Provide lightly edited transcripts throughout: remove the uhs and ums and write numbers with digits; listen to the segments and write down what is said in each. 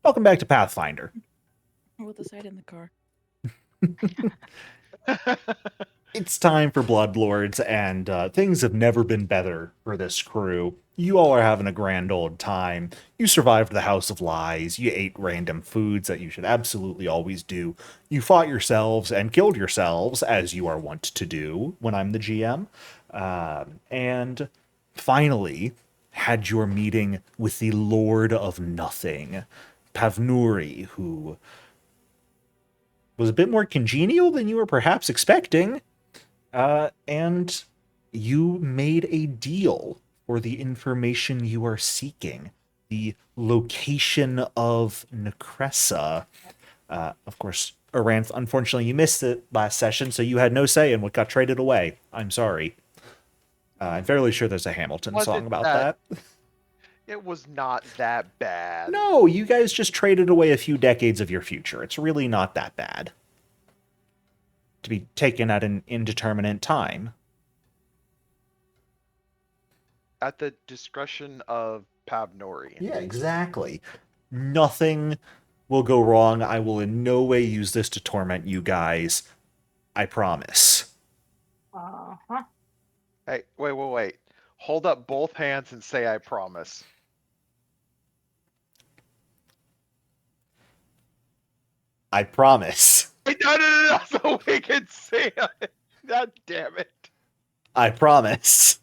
Welcome back to Pathfinder. We'll decide in the car. It's time for Bloodlords, and things have never been better for this crew. You all are having a grand old time. You survived the House of Lies. You ate random foods that you should absolutely always do. You fought yourselves and killed yourselves, as you are wont to do when I'm the GM. And finally, had your meeting with the Lord of Nothing, Pavnuri, who was a bit more congenial than you were perhaps expecting. And you made a deal for the information you are seeking. The location of Necressa. Of course, Aranth, unfortunately, you missed it last session, so you had no say in what got traded away. I'm sorry. I'm fairly sure there's a Hamilton song Wasn't about that that. it was not that bad. No, you guys just traded away a few decades of your future. It's really not that bad. To be taken at an indeterminate time. At the discretion of Pavnori. Yeah, exactly. Nothing will go wrong. I will in no way use this to torment you guys. I promise. Uh-huh. Hey, wait. Hold up both hands and say I promise. I promise. No, so we can see it. God damn it. I promise.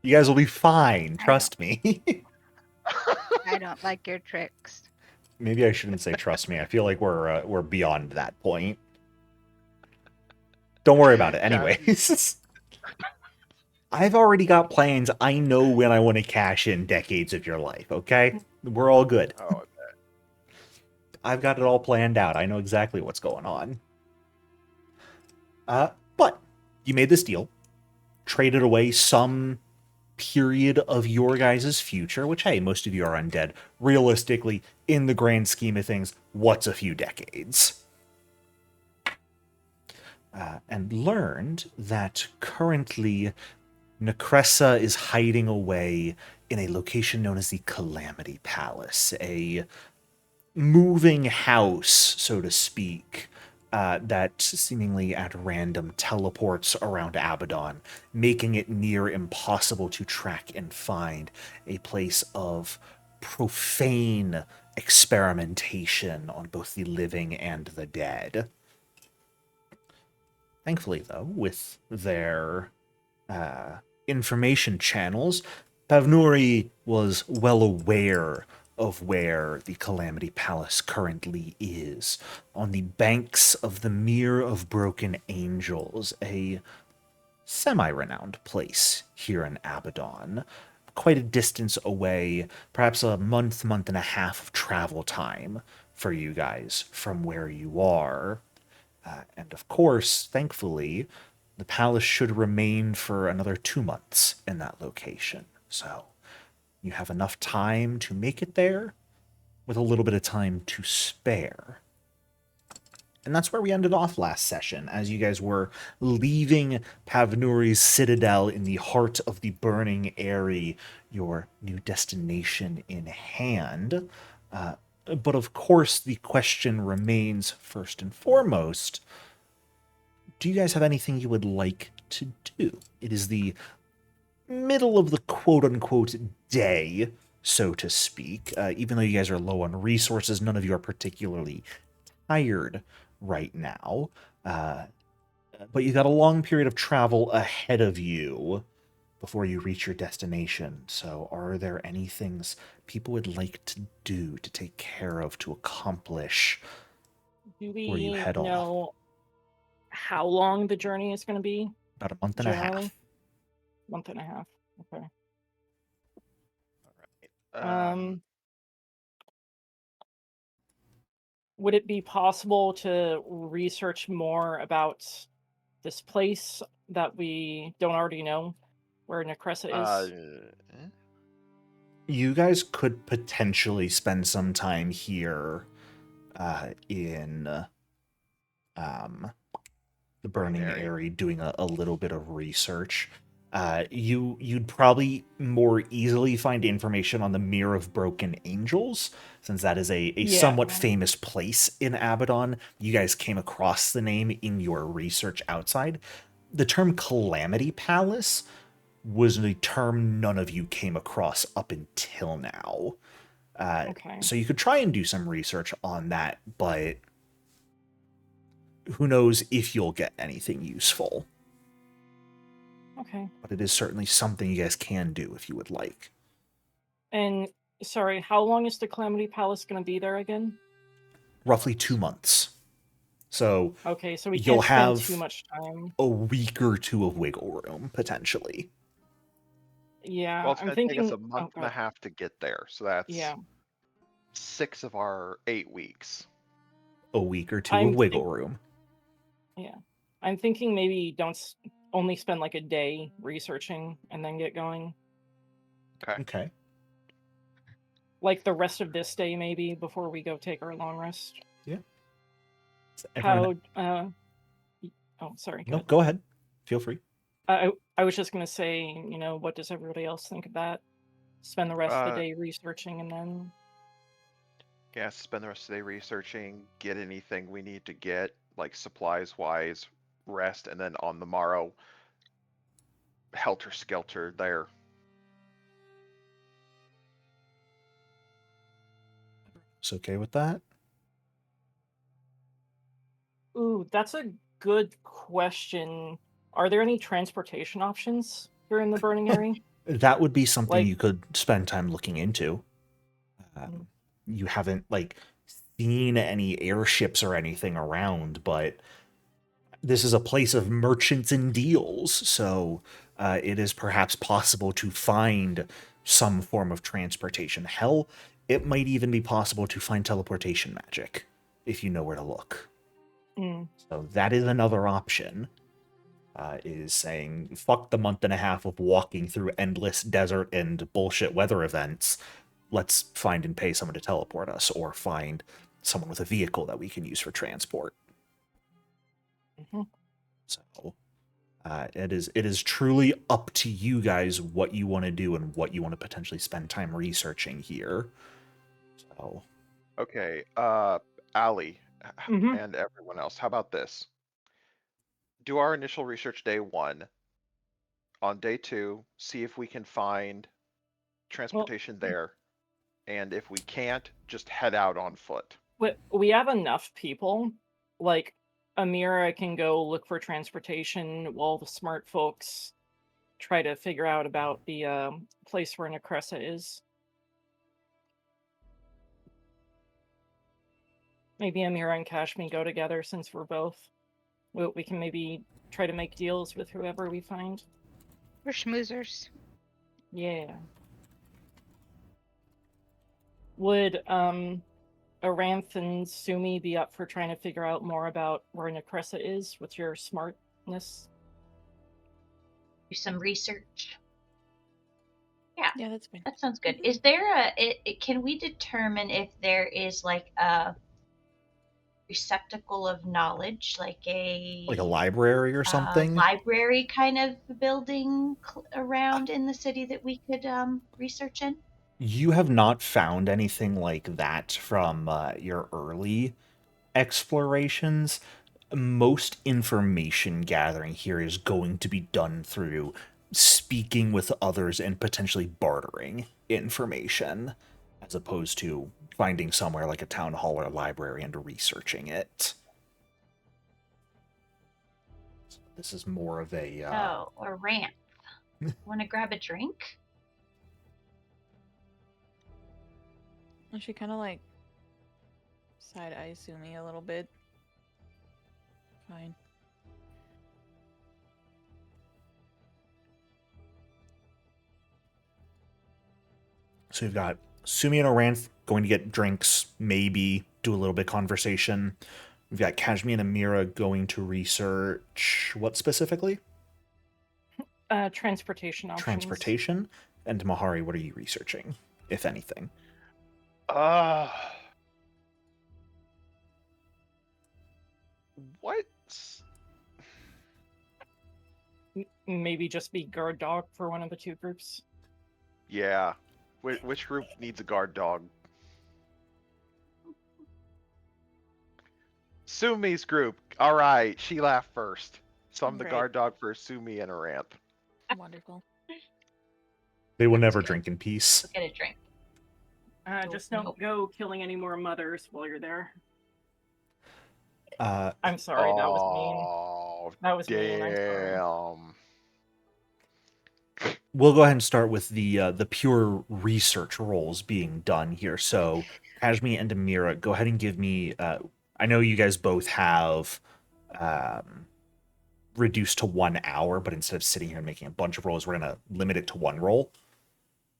You guys will be fine. Trust me. I don't like your tricks. Maybe I shouldn't say trust me. I feel like we're beyond that point. Don't worry about it. Anyways. I've already got plans. I know when I want to cash in decades of your life, okay? We're all good. Oh, I've got it all planned out. I know exactly what's going on. But you made this deal, traded away some period of your guys' future, which, hey, most of you are undead. Realistically, in the grand scheme of things, what's a few decades? And learned that currently Necressa is hiding away in a location known as the Calamity Palace, a moving house, so to speak, that seemingly at random teleports around Abaddon, making it near impossible to track and find. A place of profane experimentation on both the living and the dead. Thankfully, though, with their information channels, Pavnuri was well aware of where the Calamity Palace currently is, on the banks of the Mere of Broken Angels, a semi-renowned place here in Abaddon, quite a distance away, perhaps a month and a half of travel time for you guys from where you are. And of course, thankfully, the palace should remain for another 2 months in that location. So you have enough time to make it there with a little bit of time to spare. And that's where we ended off last session, as you guys were leaving Pavnuri's citadel in the heart of the burning Eyrie, your new destination in hand. But of course, the question remains first and foremost, do you guys have anything you would like to do? It is the middle of the quote-unquote day, so to speak. Even though you guys are low on resources, none of you are particularly tired right now. But you've got a long period of travel ahead of you before you reach your destination. So are there any things people would like to do, to take care of, to accomplish Do before you we head off? know how long the journey is going to be? About a month and a Generally? half. Month and a half. Okay. Um, Would it be possible to research more about this place that we don't already know, where Necressa is? You guys could potentially spend some time here in the Burning Area. Eyrie doing a little bit of research. You'd probably more easily find information on the Mirror of Broken Angels, since that is a Yeah. somewhat famous place in Abaddon. You guys came across the name in your research outside. The term Calamity Palace was a term none of you came across up until now. Okay. So you could try and do some research on that, but who knows if you'll get anything useful. Okay. But it is certainly something you guys can do if you would like. And sorry, how long is the Calamity Palace going to be there again? Roughly 2 months. So Okay, so we you'll can't spend have too much time. a week or two of wiggle room, potentially. Yeah, Well, it's I'm going to take us thinking. a month and a half to get there, so that's Yeah, 6 of our 8 weeks. A week or two I'm of wiggle think- room. yeah, I'm thinking maybe don't only spend like a day researching and then get going. Okay. Like the rest of this day, maybe before we go take our long rest. Yeah. Everyone... Oh, sorry. No, go ahead. Feel free. I was just gonna say, what does everybody else think of that? Spend the rest of the day researching and then. Yeah, spend the rest of the day researching, get anything we need to get, like supplies-wise, rest, and then on the morrow, helter-skelter there. It's okay with that? Ooh, that's a good question. Are there any transportation options here in the burning area? That would be something Like, you could spend time looking into. You haven't, seen any airships or anything around, but this is a place of merchants and deals, so it is perhaps possible to find some form of transportation. Hell, it might even be possible to find teleportation magic if you know where to look. So that is another option. Is saying, fuck the month and a half of walking through endless desert and bullshit weather events. Let's find and pay someone to teleport us, or find someone with a vehicle that we can use for transport. So it is truly up to you guys what you want to do and what you want to potentially spend time researching here. So Okay, Allie Mhm. and everyone else, how about this? Do our initial research day 1. On day 2, see if we can find transportation there. And if we can't, just head out on foot. We have enough people. Like, Amira can go look for transportation while the smart folks try to figure out about the place where Necressa is. Maybe Amira and Kashmi go together since we're both. We can maybe try to make deals with whoever we find. We're schmoozers. Yeah. Would Aranth and Sumi be up for trying to figure out more about where Necressa is with your smartness? Do some research. Yeah, that's fine. That sounds good. Is there can we determine if there is like a receptacle of knowledge, like a library or something? library kind of building around in the city that we could research in? You have not found anything like that from your early explorations. Most information gathering here is going to be done through speaking with others and potentially bartering information, as opposed to finding somewhere like a town hall or a library and researching it. So this is more of a... Oh, a ramp. Want to grab a drink? And she kind of like side-eyes Sumi a little bit. Fine. So you've got Sumi and Oranth going to get drinks, maybe do a little bit of conversation. We've got Kashmi and Amira going to research what specifically? Transportation options. Transportation. And Mahari, what are you researching, if anything? What? maybe just be guard dog for one of the two groups. Yeah. Which group needs a guard dog? Sumi's group. All right, she laughed first. So I'm the Great. guard dog for Sumi and a ramp. Wonderful. They will That's never good. drink in peace. Go get a drink. Just don't Nope. go killing any more mothers while you're there. Uh, I'm sorry, that was mean. Oh, That was mean. I'm sorry. damn. we'll go ahead and start with the pure research roles being done here. So, Kashmi and Amira, go ahead and give me. I know you guys both have reduced to 1 hour, but instead of sitting here and making a bunch of rolls, we're gonna limit it to one roll,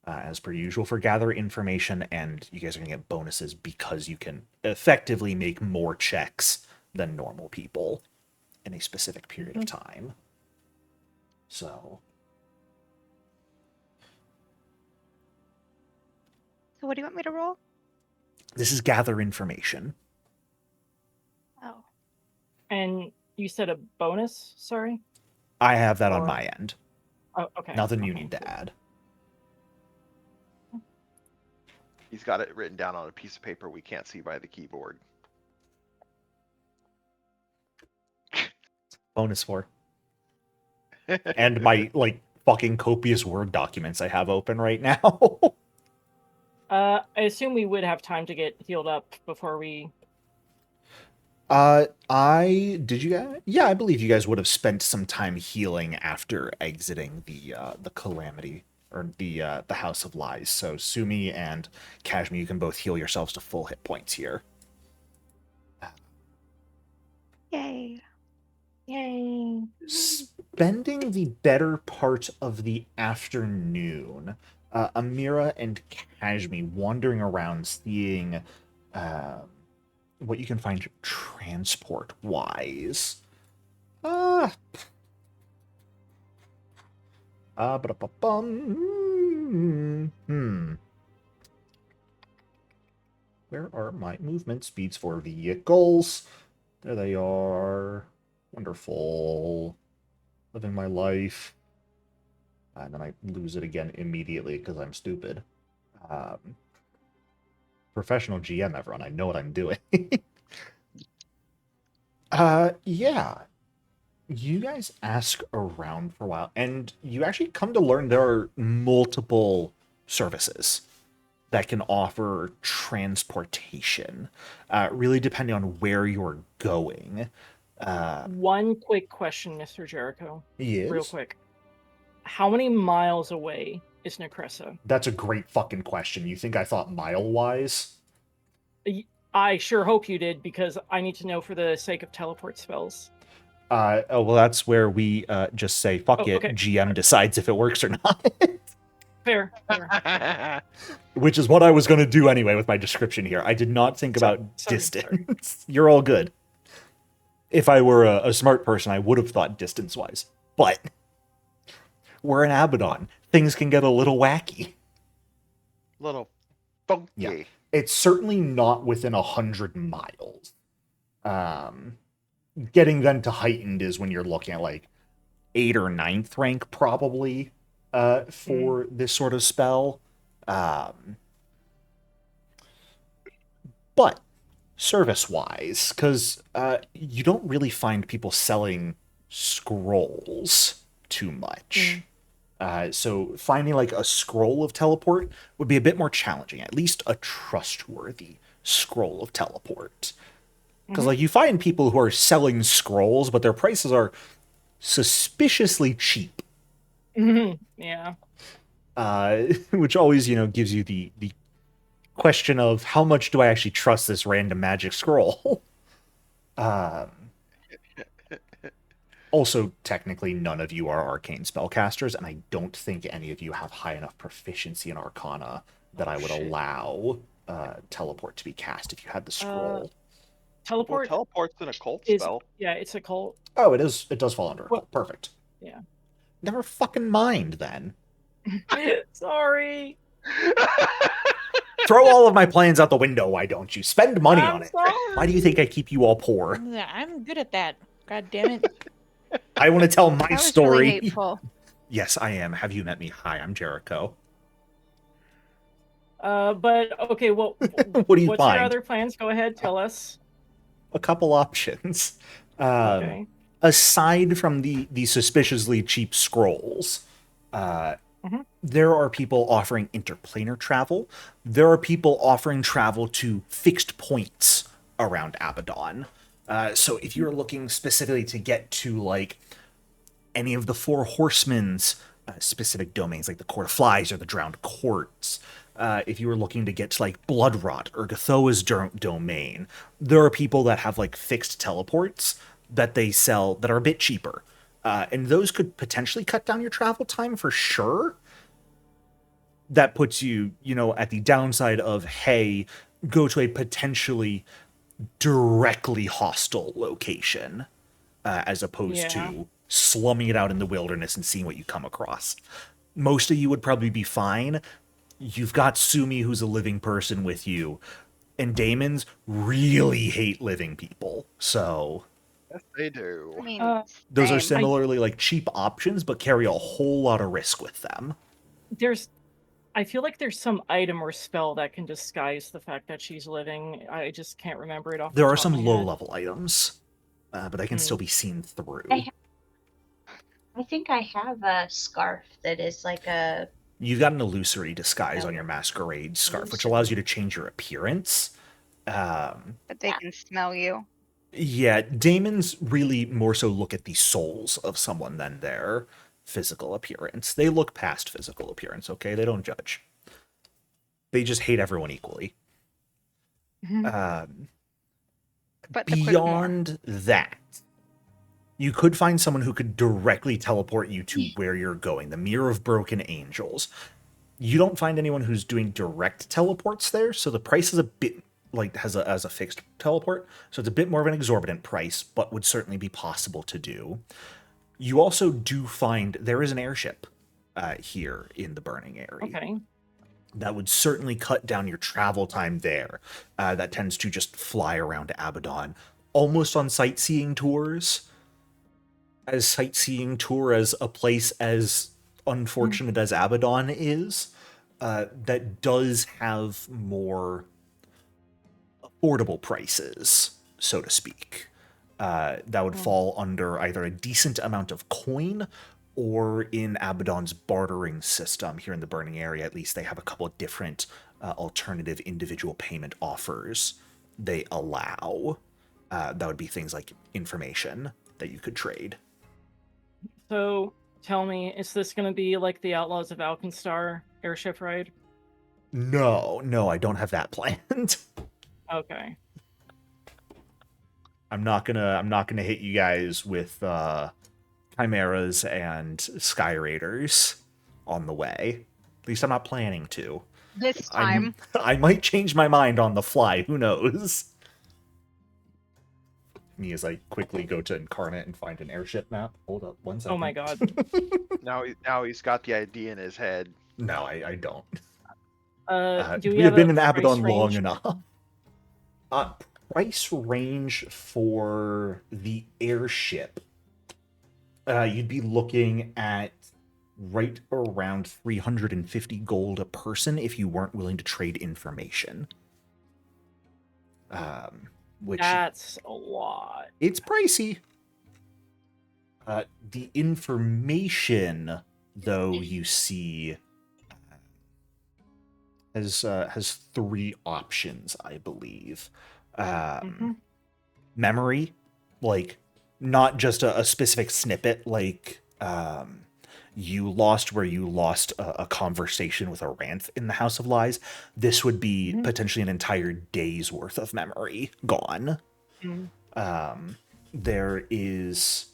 as per usual for gather information, and you guys are gonna get bonuses because you can effectively make more checks than normal people in a specific period of time. So. So what do you want me to roll? This is gather information. Oh. And you said a bonus? Sorry? I have that on Or- my end. Oh, okay. Nothing you okay. need to add. He's got it written down on a piece of paper we can't see by the keyboard. Bonus 4. And my, fucking copious Word documents I have open right now. I assume we would have time to get healed up before we... Did you guys? Yeah, I believe you guys would have spent some time healing after exiting the Calamity, or the House of Lies. So Sumi and Kashmi, you can both heal yourselves to full hit points here. Yay. Yay! Spending the better part of the afternoon, Amira and Kashmi wandering around, seeing what you can find transport-wise. Where are my movement speeds for vehicles? There they are. Wonderful. Living my life. And then I lose it again immediately because I'm stupid. Professional GM, everyone. I know what I'm doing. Yeah. You guys ask around for a while, and you actually come to learn there are multiple services that can offer transportation, really depending on where you're going. One quick question, Mr. Jericho. Yes. Real quick. How many miles away is Necressa? That's a great fucking question. You think I thought mile-wise? I sure hope you did, because I need to know for the sake of teleport spells. Oh, well, that's where we just say, fuck Oh, it, okay. GM decides if it works or not. Fair. Which is what I was going to do anyway with my description here. I did not think about sorry. distance. You're all good. If I were a smart person, I would have thought distance-wise. But we're in Abaddon. Things can get a little wacky. Little funky. Yeah. It's certainly not within 100 miles. Getting then to heightened is when you're looking at 8th or 9th rank probably for this sort of spell. But service-wise, because you don't really find people selling scrolls too much. So finding a scroll of teleport would be a bit more challenging, at least a trustworthy scroll of teleport. Because you find people who are selling scrolls, but their prices are suspiciously cheap. Yeah. Which always, gives you the question of how much do I actually trust this random magic scroll? Also, technically, none of you are arcane spellcasters, and I don't think any of you have high enough proficiency in Arcana that I would allow teleport to be cast if you had the scroll. Teleport Well, teleport's an occult is... spell. Yeah, it's a cult. Oh, it is. It does fall under Well- occult. Perfect. Yeah. Never fucking mind, then. Sorry. Throw all of my plans out the window, why don't you? Spend money I'm on it. sorry. Why do you think I keep you all poor? I'm good at that. God damn it. I want to tell my That was story. really hateful. Yes, I am. Have you met me? Hi, I'm Jericho. But okay, well, What do you what's your find? other plans? Go ahead, tell us. A couple options. Okay. Aside from the suspiciously cheap scrolls, there are people offering interplanar travel. There are people offering travel to fixed points around Abaddon. So if you're looking specifically to get to like any of the Four Horsemen's specific domains, like the Court of Flies or the Drowned Courts, if you were looking to get to like Bloodrot or Gathoa's domain, there are people that have like fixed teleports that they sell that are a bit cheaper. And those could potentially cut down your travel time for sure. That puts you, at the downside of, hey, go to a potentially directly hostile location, as opposed to slumming it out in the wilderness and seeing what you come across. Most of you would probably be fine. You've got Sumi, who's a living person with you, and Daemons really hate living people. So Yes, they do. I mean, those are same. similarly like cheap options, but carry a whole lot of risk with them. I feel like there's some item or spell that can disguise the fact that she's living. I just can't remember it off There the are top of some my head. low-level items, but they can still be seen through. I think I have a scarf that is like a. You've got an illusory disguise on your masquerade scarf, which allows you to change your appearance. But they can smell you. Yeah, Daemons really more so look at the souls of someone than their physical appearance. They look past physical appearance, okay? They don't judge. They just hate everyone equally. But the quick more. Beyond that, you could find someone who could directly teleport you to where you're going, the Mirror of Broken Angels. You don't find anyone who's doing direct teleports there, so the price is a bit like has a fixed teleport, so it's a bit more of an exorbitant price, but would certainly be possible to do. You also do find there is an airship here in the Burning Area. Okay. That would certainly cut down your travel time there. That tends to just fly around Abaddon, almost on sightseeing tours. As sightseeing tour as a place as unfortunate as Abaddon is, that does have more affordable prices, so to speak. That would fall under either a decent amount of coin or in Abaddon's bartering system here in the Burning Area. At least they have a couple of different alternative individual payment offers they allow. That would be things like information that you could trade. So tell me, is this going to be like the Outlaws of Alkenstar airship ride? No, I don't have that planned. Okay. I'm not gonna hit you guys with chimeras and sky raiders on the way. At least I'm not planning to. This time. I might change my mind on the fly. Who knows? Me as I quickly go to Incarnate and find an airship map. Hold up, 1 second. Oh my god. Now he's got the idea in his head. No, I don't. Do we We have been in a price Abaddon long range? enough. Price range for the airship. You'd be looking at right around 350 gold a person if you weren't willing to trade information. Which That's a lot. it's pricey. The information, though, you see has 3 options, I believe. Memory, like not just a specific snippet, like you lost where you lost a conversation with a Ranth in the House of Lies. This would be potentially an entire day's worth of memory gone. There is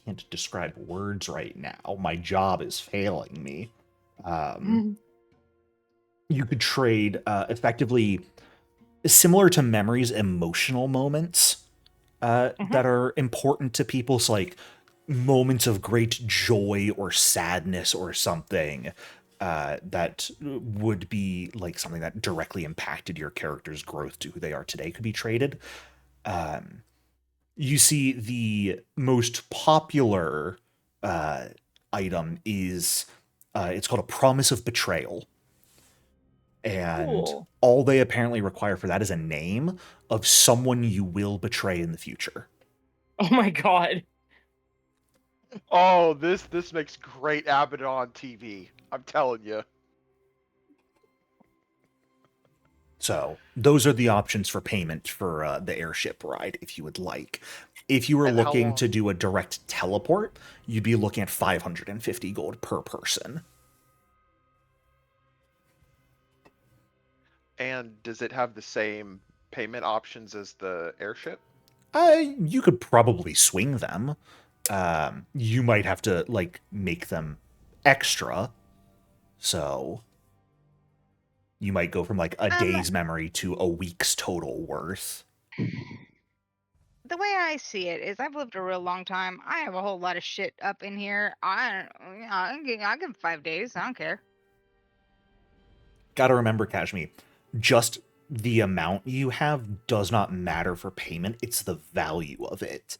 can't describe words right now. My job is failing me. You could trade effectively similar to memories, emotional moments that are important to people's like moments of great joy or sadness or something. that would be like something that directly impacted your character's growth to who they are today could be traded. You see the most popular item is it's called a promise of betrayal. And Cool. all they apparently require for that is a name of someone you will betray in the future. Oh my god. Oh, this makes great Abaddon TV. I'm telling you. So those are the options for payment for the airship ride, if you would like. If you were And how looking long? to do a direct teleport, you'd be looking at 550 gold per person. And does it have the same payment options as the airship? You could probably swing them. You might have to like make them extra. So you might go from like a day's memory to a week's total worth. The way I see it is I've lived a real long time. I have a whole lot of shit up in here. I'll give 5 days. I don't care. Gotta remember, Kashmir, just the amount you have does not matter for payment. It's the value of it.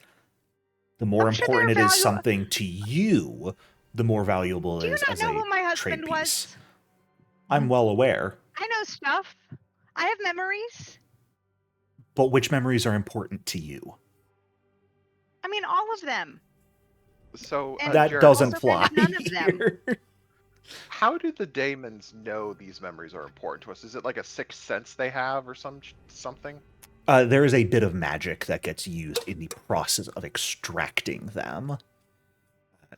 The more I'm sure important it their is value- something to you, the more valuable Do it you is not as know a who my trade husband piece. was? I'm well aware. I know stuff. I have memories. But which memories are important to you? I mean, all of them. So, And That Jared, doesn't also kind fly of none of them. here. how do the daemons know these memories are important to us? Is it like a sixth sense they have or something? There is a bit of magic that gets used in the process of extracting them.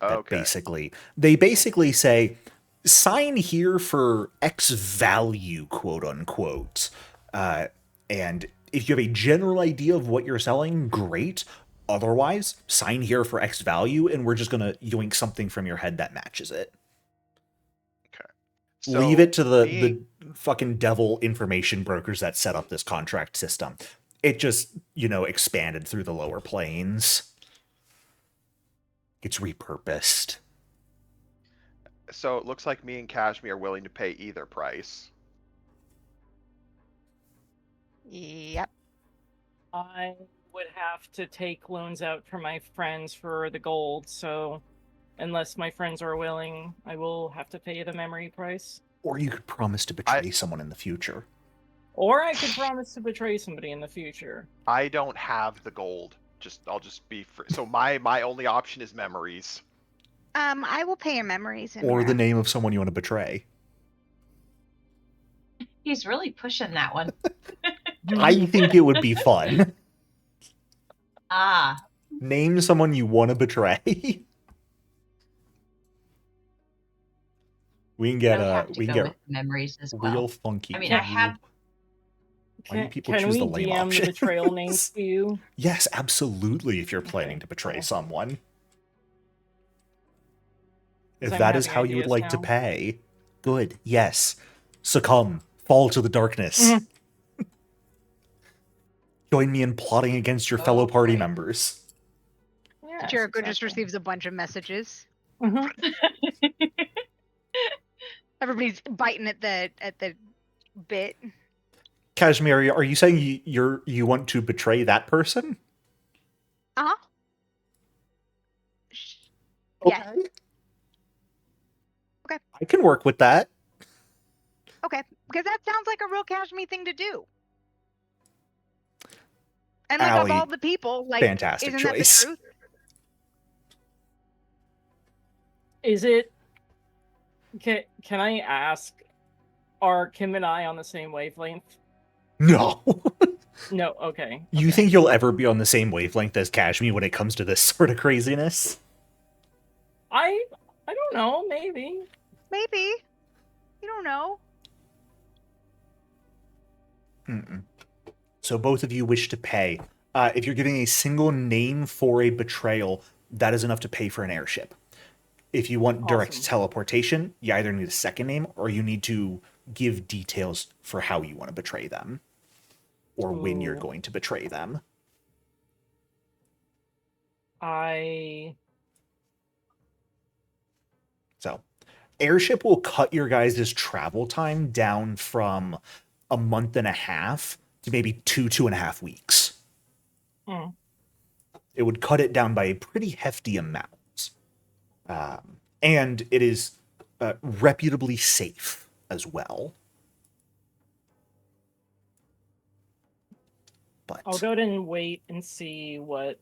Okay. They basically say, sign here for X value, quote unquote. And if you have a general idea of what you're selling, great. Otherwise, sign here for X value, and we're just gonna yoink something from your head that matches it. So Leave it to the being- fucking devil information brokers that set up this contract system. It just, expanded through the lower planes. It's repurposed. So it looks like me and Kashmir are willing to pay either price. Yep. I would have to take loans out from my friends for the gold, so unless my friends are willing, I will have to pay the memory price. Or you could promise to betray someone in the future. Or I could promise to betray somebody in the future. I don't have the gold. I'll just be free. So my only option is memories. I will pay your memories. Or the Amira. name of someone you want to betray. He's really pushing that one. I think it would be fun. Ah, Name someone you want to betray. We can get I would have to we go can with get memories as well. real funky. I mean, I have. Why do Can, people can choose we the lame DM the betrayal options? names to you? Yes, absolutely. If you're planning Okay, to betray cool. someone, if 'Cause I'm that is having how you would ideas like to now. pay, good. Yes, succumb, fall to the darkness. Join me in plotting against your fellow party Okay. members. Yes, Jericho just exactly. receives a bunch of messages. Mhm. Everybody's biting at the bit. Kashmir, are you saying you want to betray that person? Uh-huh. Okay. Yes. Okay. I can work with that. Okay. Because that sounds like a real Kashmir thing to do. And like Allie, of all the people, like fantastic isn't that the choice. truth? Is it? Can I ask? Are Kim and I on the same wavelength? No. No. Okay. You okay. think you'll ever be on the same wavelength as Kashmir when it comes to this sort of craziness? I don't know. Maybe. Maybe. You don't know. Mm-mm. So both of you wish to pay. If you're giving a single name for a betrayal, that is enough to pay for an airship. If you want direct Awesome. teleportation, you either need a second name or you need to give details for how you want to betray them or when you're Ooh. going to betray them. I So airship will cut your guys' travel time down from a month and a half to maybe 2.5 weeks. Hmm. It would cut it down by a pretty hefty amount. And it is reputably safe as well. But I'll go ahead and wait and see what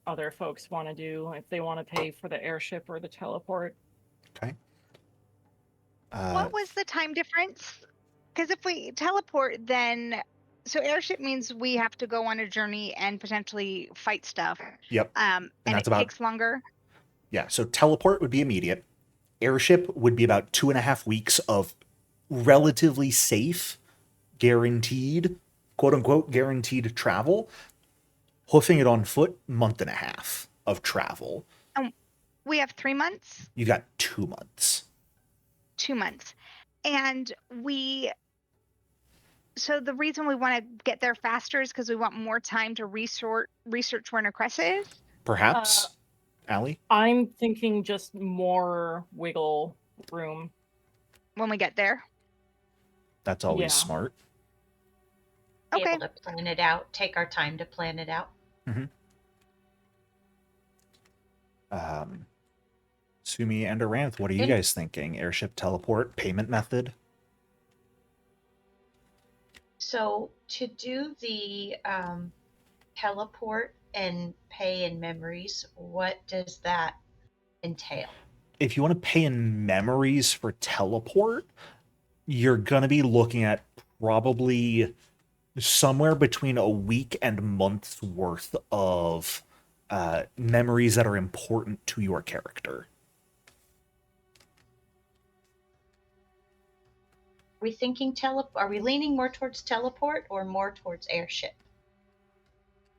other folks want to do, if they want to pay for the airship or the teleport. okay. What was the time difference? Because if we teleport, then so airship means we have to go on a journey and potentially fight stuff. Yep. And that's it about- takes longer. Yeah, so teleport would be immediate. Airship would be about 2.5 weeks of relatively safe, guaranteed, quote unquote, guaranteed travel. Hoofing it on foot, month and a half of travel. We have 3 months, You got 2 months. 2 months, and so the reason we want to get there faster is because we want more time to research where Necressa is. Perhaps, Allie? I'm thinking just more wiggle room. When we get there. That's always Yeah. smart. Be Okay. able to plan it out, take our time to plan it out. Sumi and Aranth, what are you And- guys thinking? Airship teleport, payment method? So to do the teleport and pay in memories, what does that entail? If you want to pay in memories for teleport, you're going to be looking at probably somewhere between a week and month's worth of memories that are important to your character. Are we thinking Are we leaning more towards teleport or more towards airship?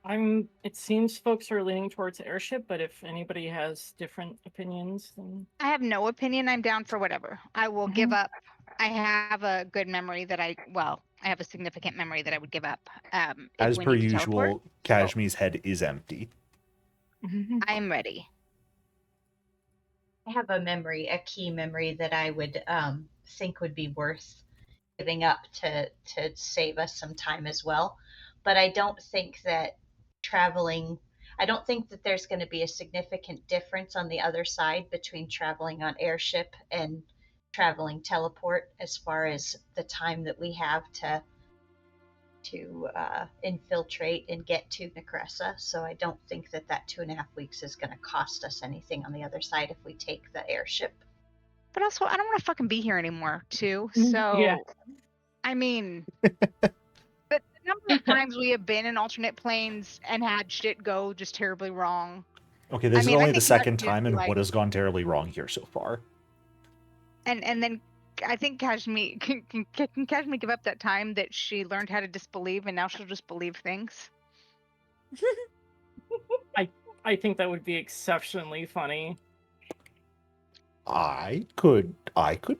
It seems folks are leaning towards airship, but if anybody has different opinions, then I have no opinion. I'm down for whatever. I will give Mhm. up. I have a good memory that I have a significant memory that I would give up. If As we per need to teleport. usual, Kashmi's head is empty. I am ready. I have a key memory that I would think would be worth giving up to save us some time as well. But I don't think that I don't think that there's going to be a significant difference on the other side between traveling on airship and traveling teleport as far as the time that we have to infiltrate and get to Necressa. So I don't think that 2.5 weeks is going to cost us anything on the other side if we take the airship. But also, I don't want to fucking be here anymore, too. So, Yeah. I mean, but the number of times we have been in alternate planes and had shit go just terribly wrong. Okay, this I mean, is I only the think second Kashmir time, would be and like- what has gone terribly wrong here so far? And then I think Kashmir can Kashmir give up that time that she learned how to disbelieve, and now she'll just believe things. I think that would be exceptionally funny. I could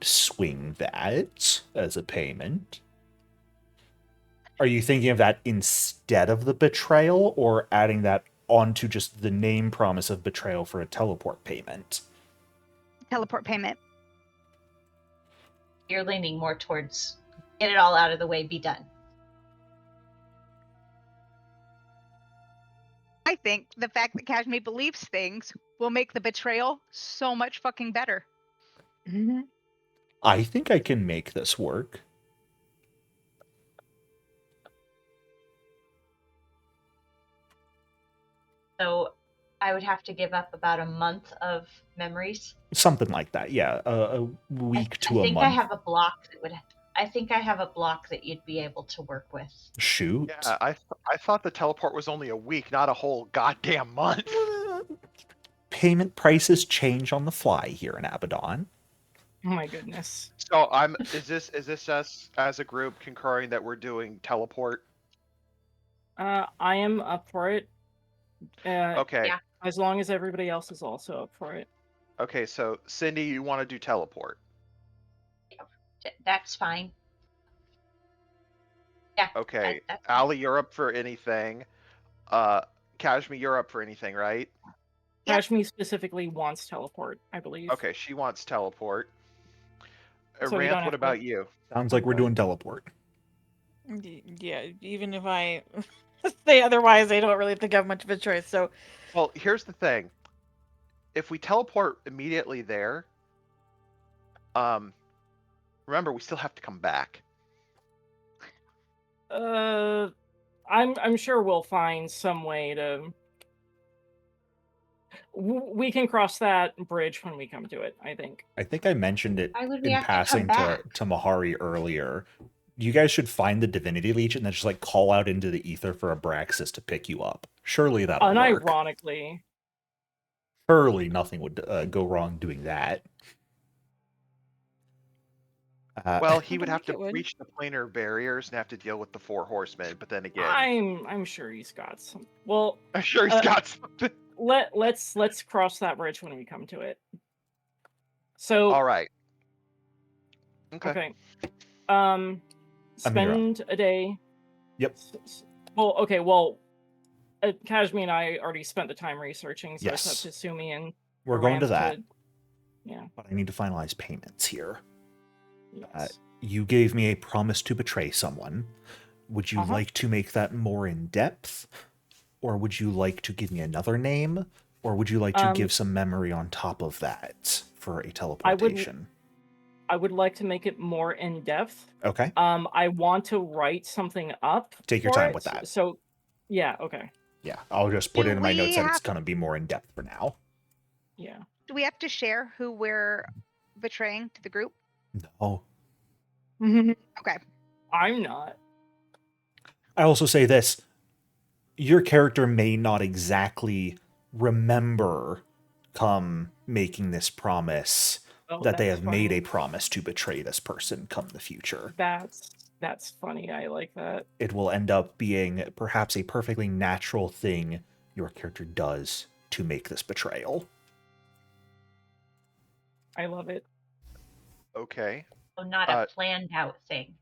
swing that as a payment. Are you thinking of that instead of the betrayal, or adding that onto just the name promise of betrayal for a teleport payment? Teleport payment. You're leaning more towards get it all out of the way, be done. I think the fact that Kashmir believes things will make the betrayal so much fucking better. I think I can make this work. So I would have to give up about a month of memories. Something like that, yeah. A week to I a think month. I have a block I think I have a block that you'd be able to work with. Shoot. Yeah, I thought the teleport was only a week, not a whole goddamn month. Payment prices change on the fly here in Abaddon. Oh my goodness. So is this us as a group concurring that we're doing teleport? I am up for it. Okay. Yeah. As long as everybody else is also up for it. Okay, so Cindy, you want to do teleport? That's fine. Yeah. Okay. That's fine. Allie, you're up for anything. Kashmir, you're up for anything, right? Yep. Kashmi specifically wants teleport, I believe. Okay, she wants teleport. So we Ranth, don't what have to- about you? Sounds like we're Okay. doing teleport. Yeah, even if I say otherwise, I don't really think I have much of a choice. So, Well, here's the thing. If we teleport immediately there, remember we still have to come back. I'm sure we'll find some way to. We can cross that bridge when we come to it, I think. I think I mentioned it Why would we in have to come passing back? to Mahari earlier. You guys should find the Divinity Leech and then just like call out into the ether for Abraxas to pick you up. Surely that'll work. Unironically. Surely nothing would go wrong doing that. Well, he I would don't have think to it would. breach the planar barriers and have to deal with the 4 horsemen, but then again, I'm sure he's got some. Well, I'm sure he's got something. let's cross that bridge when we come to it. So All right. okay. Amira. Spend a day. Yep. Well, okay. Well, Kashmi and I already spent the time researching, so Yes. it's up to Sumi and We're going to Ranth that. Yeah. But I need to finalize payments here. Yes. You gave me a promise to betray someone. Would you like to make that more in depth? Or would you like to give me another name? Or would you like to give some memory on top of that for a teleportation? I would like to make it more in depth. Okay. I want to write something up. Take your for time it, with that. So, yeah, okay. Yeah, I'll just put Do it in my notes that we it's have- going to be more in depth for now. Yeah. Do we have to share who we're betraying to the group? No. Okay. I'm not. I also say this. Your character may not exactly remember come making this promise that they have made a promise to betray this person come the future. That's funny. I like that. It will end up being perhaps a perfectly natural thing your character does to make this betrayal. I love it. Okay. So not a planned out thing.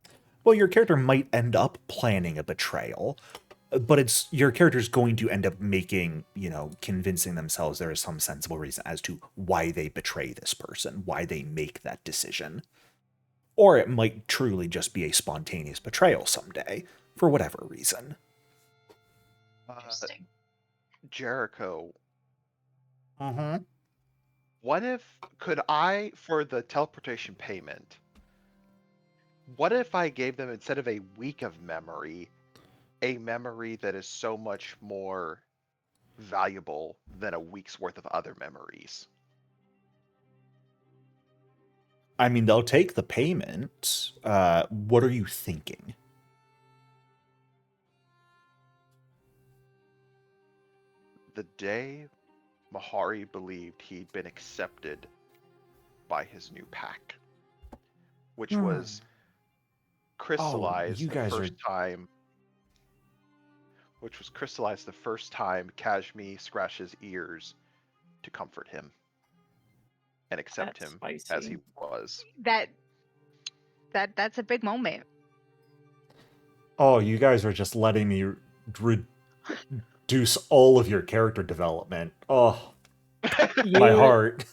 Well, your character might end up planning a betrayal, but it's your character's going to end up making, convincing themselves there is some sensible reason as to why they betray this person, why they make that decision. Or it might truly just be a spontaneous betrayal someday, for whatever reason. Interesting. Jericho, Uh-huh. what if, could I, for the teleportation payment, what if I gave them, instead of a week of memory, a memory that is so much more valuable than a week's worth of other memories? I mean, they'll take the payment. What are you thinking? The day Mahari believed he'd been accepted by his new pack, which was crystallized you guys the first time. Which was crystallized the first time Kashmi scratched his ears to comfort him and accept him as he was. That's a big moment. Oh, you guys are just letting me reduce all of your character development. Oh, my heart.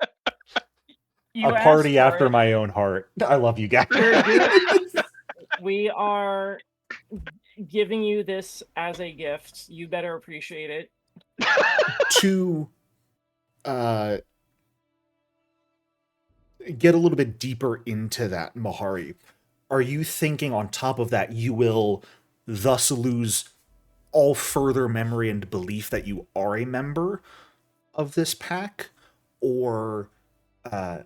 A party after my own heart. I love you guys. We are giving you this as a gift. You better appreciate it. To get a little bit deeper into that, Mahari, are you thinking on top of that you will thus lose all further memory and belief that you are a member of this pack? Or have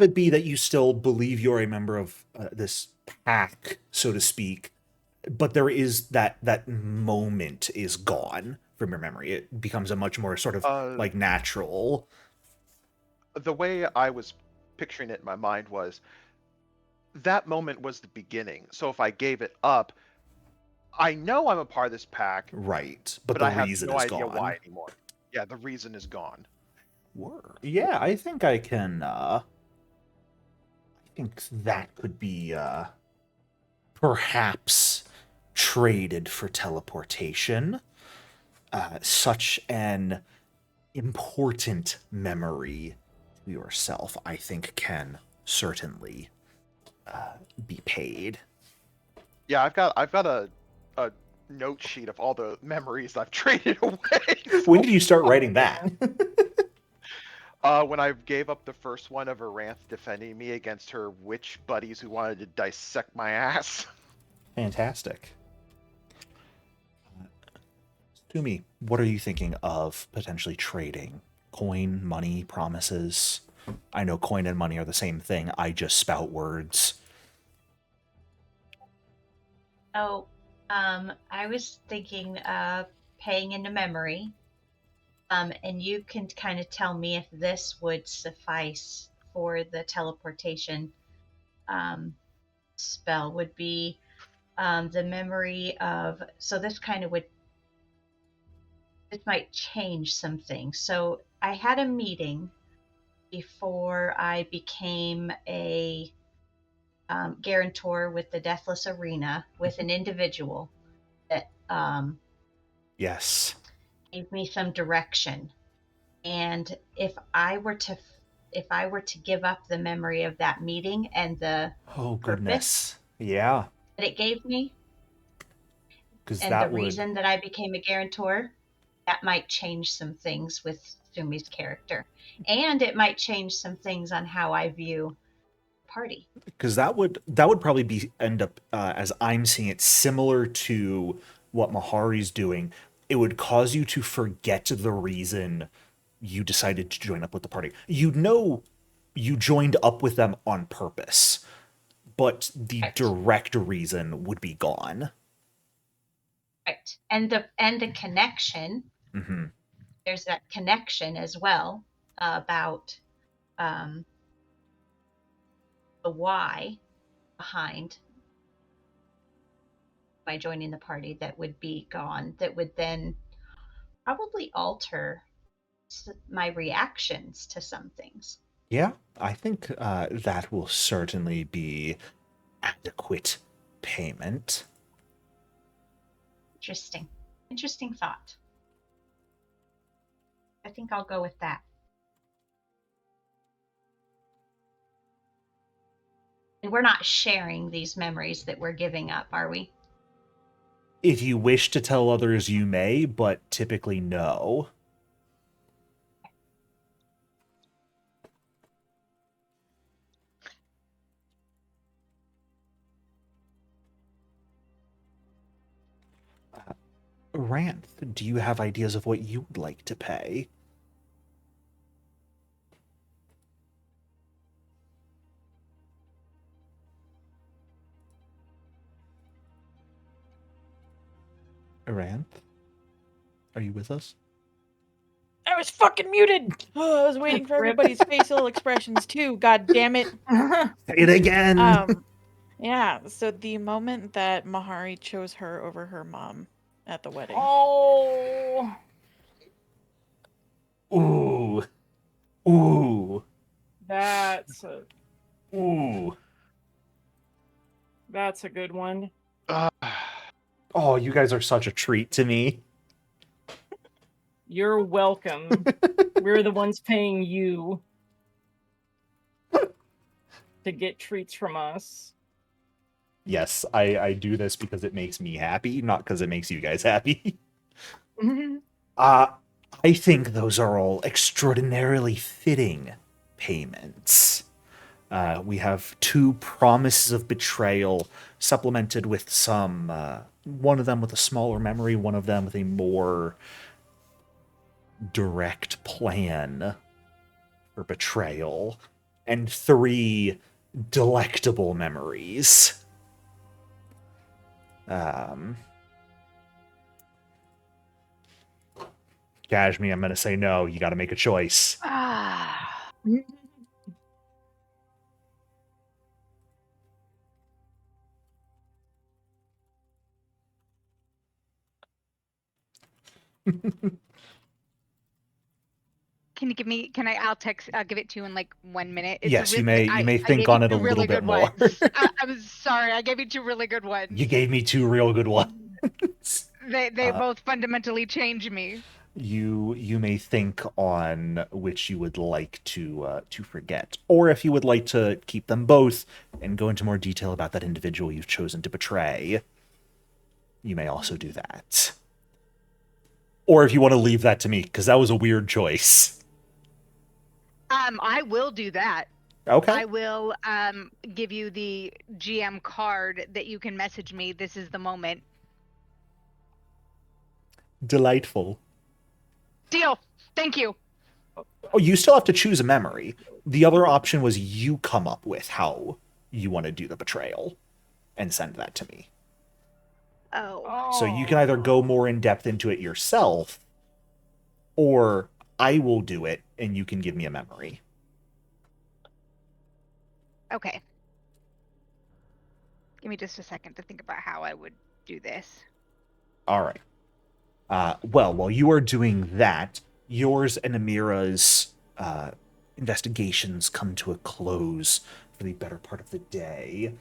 it be that you still believe you're a member of this pack, so to speak, but there is that moment is gone from your memory? It becomes a much more sort of like natural. The way I was picturing it in my mind was that moment was the beginning. So if I gave it up, I know I'm a part of this pack. Right. But the I have reason no is idea gone. why anymore. Yeah, the reason is gone. Yeah, I think I can I think that could be perhaps traded for teleportation. such an important memory to yourself, I think can certainly be paid. Yeah, I've got a note sheet of all the memories I've traded away. When did you start writing that? When I gave up the first one of Aranth defending me against her witch buddies who wanted to dissect my ass. Fantastic. Tumi, what are you thinking of potentially trading? Coin, money, promises? I know coin and money are the same thing. I just spout words. Oh, I was thinking paying into memory. And you can kind of tell me if this would suffice for the teleportation spell. Would be the memory of. So this kind of would. This might change some things. So I had a meeting before I became a guarantor with the Deathless Arena with an individual that Yes. gave me some direction. And if I were to give up the memory of that meeting and the goodness. Yeah. that it gave me, and that the reason that I became a guarantor, that might change some things with Sumi's character, and it might change some things on how I view the party. Because that would probably be end up as I'm seeing it, similar to what Mahari's doing. It would cause you to forget the reason you decided to join up with the party. You know, you joined up with them on purpose, but the direct reason would be gone. Right, and the connection. Mm-hmm. There's that connection as well about the why behind my joining the party that would be gone, that would then probably alter my reactions to some things. Yeah, I think that will certainly be adequate payment. Interesting thought. I think I'll go with that. And we're not sharing these memories that we're giving up, are we? If you wish to tell others, you may, but typically no. Ranth, do you have ideas of what you would like to pay? Ranth? Are you with us? I was fucking muted! Oh, I was waiting for everybody's facial expressions too, god damn it. Say it again! Yeah, so the moment that Mahari chose her over her mom at the wedding. Oh. Ooh. Ooh. That's a good one. Oh, you guys are such a treat to me. You're welcome. We're the ones paying you to get treats from us. Yes, I do this because it makes me happy, not because it makes you guys happy. I think those are all extraordinarily fitting payments. We have 2 promises of betrayal, supplemented with some, one of them with a smaller memory, one of them with a more direct plan for betrayal, and 3 delectable memories. Kashmi, I'm gonna say no. You gotta make a choice. I'll give it to you in like 1 minute. Yes, you may think on it a little bit more. I'm sorry, I gave you 2 really good ones. You gave me 2 real good ones. They both fundamentally change me. You may think on which you would like to forget, or if you would like to keep them both and go into more detail about that individual you've chosen to betray, you may also do that. Or if you want to leave that to me, because that was a weird choice. I will do that. Okay. I will give you the GM card that you can message me. This is the moment. Delightful. Deal. Thank you. Oh, you still have to choose a memory. The other option was you come up with how you want to do the betrayal and send that to me. Oh. So you can either go more in depth into it yourself, or I will do it and you can give me a memory. Okay. Give me just a second to think about how I would do this. All right. Well, while you are doing that, yours and Amira's investigations come to a close for the better part of the day.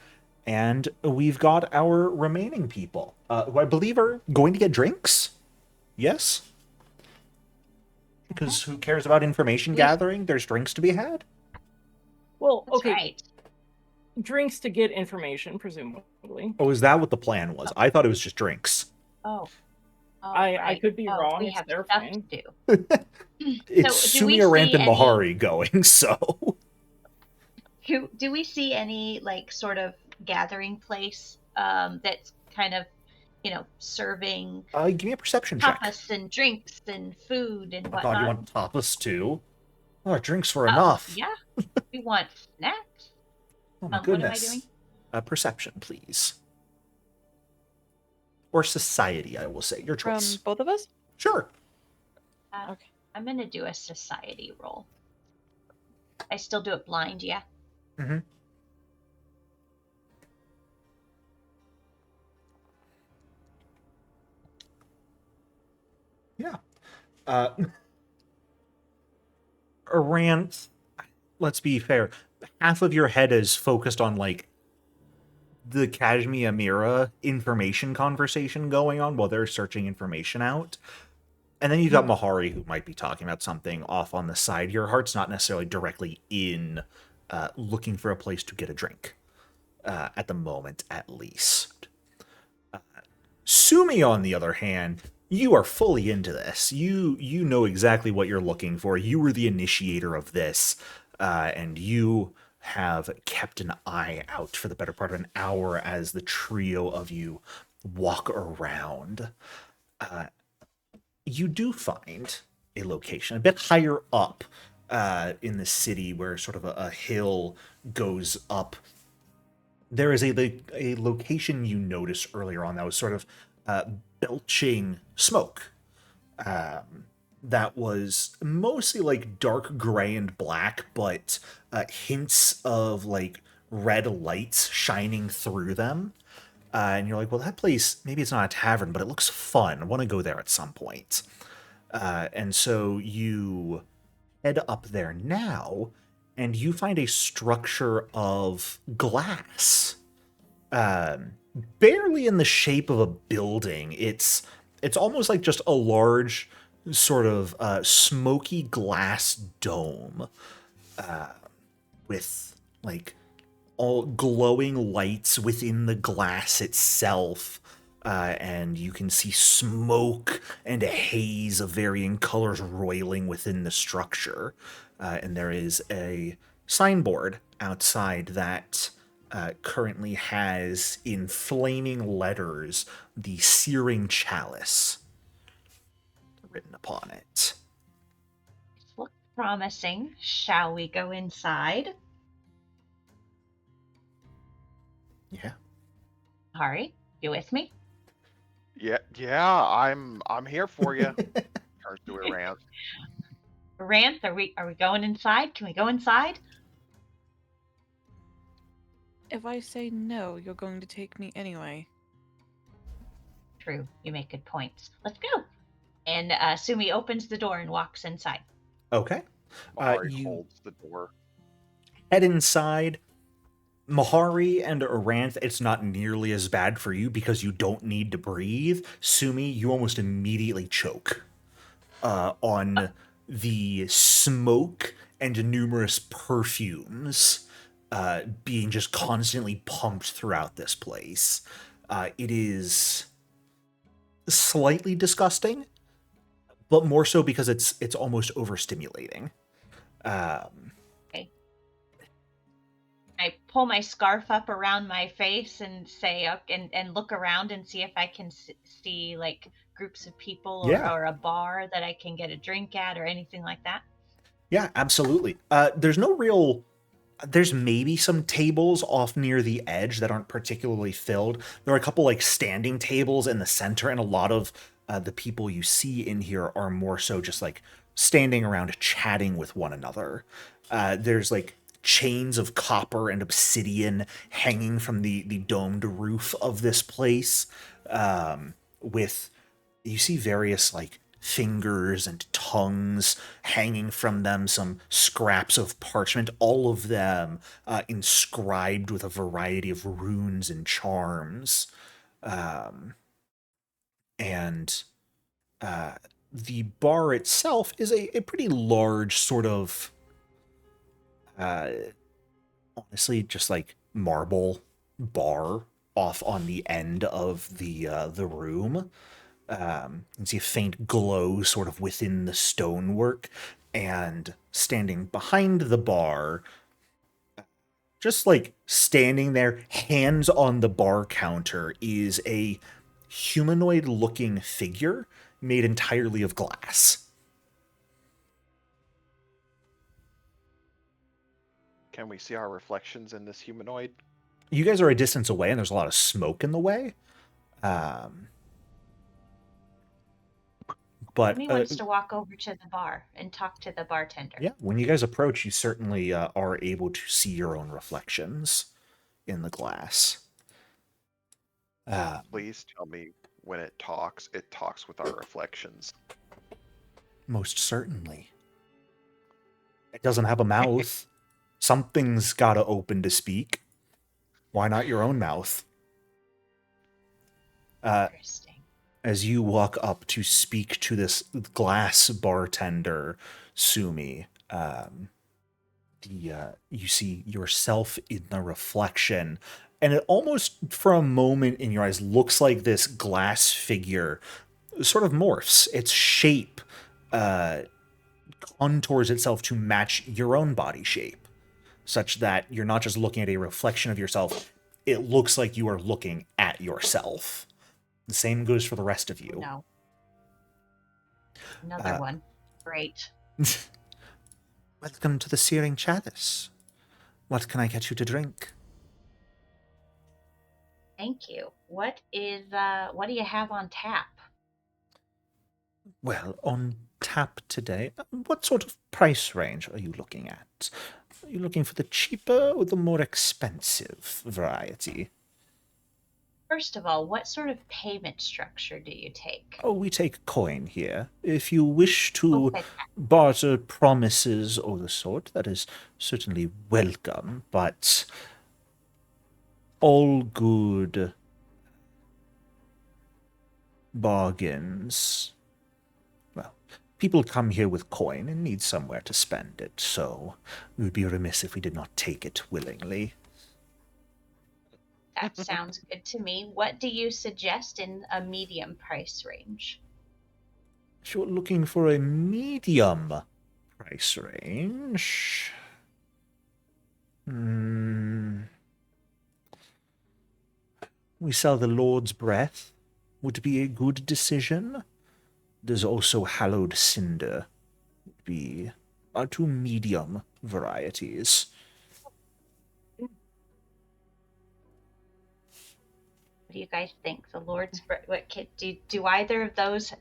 And we've got our remaining people, who I believe are going to get drinks. Yes? Because who cares about information gathering? There's drinks to be had. Well, That's okay. right. Drinks to get information, presumably. Oh, is that what the plan was? I thought it was just drinks. Oh. I right. could be wrong. We It's have their stuff fine. to do. It's do we Sumia Ramp see and any- Mahari going, so... Do we see any like sort of gathering place that's kind of, serving give me a perception check. tapas and drinks and food and I whatnot? thought you want tapas too. Oh, drinks were Oh, enough. Yeah, we want snacks. Oh my What am I goodness. doing? Perception, please. Or society, I will say. Your From choice. both of us? Sure. Okay. I'm gonna do a society roll. I still do it blind, yeah. Mm-hmm. Yeah. Rant, let's be fair. Half of your head is focused on, like, the Kashmir Amira information conversation going on while they're searching information out. And then you've got Mahari, who might be talking about something off on the side. Your heart's not necessarily directly in looking for a place to get a drink. At the moment, at least. Sumi, on the other hand, you are fully into this. You know exactly what you're looking for. You were the initiator of this, and you have kept an eye out for the better part of an hour as the trio of you walk around. You do find a location a bit higher up in the city where sort of a hill goes up. There is a location you noticed earlier on that was sort of belching smoke. That was mostly like dark gray and black, but hints of like red lights shining through them. And you're like, well, that place, maybe it's not a tavern, but it looks fun. I want to go there at some point. And so you head up there now, and you find a structure of glass. Barely in the shape of a building. It's almost like just a large sort of smoky glass dome with like all glowing lights within the glass itself. And you can see smoke and a haze of varying colors roiling within the structure. And there is a signboard outside that currently has, in flaming letters, the Searing Chalice written upon it. It looks promising. Shall we go inside? Yeah. Hari, you with me? Yeah, I'm here for you. Turns to a Rant. Rant, are we going inside? Can we go inside? If I say no, you're going to take me anyway. True, you make good points. Let's go. And Sumi opens the door and walks inside. Okay. Mahari You holds the door. head inside. Mahari and Aranth, it's not nearly as bad for you because you don't need to breathe. Sumi, you almost immediately choke on the smoke and numerous perfumes being just constantly pumped throughout this place. It is slightly disgusting, but more so because it's almost overstimulating. Okay. I pull my scarf up around my face and say, and look around and see if I can see like groups of people Yeah. or a bar that I can get a drink at or anything like that. Yeah, absolutely. There's maybe some tables off near the edge that aren't particularly filled. There are a couple like standing tables in the center, and a lot of the people you see in here are more so just like standing around chatting with one another. There's like chains of copper and obsidian hanging from the domed roof of this place, with you see various like fingers and tongues hanging from them, some scraps of parchment, all of them inscribed with a variety of runes and charms. And the bar itself is a pretty large sort of, uh, honestly, just like marble bar off on the end of the room. You can see a faint glow sort of within the stonework, and standing behind the bar, just like standing there, hands on the bar counter, is a humanoid looking figure made entirely of glass. Can we see our reflections in this humanoid? You guys are a distance away, and there's a lot of smoke in the way. But He wants to walk over to the bar and talk to the bartender. yeah, when you guys approach, you certainly are able to see your own reflections in the glass. Please tell me when it talks with our reflections. Most certainly. It doesn't have a mouth. Something's gotta open to speak. Why not your own mouth? Interesting. As you walk up to speak to this glass bartender, Sumi, you see yourself in the reflection, and it almost, for a moment in your eyes, looks like this glass figure sort of morphs. Its shape contours itself to match your own body shape, such that you're not just looking at a reflection of yourself, it looks like you are looking at yourself. The same goes for the rest of you. No. Another one. Great. Welcome to the Searing Chalice. What can I get you to drink? Thank you. What do you have on tap? Well, on tap today, what sort of price range are you looking at? Are you looking for the cheaper or the more expensive variety? First of all, what sort of payment structure do you take? Oh, we take coin here. If you wish to barter promises or the sort, that is certainly welcome, but all good bargains. Well, people come here with coin and need somewhere to spend it, so we would be remiss if we did not take it willingly. That sounds good to me. What do you suggest in a medium price range? If you're looking for a medium price range, we sell the Lord's Breath. Would be a good decision. There's also Hallowed Cinder. Would be our two medium varieties. What do you guys think? The Lord's Breath. Do either of those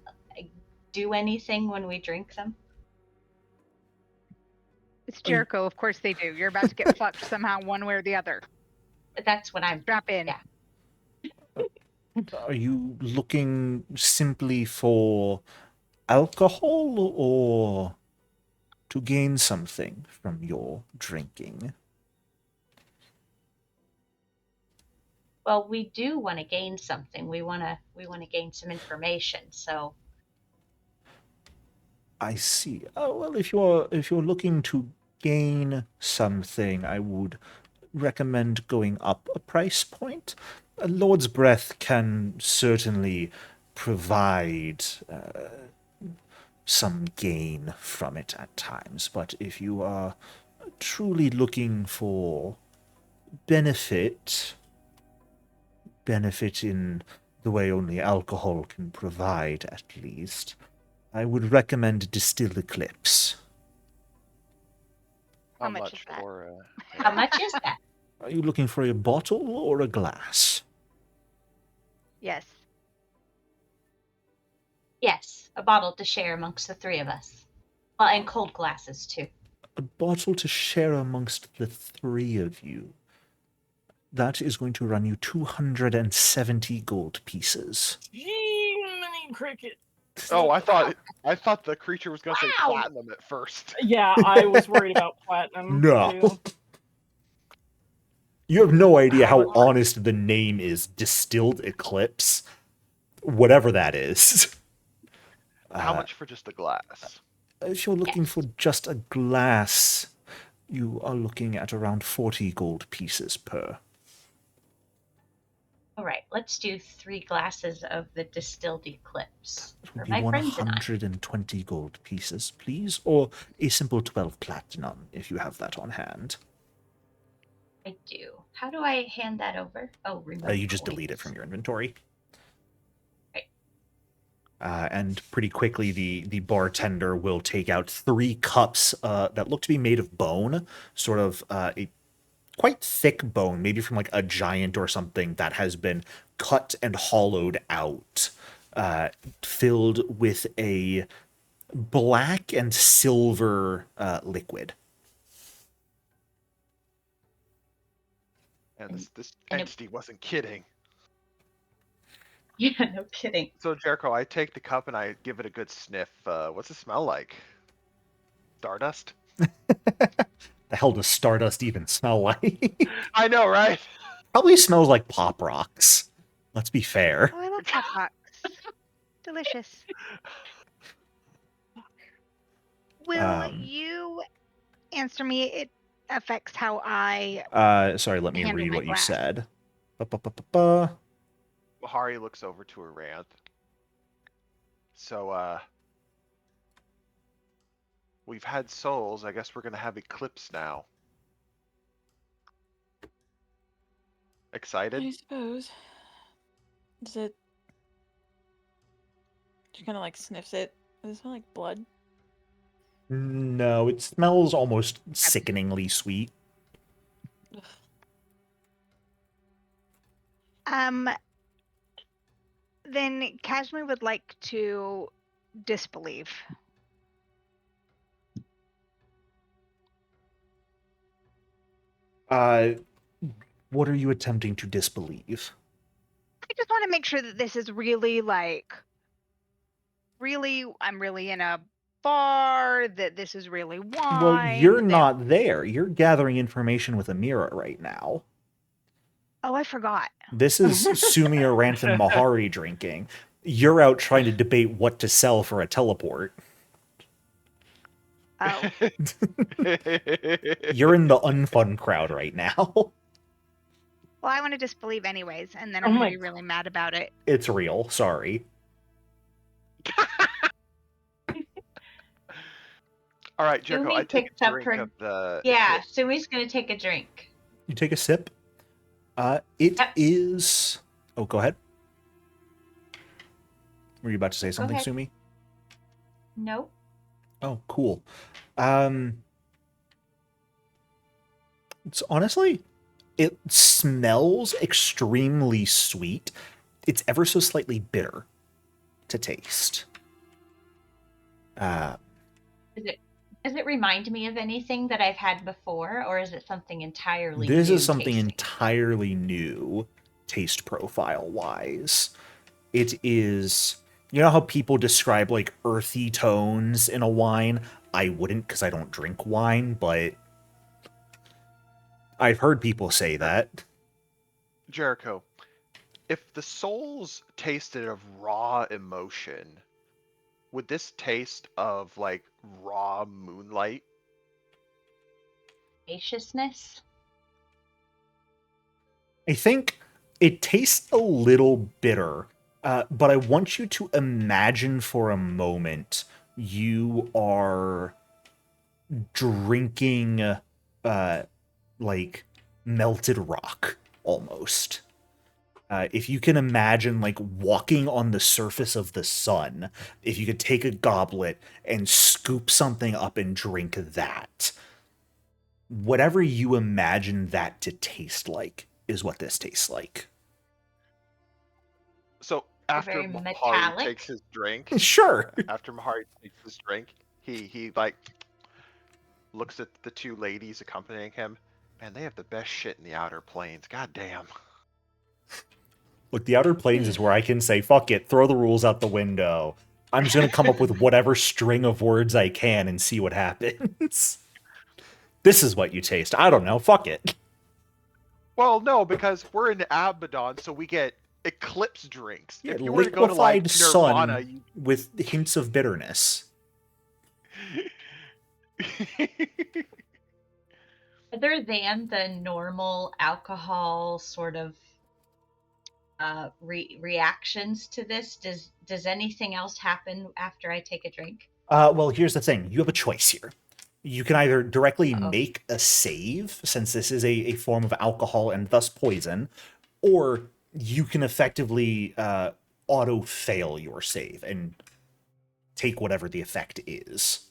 do anything when we drink them? It's Jericho. Of course they do. You're about to get fucked somehow, one way or the other. That's what I'm. Strap in. Yeah. Are you looking simply for alcohol or to gain something from your drinking? Well, we do want to gain something. We want to gain some information. So I see. Oh well, if you're looking to gain something, I would recommend going up a price point. A Lord's Breath can certainly provide some gain from it at times, but if you are truly looking for benefit in the way only alcohol can provide, at least, I would recommend Distill Eclipse. How much is that? for? how much is that? Are you looking for a bottle or a glass? Yes. Yes, a bottle to share amongst the three of us. Well, and cold glasses too. A bottle to share amongst the three of you. That is going to run you 270 gold pieces. Mini cricket. Oh, I thought the creature was gonna say Wow. platinum at first. Yeah, I was worried about platinum. No. Too. You have no idea how honest the name is. Distilled Eclipse. Whatever that is. How much for just a glass? If you're looking for just a glass, you are looking at around 40 gold pieces per. All right, let's do 3 glasses of the distilled Eclipse It for would be my friends and I. 120 gold pieces, please, or a simple 12 platinum, if you have that on hand. I do. How do I hand that over? Oh, remove You just delete it coins. from your inventory. Right. And pretty quickly, the bartender will take out 3 cups that look to be made of bone, sort of a quite thick bone, maybe from like a giant or something that has been cut and hollowed out, filled with a black and silver liquid. And this And it- entity wasn't kidding. Yeah, no kidding. So Jericho, I take the cup and I give it a good sniff. What's it smell like? Stardust? The hell does Stardust even smell like? I know, right? Probably smells like Pop Rocks. Let's be fair. Oh, I love Pop Rocks. Delicious. Will you answer me? It affects how I Sorry, let me handle read my what you glass. said. Ba-ba-ba-ba-ba. Hari looks over to Aranth. So, we've had souls. I guess we're gonna have Eclipse now. Excited? I suppose. Does it? She kind of like sniffs it. Does it smell like blood? No, it smells almost sickeningly sweet. Then Kashmir would like to disbelieve. What are you attempting to disbelieve? I just want to make sure that this is really I'm really in a bar, that this is really wine. Well, you're that- not there. You're gathering information with Amira right now. Oh, I forgot. This is Sumi, Aranth, and Mahari drinking. You're out trying to debate what to sell for a teleport. Oh, You're in the unfun crowd right now. well, I want to disbelieve anyways, and then Oh I'm my gonna be really mad about it. It's real. Sorry. All right, Jericho, Sumi I take picks a up drink her- of the. Yeah, Eclipse. Sumi's gonna take a drink. You take a sip. It Yep. is. Oh, go ahead. Were you about to say something, ahead. Sumi? No. Oh, cool. It's honestly, it smells extremely sweet. It's ever so slightly bitter to taste. Does it remind me of anything that I've had before, or is it something entirely This new is something tasting? entirely new, taste profile wise. It is. You know how people describe like earthy tones in a wine? I wouldn't because I don't drink wine, but I've heard people say that. Jericho, if the souls tasted of raw emotion, would this taste of like raw moonlight? Spaciousness. I think it tastes a little bitter, but I want you to imagine for a moment you are drinking like melted rock almost. If you can imagine like walking on the surface of the sun, if you could take a goblet and scoop something up and drink that, whatever you imagine that to taste like is what this tastes like. So after Very Mahari metallic. takes his drink, Sure. after Mahari takes his drink, he like looks at the two ladies accompanying him. Man, they have the best shit in the Outer Plains. God damn. Look, the Outer Plains is where I can say, fuck it, throw the rules out the window. I'm just going to come up with whatever string of words I can and see what happens. This is what you taste. I don't know. Fuck it. Well, no, because we're in Abaddon, so we get eclipse drinks. Yeah, If you were to go to like liquefied Nirvana, sun with hints of bitterness. Other than the normal alcohol sort of reactions to this, does anything else happen after I take a drink? Well, here's the thing. You have a choice here. You can either directly Uh-oh. make a save, since this is a form of alcohol and thus poison, or you can effectively auto-fail your save and take whatever the effect is.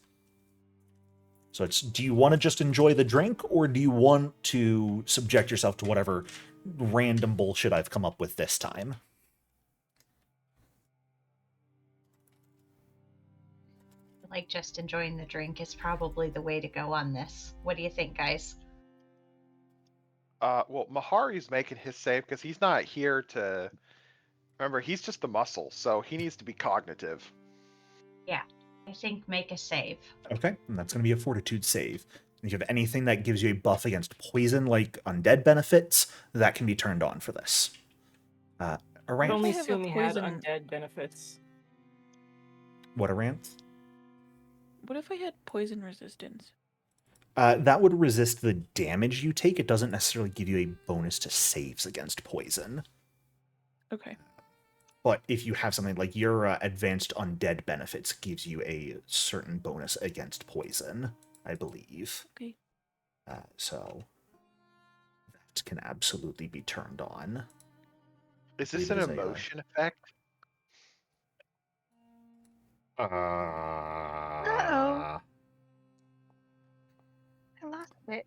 So it's, do you want to just enjoy the drink, or do you want to subject yourself to whatever random bullshit I've come up with this time? Like, just enjoying the drink is probably the way to go on this. What do you think, guys? Well, Mahari's making his save because he's not here to. Remember, he's just the muscle, so he needs to be cognitive. Yeah, I think make a save. Okay, and that's going to be a fortitude save. If you have anything that gives you a buff against poison, like undead benefits, that can be turned on for this. I Aranth? only I have a assume he had poison- undead benefits. What, Aranth? What if I had poison resistance? That would resist the damage you take. It doesn't necessarily give you a bonus to saves against poison. Okay. But if you have something like your advanced undead benefits gives you a certain bonus against poison, I believe. Okay. So that can absolutely be turned on. Is this It an is a, emotion effect? Uh-oh. I lost it.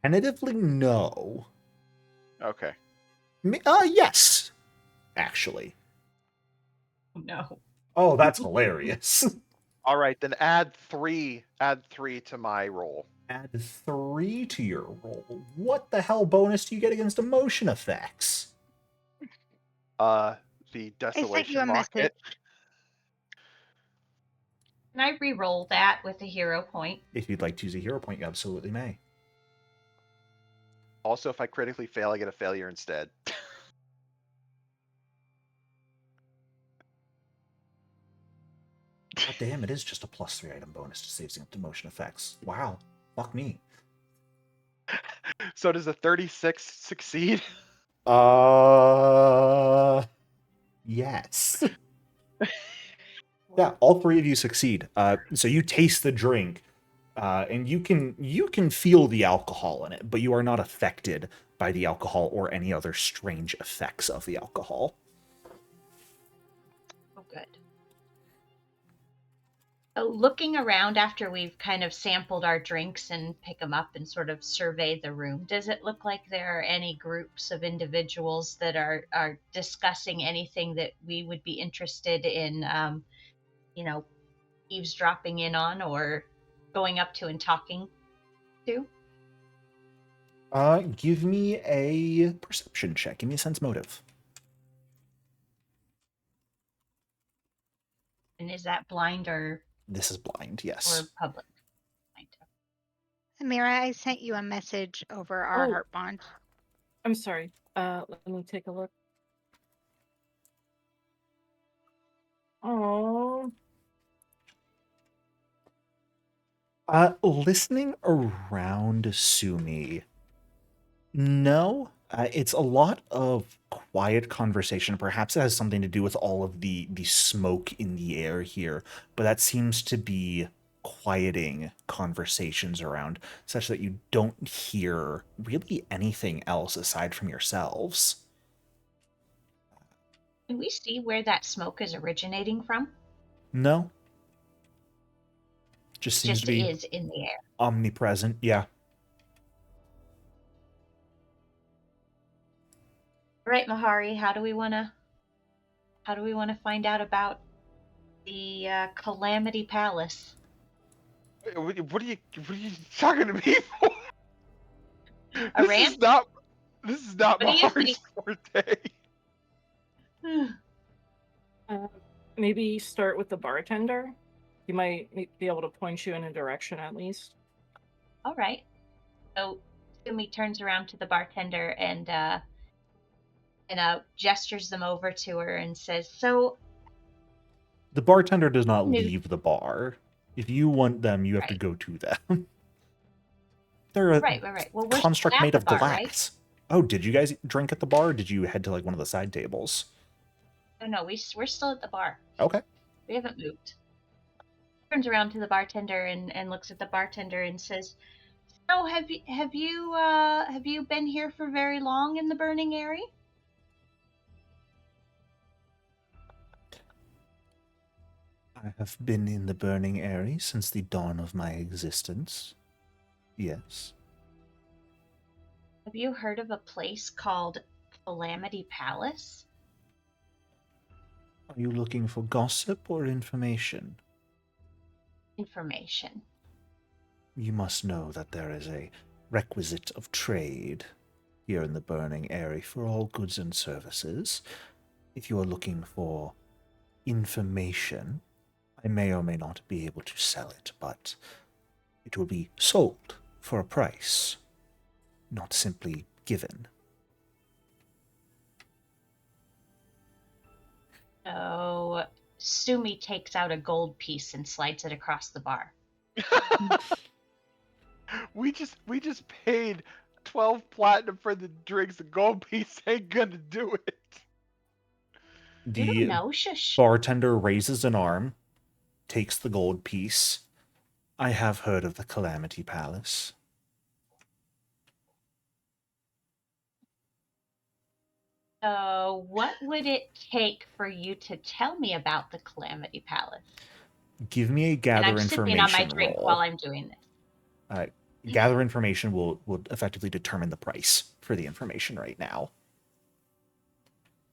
Tentatively, no. Okay. Yes, actually. No. Oh, that's hilarious. All right, then add three. Add 3 to my roll. Add 3 to your roll. What the hell bonus do you get against emotion effects? The I sent you desolation a message. rocket. Can I re-roll that with a hero point? If you'd like to use a hero point, you absolutely may. Also, if I critically fail, I get a failure instead. God damn, it is just a +3 item bonus to saves against emotion effects. Wow. Fuck me. So does a 36 succeed? Yes. Yeah, all 3 of you succeed. So you taste the drink, and you can feel the alcohol in it, but you are not affected by the alcohol or any other strange effects of the alcohol. Oh, good. Looking around after we've kind of sampled our drinks and pick them up and sort of survey the room, does it look like there are any groups of individuals that are discussing anything that we would be interested in, eavesdropping in on or going up to and talking to? Give me a perception check. Give me a sense motive. And is that blind or This is blind, yes. public? Amira, I sent you a message over our Oh. heart bond. I'm sorry. Let me take a look. Oh. Listening around Sumi, no. It's a lot of quiet conversation. Perhaps it has something to do with all of the smoke in the air here, but that seems to be quieting conversations around, such that you don't hear really anything else aside from yourselves. Can we see where that smoke is originating from? No, just It seems to just be is in the air. omnipresent. Yeah. All right, Mahari, how do we want to find out about the Calamity Palace? What are you talking to me for? Aran? This is not What do you Mahari's forte. think? Maybe start with the bartender. He might be able to point you in a direction at least. All right. So Sumi turns around to the bartender and gestures them over to her and says, "So The bartender does not new, leave the bar. If you want them, you have to right, go to them. They're a right. Well, we're still construct at made the of bar, right? glass. Oh, did you guys drink at the bar? Or did you head to like one of the side tables? No, we're still at the bar. Okay. We haven't moved." Turns around to the bartender and looks at the bartender and says, "So have you been here for very long in the burning area?" I have been in the burning area since the dawn of my existence. Yes. Have you heard of a place called Calamity Palace? Are you looking for gossip or information? Information. You must know that there is a requisite of trade here in the burning area for all goods and services. If you are looking for information, I may or may not be able to sell it, but it will be sold for a price, not simply given. So Sumi takes out a gold piece and slides it across the bar. We just paid 12 platinum for the drinks. The gold piece ain't gonna do it. You don't The know, shush. bartender raises an arm, takes the gold piece. I have heard of the Calamity Palace. So what would it take for you to tell me about the Calamity Palace? Give me a And gather I'm sipping on my information drink while roll. I'm doing this. Gather information will effectively determine the price for the information right now.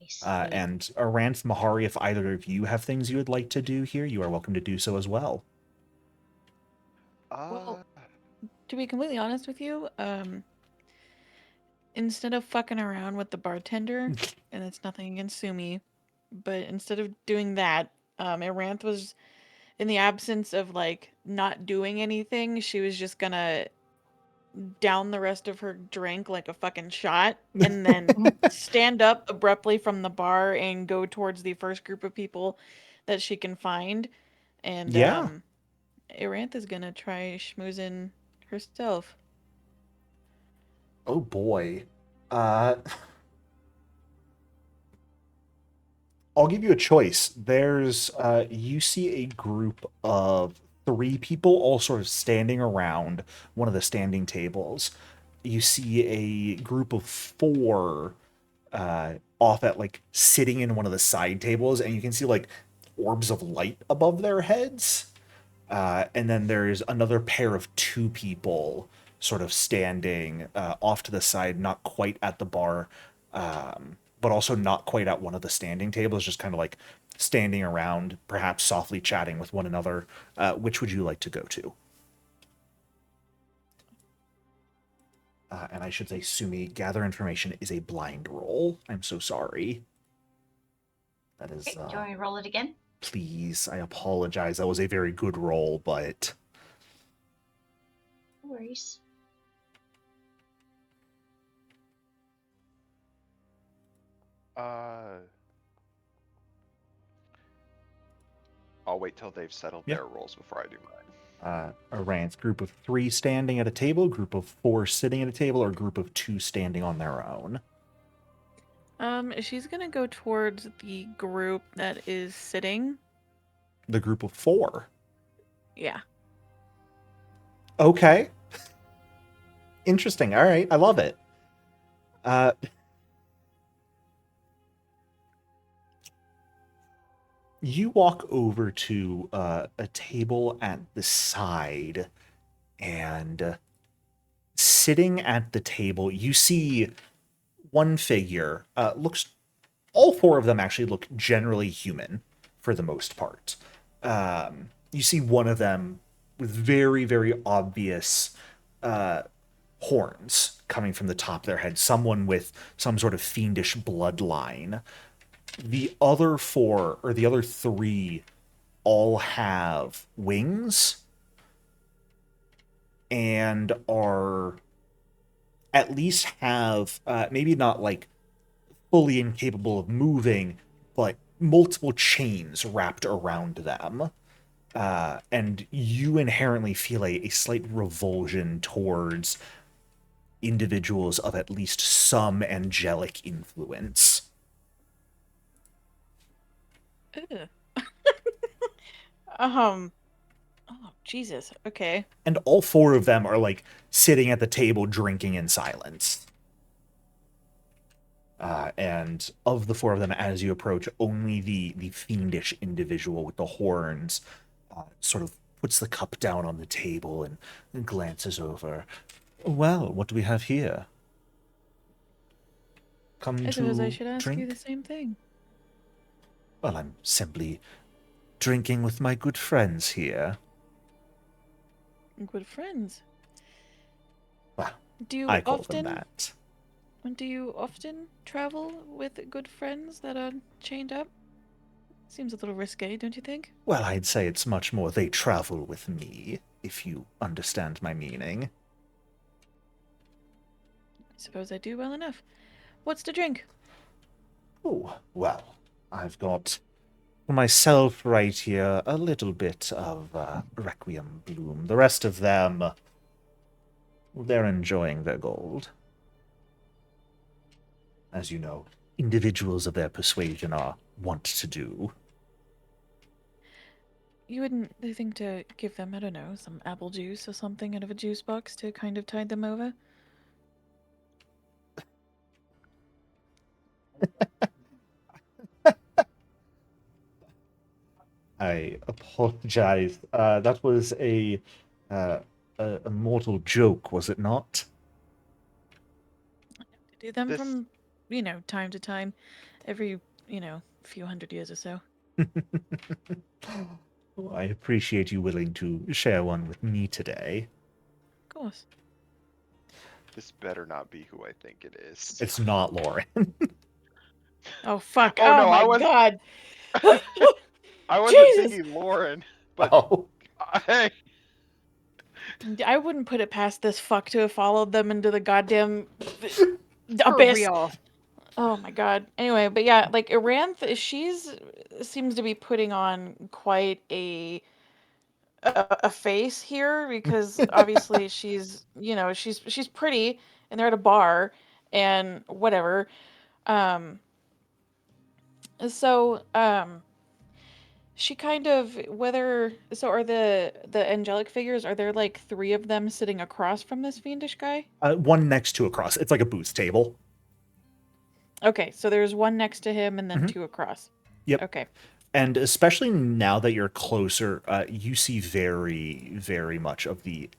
I see. And Aranth, Mahari, if either of you have things you would like to do here, you are welcome to do so as well. Well, to be completely honest with you, instead of fucking around with the bartender, and it's nothing against Sumi, but instead of doing that, Aranth was, in the absence of like not doing anything, she was just gonna down the rest of her drink like a fucking shot and then stand up abruptly from the bar and go towards the first group of people that she can find. And Yeah. Aranth is gonna try schmoozing herself. Oh boy. Uh, I'll give you a choice. There's, you see a group of 3 people all sort of standing around one of the standing tables. You see a group of 4 off at, like, sitting in one of the side tables, and you can see, like, orbs of light above their heads. And then there's another pair of 2 people sort of standing off to the side, not quite at the bar, but also not quite at one of the standing tables, just kind of like standing around, perhaps softly chatting with one another. Which would you like to go to? And I should say, Sumi, gather information is a blind roll. I'm so sorry. That is. Okay, do you want me to roll it again? Please, I apologize. That was a very good roll, but. No worries. I'll wait till they've settled Yeah. their roles before I do mine. Aranthe, group of 3 standing at a table, group of 4 sitting at a table, or group of 2 standing on their own? She's gonna go towards the group that is sitting. The group of 4. Yeah. Okay. Interesting. All right. I love it. You walk over to a table at the side, and sitting at the table, you see one figure. All 4 of them actually look generally human for the most part. You see one of them with very, very obvious horns coming from the top of their head, someone with some sort of fiendish bloodline. The other 4, or the other 3, all have wings and are at least have maybe not like fully incapable of moving, but multiple chains wrapped around them. And you inherently feel a slight revulsion towards individuals of at least some angelic influence. Ugh. Oh, Jesus. Okay. And all 4 of them are like sitting at the table drinking in silence. And of the 4 of them, as you approach, only the fiendish individual with the horns sort of puts the cup down on the table and glances over. Well, what do we have here? Come I suppose I to should ask drink? you the same thing. Well, I'm simply drinking with my good friends here. Good friends. Well, Do you I call often them that. Do you often travel with good friends that are chained up? Seems a little risque, don't you think? Well, I'd say it's much more they travel with me, if you understand my meaning. I suppose I do well enough. What's to drink? Oh, well, I've got for myself right here a little bit of Requiem Bloom. The rest of them, they're enjoying their gold. As you know, individuals of their persuasion are wont to do. You wouldn't think to give them, I don't know, some apple juice or something out of a juice box to kind of tide them over? I apologize. That was uh, a mortal joke, was it not? Do them This from, time to time, every, few hundred years or so. Well, I appreciate you willing to share one with me today. Of course. this better not be who I think it is. It's not Lauren. Oh, fuck. Oh, no, my I was- God. I wasn't Jesus! thinking Lauren, but Oh, hey, I wouldn't put it past this fuck to have followed them into the goddamn For abyss. real. Oh my god. Anyway, but yeah, like Aranthe, seems to be putting on quite a face here because obviously she's pretty and they're at a bar and whatever. So she kind of are the angelic figures, are there like 3 of them sitting across from this fiendish guy? one next to across. It's like a booth table. Okay, so there's one next to him and then Mhm. 2 across. Yep. Okay. And especially now that you're closer, you see very, very much of the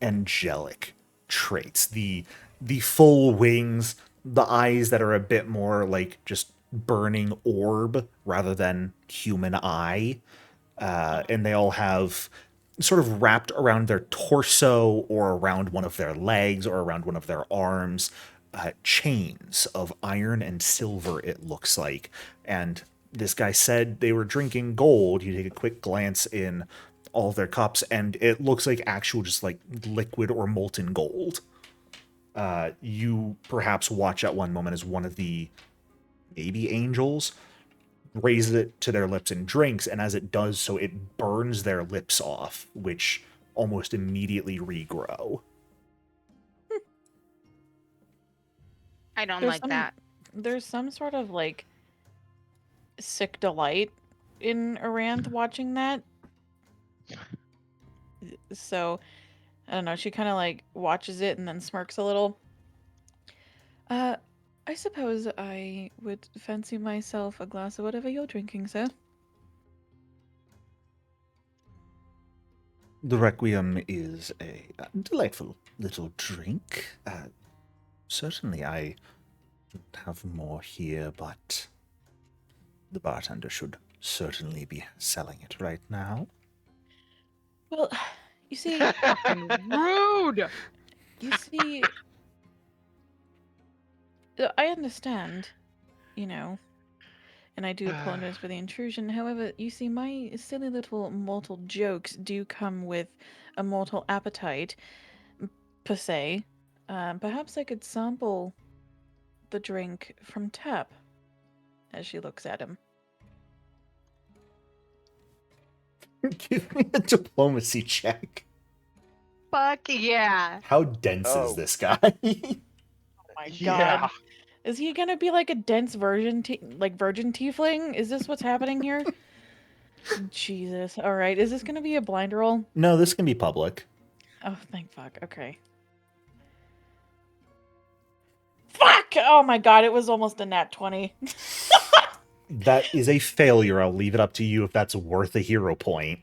angelic traits. The full wings, the eyes that are a bit more like just burning orb rather than human eye. And they all have sort of wrapped around their torso or around one of their legs or around one of their arms, chains of iron and silver, it looks like. And this guy said they were drinking gold. You take a quick glance in all of their cups, and it looks like actual just like liquid or molten gold. You perhaps watch at one moment as one of the maybe angels raises it to their lips and drinks, and as it does so, it burns their lips off, which almost immediately regrow. I don't There's like some that. there's some sort of like sick delight in Aranth watching that. So I don't know, she kind of like watches it and then smirks a little. I suppose I would fancy myself a glass of whatever you're drinking, sir. The Requiem is a delightful little drink. Certainly, I don't have more here, but the bartender should certainly be selling it right now. Well, you see, Rude. you see, I understand, you know, and I do apologize for the intrusion. However, you see, my silly little mortal jokes do come with a mortal appetite, per se. Perhaps I could sample the drink from tap, as she looks at him. Give me a diplomacy check. Fuck yeah. How dense is Oh. this guy? My Yeah. God. Is he gonna be like a dense virgin tiefling? Is this what's happening here? Jesus. All right. Is this gonna be a blind roll? No, this can be public. Oh, thank fuck. Okay. Fuck! Oh my God! It was almost a nat 20. That is a failure. I'll leave it up to you if that's worth a hero point.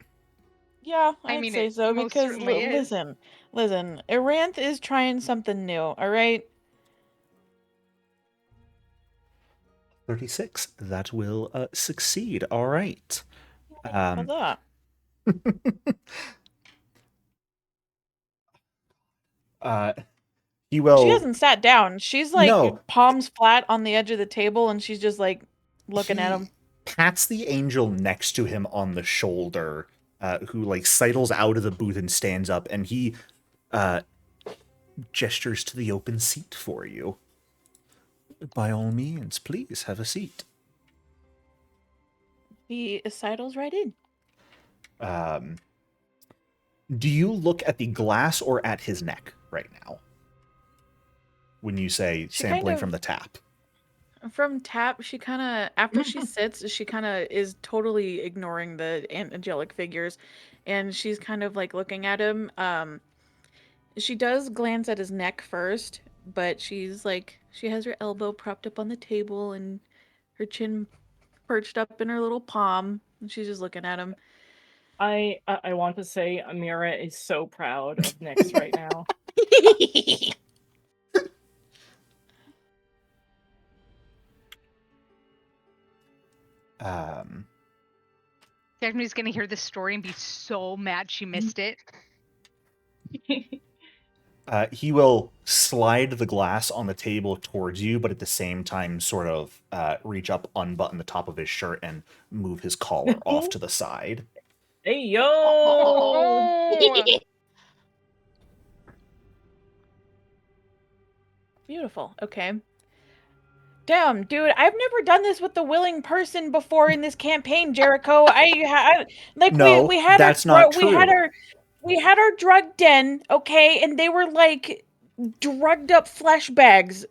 Yeah, I I'd mean, say it so most because certainly is. listen. Aranth is trying something new. All right. 36. That will succeed. All right. Hold up. He will. She hasn't sat down. She's like No. palms flat on the edge of the table, and she's just like looking at him. Pats the angel next to him on the shoulder, who like sidles out of the booth and stands up, and he gestures to the open seat for you. By all means, please have a seat. He sidles right in. Do you look at the glass or at his neck right now? When you say She sampling kind of- from the tap. From tap, she kind of, after she sits, she kind of is totally ignoring the angelic figures, and she's kind of like looking at him. She does glance at his neck first, but she's like, she has her elbow propped up on the table and her chin perched up in her little palm, and she's just looking at him. I want to say Amira is so proud of Nyx right now. Daphne's gonna hear this story and be so mad she missed it. He will slide the glass on the table towards you, but at the same time sort of reach up, unbutton the top of his shirt, and move his collar off to the side. Hey yo! Oh! Beautiful. Okay. Damn, dude, I've never done this with the willing person before in this campaign, Jericho. No, we had that's our, not we had true. our drug den, okay, and they were like drugged up flesh bags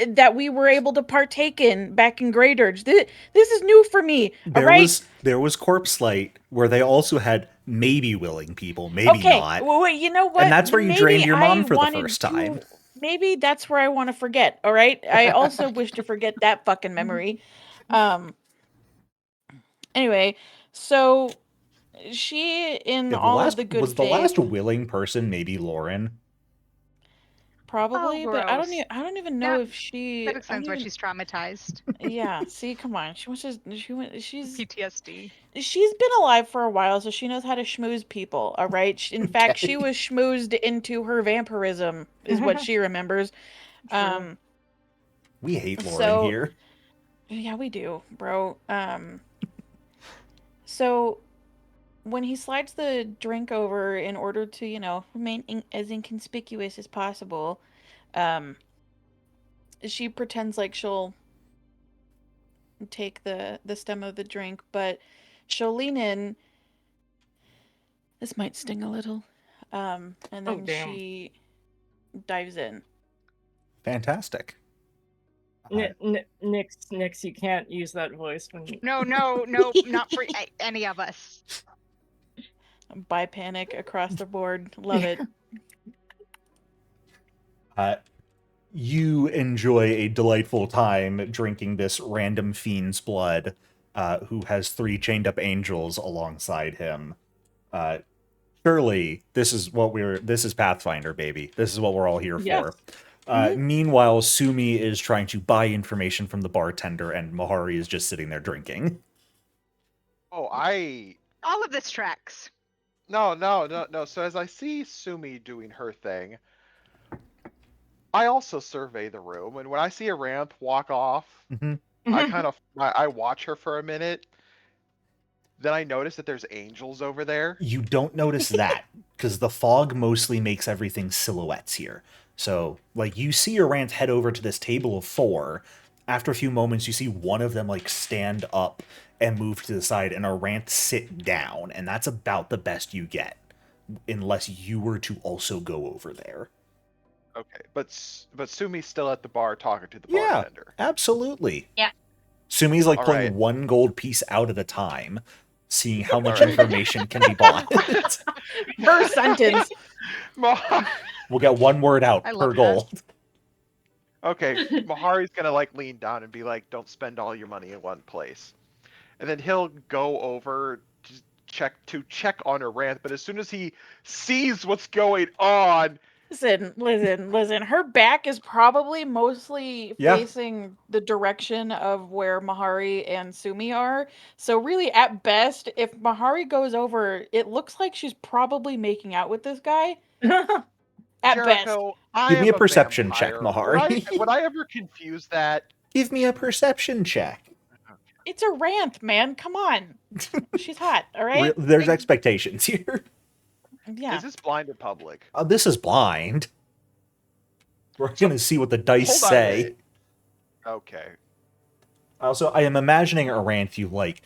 that we were able to partake in back in Grey Dirge. This is new for me. All right. There was Corpse Light where they also had maybe willing people, maybe Okay. not. Well, wait, you know what? And that's where you Maybe drained your mom I for the wanted first time. Maybe that's where I want to forget. All right. I also wish to forget that fucking memory. Anyway, so she in Yeah, all of the good was the faith, last willing person maybe Lauren? probably, Oh, but I gross. don't even know That- if she. That I explains don't why even- she's traumatized. Yeah. See, come on. She's PTSD. she's been alive for a while, so she knows how to schmooze people. All right. In fact, she was schmoozed into her vampirism, is what she remembers. True. We hate Lauren So- here. Yeah, we do, bro. So when he slides the drink over in order to, remain as inconspicuous as possible, she pretends like she'll take the stem of the drink, but she'll lean in. This might sting a little. And then damn. she dives in. Fantastic. Nix, you can't use that voice when you... No, not for any of us. Buy panic across the board. Love it. You enjoy a delightful time drinking this random fiend's blood, who has 3 chained up angels alongside him. Surely this is Pathfinder, baby. This is what we're all here Yes. for. Meanwhile, Sumi is trying to buy information from the bartender, and Mahari is just sitting there drinking. Oh, All of this tracks. No. So as I see Sumi doing her thing, I also survey the room, and when I see a ramp walk off, I watch her for a minute. Then I notice that there's angels over there. You don't notice that, because the fog mostly makes everything silhouettes here. So, like, you see your rant head over to this table of 4. After a few moments, you see one of them, like, stand up and move to the side, and a rant sit down, and that's about the best you get, unless you were to also go over there. Okay, but Sumi's still at the bar talking to the bartender. Absolutely. Yeah. Sumi's, like, All pulling right. 1 gold piece out at a time, seeing how much information can be bought. First sentence. We'll get 1 word out I per love that. gold. Okay, Mahari's gonna like lean down and be like, "Don't spend all your money in one place," and then he'll go over to check on her rant. But as soon as he sees what's going on, Listen. Her back is probably mostly Yeah. facing the direction of where Mahari and Sumi are. So really, at best, if Mahari goes over, it looks like she's probably making out with this guy. At best. Jericho, I Give me am a perception check, vampire. Mahari. Would I ever confuse that? Give me a perception check. It's a rant, man. Come on. She's hot, all right? There's expectations here. Yeah. Is this blind in public? This is blind. We're going to see what the dice Hold on a say. minute. Okay. Also, I am imagining Aranth, you, like,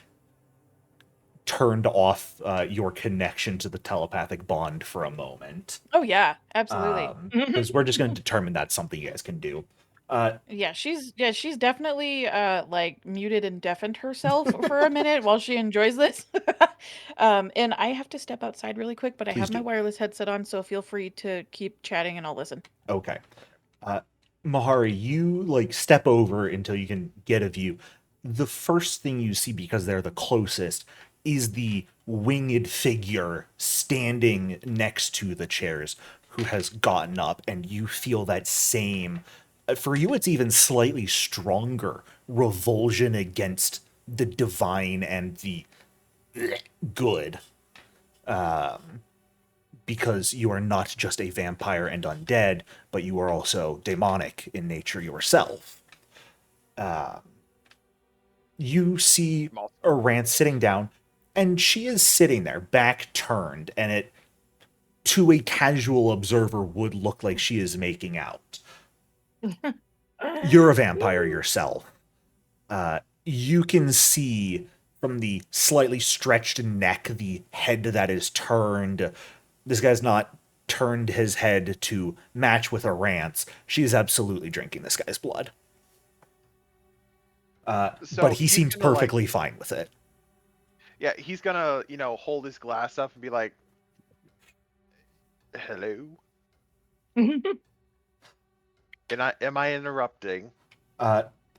turned off your connection to the telepathic bond for a moment. Oh, yeah. Absolutely. Because we're just going to determine that's something you guys can do. Yeah, she's definitely like muted and deafened herself for a minute while she enjoys this. And I have to step outside really quick, but I Please have my do. wireless headset on, so feel free to keep chatting and I'll listen. Okay. Mahari, you, like, step over until you can get a view. The first thing you see, because they're the closest, is the winged figure standing next to the chairs who has gotten up, and you feel that same, for you it's even slightly stronger, revulsion against the divine and the good. Because you are not just a vampire and undead, but you are also demonic in nature yourself. You see Arant sitting down, and she is sitting there, back turned, and it, to a casual observer, would look like she is making out. You're a vampire yourself. You can see from the slightly stretched neck, the head that is turned. This guy's not turned his head to match with Arant's. She is absolutely drinking this guy's blood. But he seemed perfectly fine with it. Yeah, he's gonna, hold his glass up and be like, "Hello." Am I interrupting?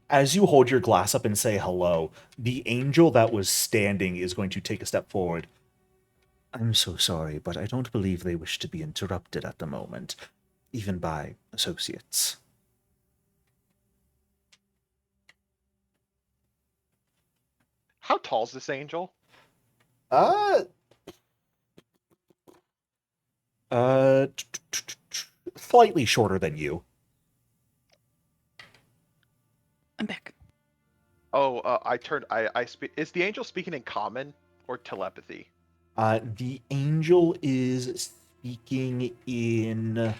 As you hold your glass up and say hello, the angel that was standing is going to take a step forward. I'm so sorry, but I don't believe they wish to be interrupted at the moment, even by associates. How tall is this angel? Slightly shorter than you. I'm back. Oh, I speak. Is the angel speaking in common or telepathy? The angel is speaking in...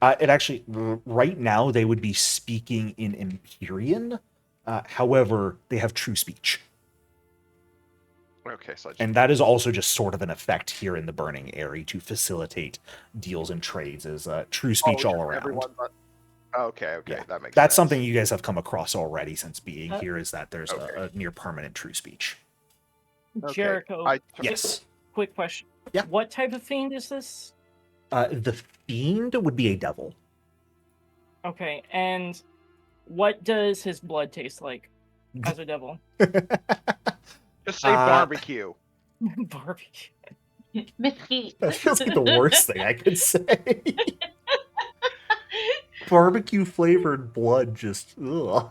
it actually, right now, they would be speaking in Empyrean. However, they have true speech. Okay, so And that is also just sort of an effect here in the burning area to facilitate deals and trades, is true speech all around. Everyone but... Okay, Yeah. that makes sense. That's something you guys have come across already since being Uh, here, is that there's a near permanent true speech. Okay, Jericho, Yes. quick question. Yeah. What type of fiend is this? The fiend would be a devil. Okay, and what does his blood taste like as a devil? Just say barbecue. Barbecue. Mesquite. That feels like the worst thing I could say. Barbecue flavored blood, just ugh.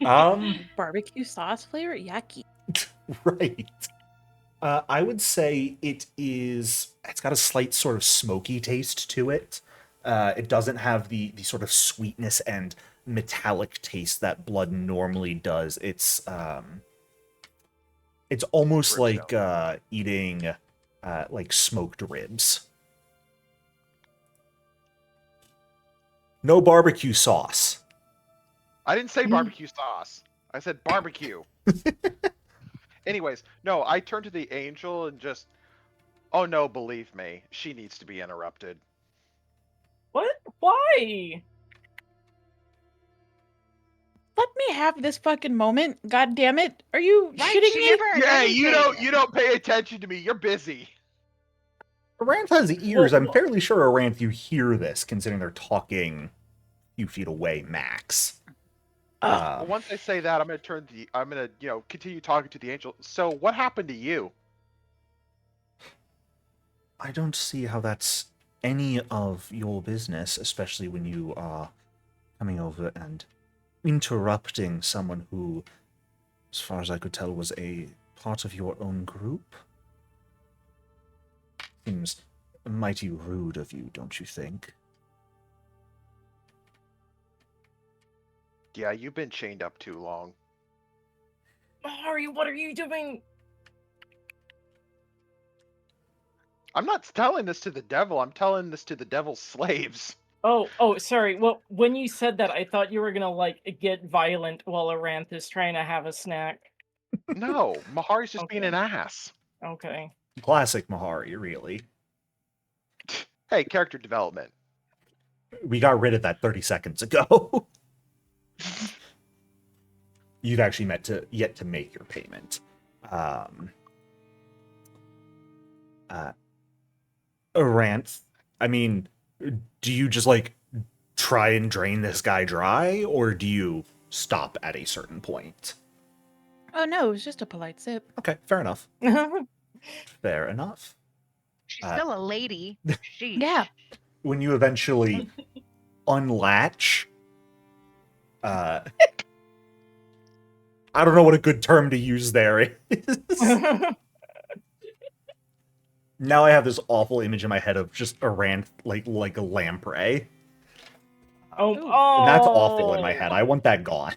Barbecue sauce flavor? Yucky. Right. I would say it's got a slight sort of smoky taste to it. It doesn't have the sort of sweetness and metallic taste that blood normally does. It's almost like eating like smoked ribs. No barbecue sauce. I didn't say barbecue sauce. I said barbecue. Anyways, no, I turned to the angel and just... Oh no, believe me, she needs to be interrupted. What? Why? Let me have this fucking moment. God damn it. Are you Right, shitting she me? never Yeah, anything. you don't pay attention to me. You're busy. Aranth has ears. Well, I'm fairly sure, Aranth, you hear this, considering they're talking a few feet away, max. Well, once I say that, I'm gonna continue talking to the angel. So, what happened to you? I don't see how that's any of your business, especially when you are coming over and interrupting someone who, as far as I could tell, was a part of your own group. Seems mighty rude of you, don't you think? Yeah, you've been chained up too long. Mahari, what are you doing? I'm not telling this to the devil. I'm telling this to the devil's slaves. Oh, sorry. Well, when you said that, I thought you were gonna like get violent while Aranth is trying to have a snack. No, Mahari's just being Okay. an ass. Okay. Classic Mahari, really. Hey, character development. We got rid of that 30 seconds ago. You've actually yet to make your payment. Aranth, I mean, do you just like try and drain this guy dry, or do you stop at a certain point? Oh no, it was just a polite sip. Okay, fair enough. Fair enough. She's still a lady. Sheesh. Yeah. When you eventually unlatch, I don't know what a good term to use there is. Now I have this awful image in my head of just Aranth like a lamprey. Oh, And that's awful in my head. I want that gone.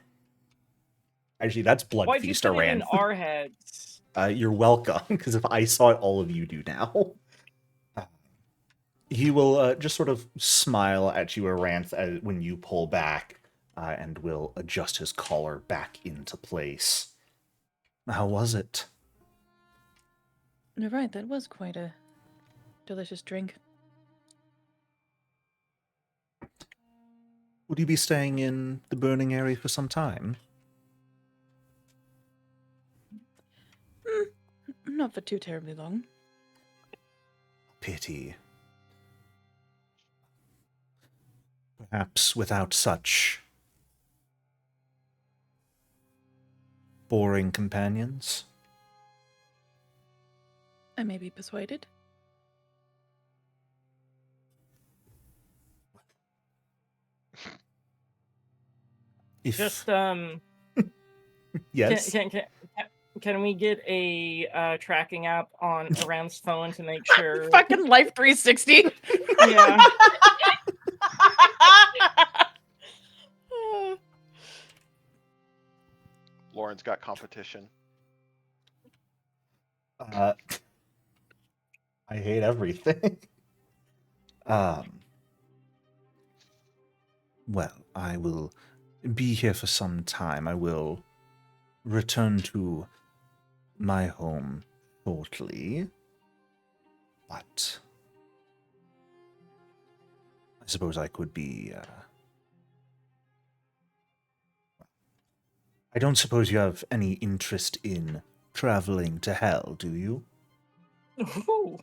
Actually, that's Blood Why'd you Feast put it in Aranth. our heads? You're welcome, because if I saw it, all of you do now. He will just sort of smile at you, Aranth, when you pull back, and will adjust his collar back into place. How was it? You're right, that was quite a delicious drink. Would you be staying in the burning area for some time? Not for too terribly long. Pity. Perhaps without such boring companions? I may be persuaded. If... Just Yes. Can we get a tracking app on Aranth's phone to make sure? Fucking Life 360. Yeah. Lauren's got competition. I hate everything. Well, I will be here for some time. I will return to my home shortly, but I suppose I could be... I don't suppose you have any interest in traveling to hell, do you? Ooh.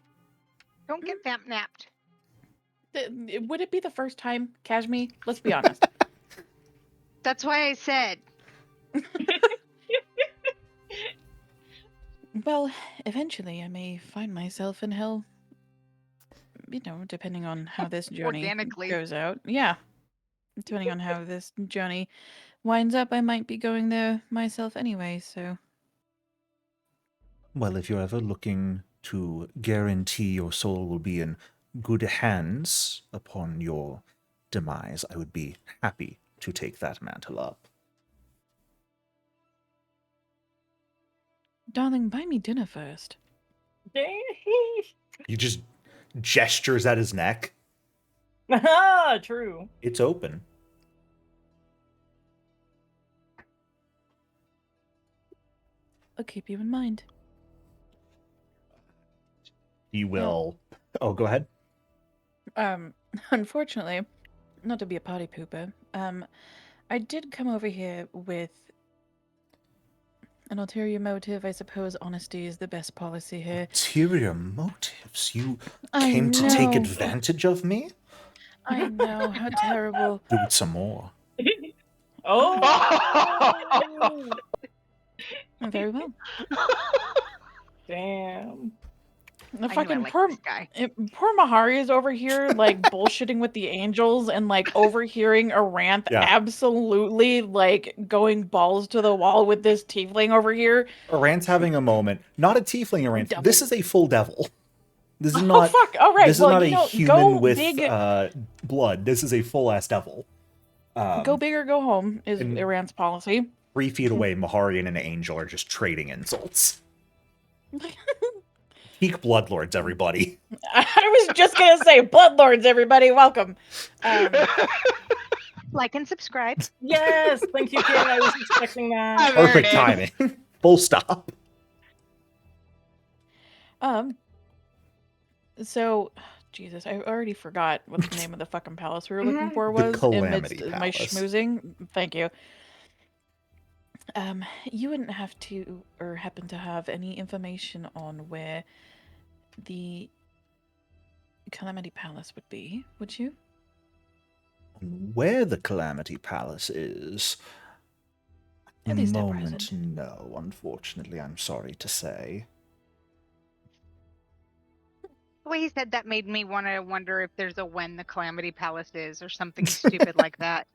Don't get vamp napped. Would it be the first time, Kashmi? Let's be honest. That's why I said. Well, eventually I may find myself in hell. Depending on how this journey Organically. goes out. Yeah. Depending on how this journey winds up, I might be going there myself anyway, so. Well, if you're ever looking to guarantee your soul will be in good hands upon your demise, I would be happy to take that mantle up. Darling, buy me dinner first. He just gestures at his neck. Ah, true. It's open. I'll keep you in mind. He will... Oh, go ahead. Unfortunately, not to be a party pooper, I did come over here with an ulterior motive. I suppose honesty is the best policy here. Ulterior motives? You I came to take know. advantage of me? I know, how terrible. Do it some more. Oh, Very well. damn. The I knew I fucking liked poor, this guy. poor Mahari is over here, like, bullshitting with the angels and, like, overhearing Aranth Yeah. absolutely, like, going balls to the wall with this tiefling over here. Arant's having a moment. Not a tiefling Arant. Devil. This is a full devil. This is Oh, not... fuck! All right, This well, is not you a know, human go with big, blood. This is a full-ass devil. go big or go home is and- Aranth's policy. 3 feet away, Mahari and an angel are just trading insults. Peak Bloodlords, everybody. I was just gonna say, Bloodlords, everybody, welcome. Like and subscribe. Yes, thank you, kid. I was expecting that. I've Perfect heard it. timing. Full stop. So, Jesus, I already forgot what the name of the fucking palace we were looking Mhm. for The was Calamity amidst my Palace. schmoozing. Thank you. You wouldn't have to, or happen to have any information on where the Calamity Palace would be, would you? Where the Calamity Palace is... At least at moment, present. no. Unfortunately, I'm sorry to say. The way he said that made me want to wonder if there's a when the Calamity Palace is or something stupid like that.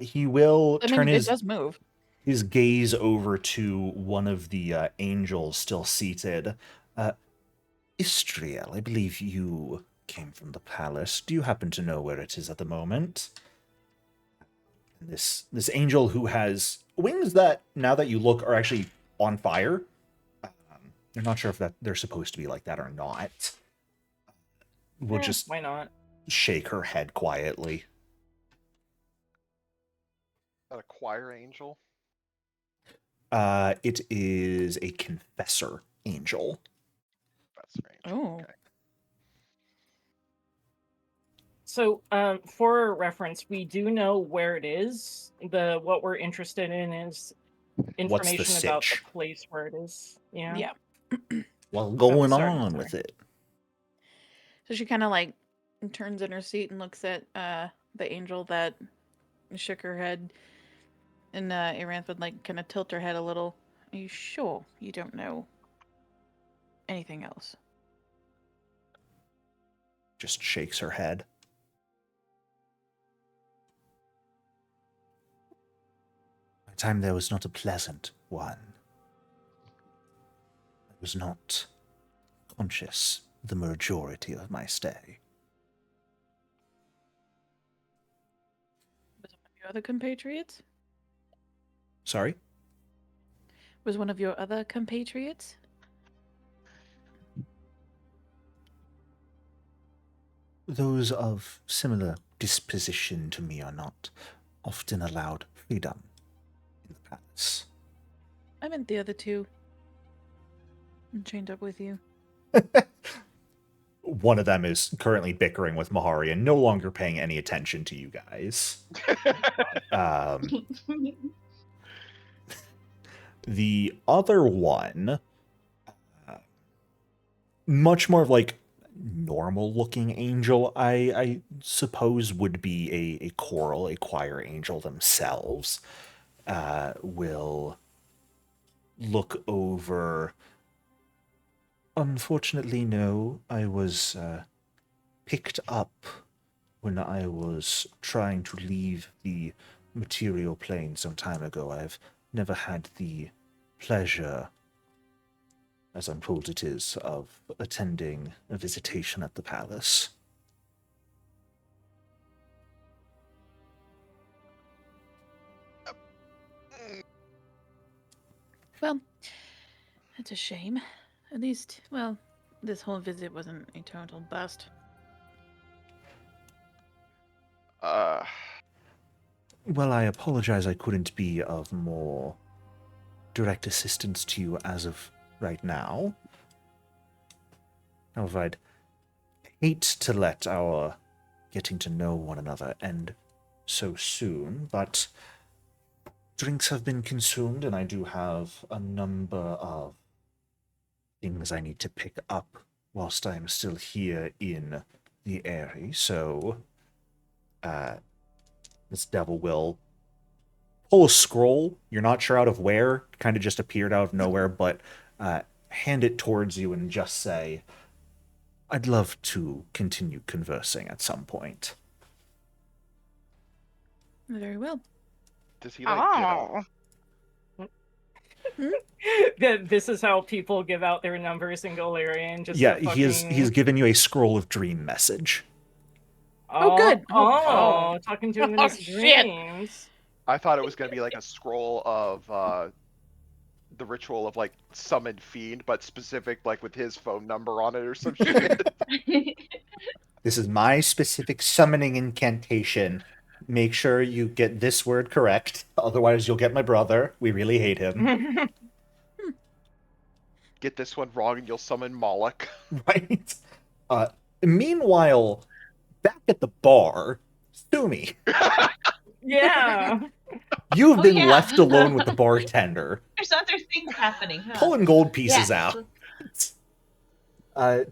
He will I turn mean, his... it does move. his gaze over to one of the angels still seated. Istriel, I believe you came from the palace. Do you happen to know where it is at the moment? And this angel who has wings that, now that you look, are actually on fire. You're not sure if that they're supposed to be like that or not. Will just Why not? shake her head quietly. A choir angel. It is a confessor angel. That's strange. Oh. Okay. So, for reference, we do know where it is. What we're interested in is What's the information about the sitch? place where it is. Yeah. Yeah. Well, going sorry, on sorry. with it. So she kind of like turns in her seat and looks at the angel that shook her head, and Aranth would like kind of tilt her head a little. Are you sure you don't know anything else? Just shakes her head. My time there was not a pleasant one. I was not conscious the majority of my stay. Was one of your other compatriots? Sorry? Was one of your other compatriots? Those of similar disposition to me are not often allowed freedom in the palace. I meant the other two. I'm chained up with you. One of them is currently bickering with Mahari and no longer paying any attention to you guys. The other one, much more of like normal looking angel, I suppose would be a choral, a choir angel themselves, will look over. Unfortunately, no, I was picked up when I was trying to leave the material plane some time ago. I've never had the pleasure, as I'm told it is, of attending a visitation at the palace. Well, that's a shame. At least, well, this whole visit wasn't a total bust. Well, I apologize I couldn't be of more direct assistance to you as of right now. However, I'd hate to let our getting to know one another end so soon, but drinks have been consumed, and I do have a number of things I need to pick up whilst I am still here in the area. So, this devil will pull a scroll. You're not sure out of where, kind of just appeared out of nowhere, but hand it towards you and just say, I'd love to continue conversing at some point. Very well. Does he like get Oh. This is how people give out their numbers in Galarian. Just Yeah, a fucking... he's given you a scroll of dream message. Oh, good. Oh, talking to him in Oh, his shit. dreams. I thought it was going to be like a scroll of the ritual of like summoned fiend, but specific like with his phone number on it or some shit. This is my specific summoning incantation. Make sure you get this word correct, otherwise you'll get my brother. We really hate him. Get this one wrong and you'll summon Moloch. Right? Meanwhile, back at the bar, Sumi, Yeah. you've Oh, been yeah. left alone with the bartender, There's other things happening, huh? pulling gold pieces Yes. out.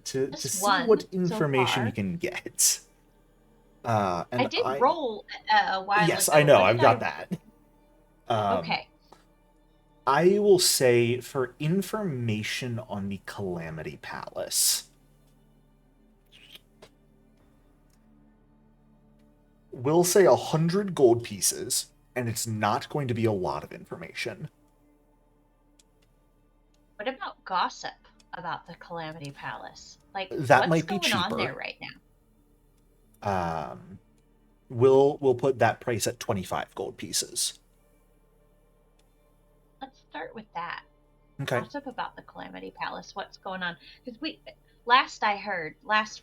To Just see one what so information far. you can get. And I did roll a while yes, ago. I know, What I've did got that. Okay. I will say for information on the Calamity Palace, we'll say 100 gold pieces, and it's not going to be a lot of information. What about gossip about the Calamity Palace? Like, That what's might be going on cheaper. there right now? We'll put that price at 25 gold pieces. Let's start with that. Okay. Gossip about the Calamity Palace. What's going on? Because last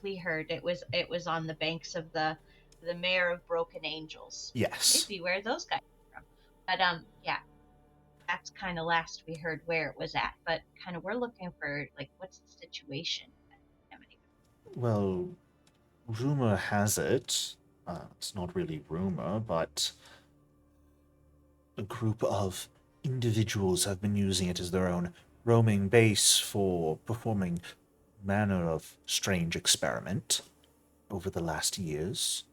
we heard it was on the banks of the Mare of Broken Angels. Yes. Maybe where those guys are from. But yeah, that's kind of last we heard where it was at. But kind of we're looking for like what's the situation at Calamity? Well, rumor has it, it's not really rumor, but a group of individuals have been using it as their own roaming base for performing manner of strange experiment over the last years.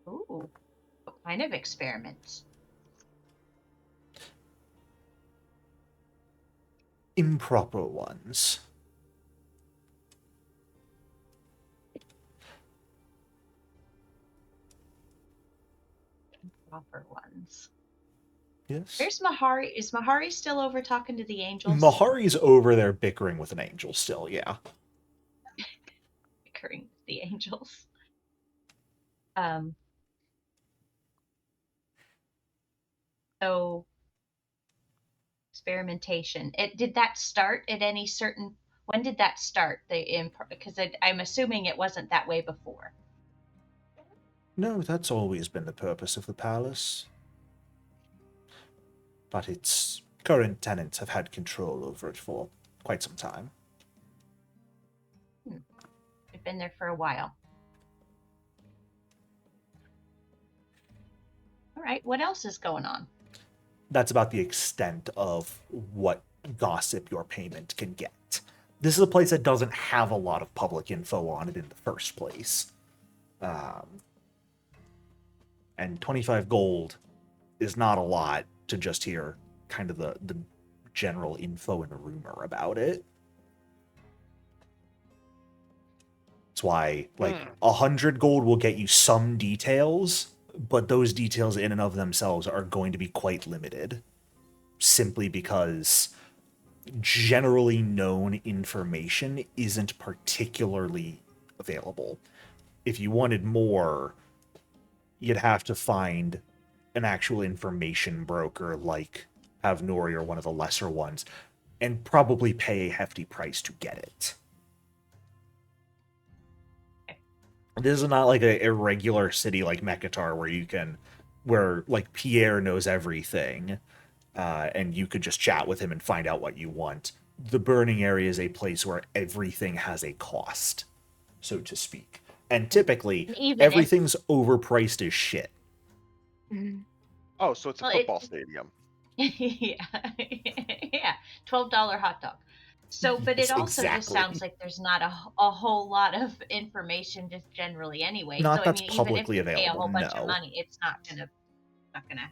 Ooh, what kind of experiments? Improper ones. Proper ones. Yes. Where's Mahari? Is Mahari still over talking to the angels? Mahari's over there bickering with an angel still, yeah. Bickering with the angels. So experimentation. Did that start at any certain? When did that start? Because I'm assuming it wasn't that way before. No, that's always been the purpose of the palace. But its current tenants have had control over it for quite some time. We've been there for a while. All right, what else is going on? That's about the extent of what gossip your payment can get. This is a place that doesn't have a lot of public info on it in the first place. And 25 gold is not a lot to just hear kind of the general info and rumor about it. That's why, like, 100 gold will get you some details, but those details in and of themselves are going to be quite limited. Simply because generally known information isn't particularly available. If you wanted more, you'd have to find an actual information broker like Havnori or one of the lesser ones, and probably pay a hefty price to get it. This is not like a regular city like Mekatar where like Pierre knows everything, and you could just chat with him and find out what you want. The Burning Area is a place where everything has a cost, so to speak. And typically, everything's overpriced as shit. Oh, so it's a football stadium. Yeah. Yeah. $12 hot dog. So, but it also just sounds like there's not a whole lot of information just generally anyway. Not so that's I mean, publicly even if you available, pay a whole bunch no. of money, it's not gonna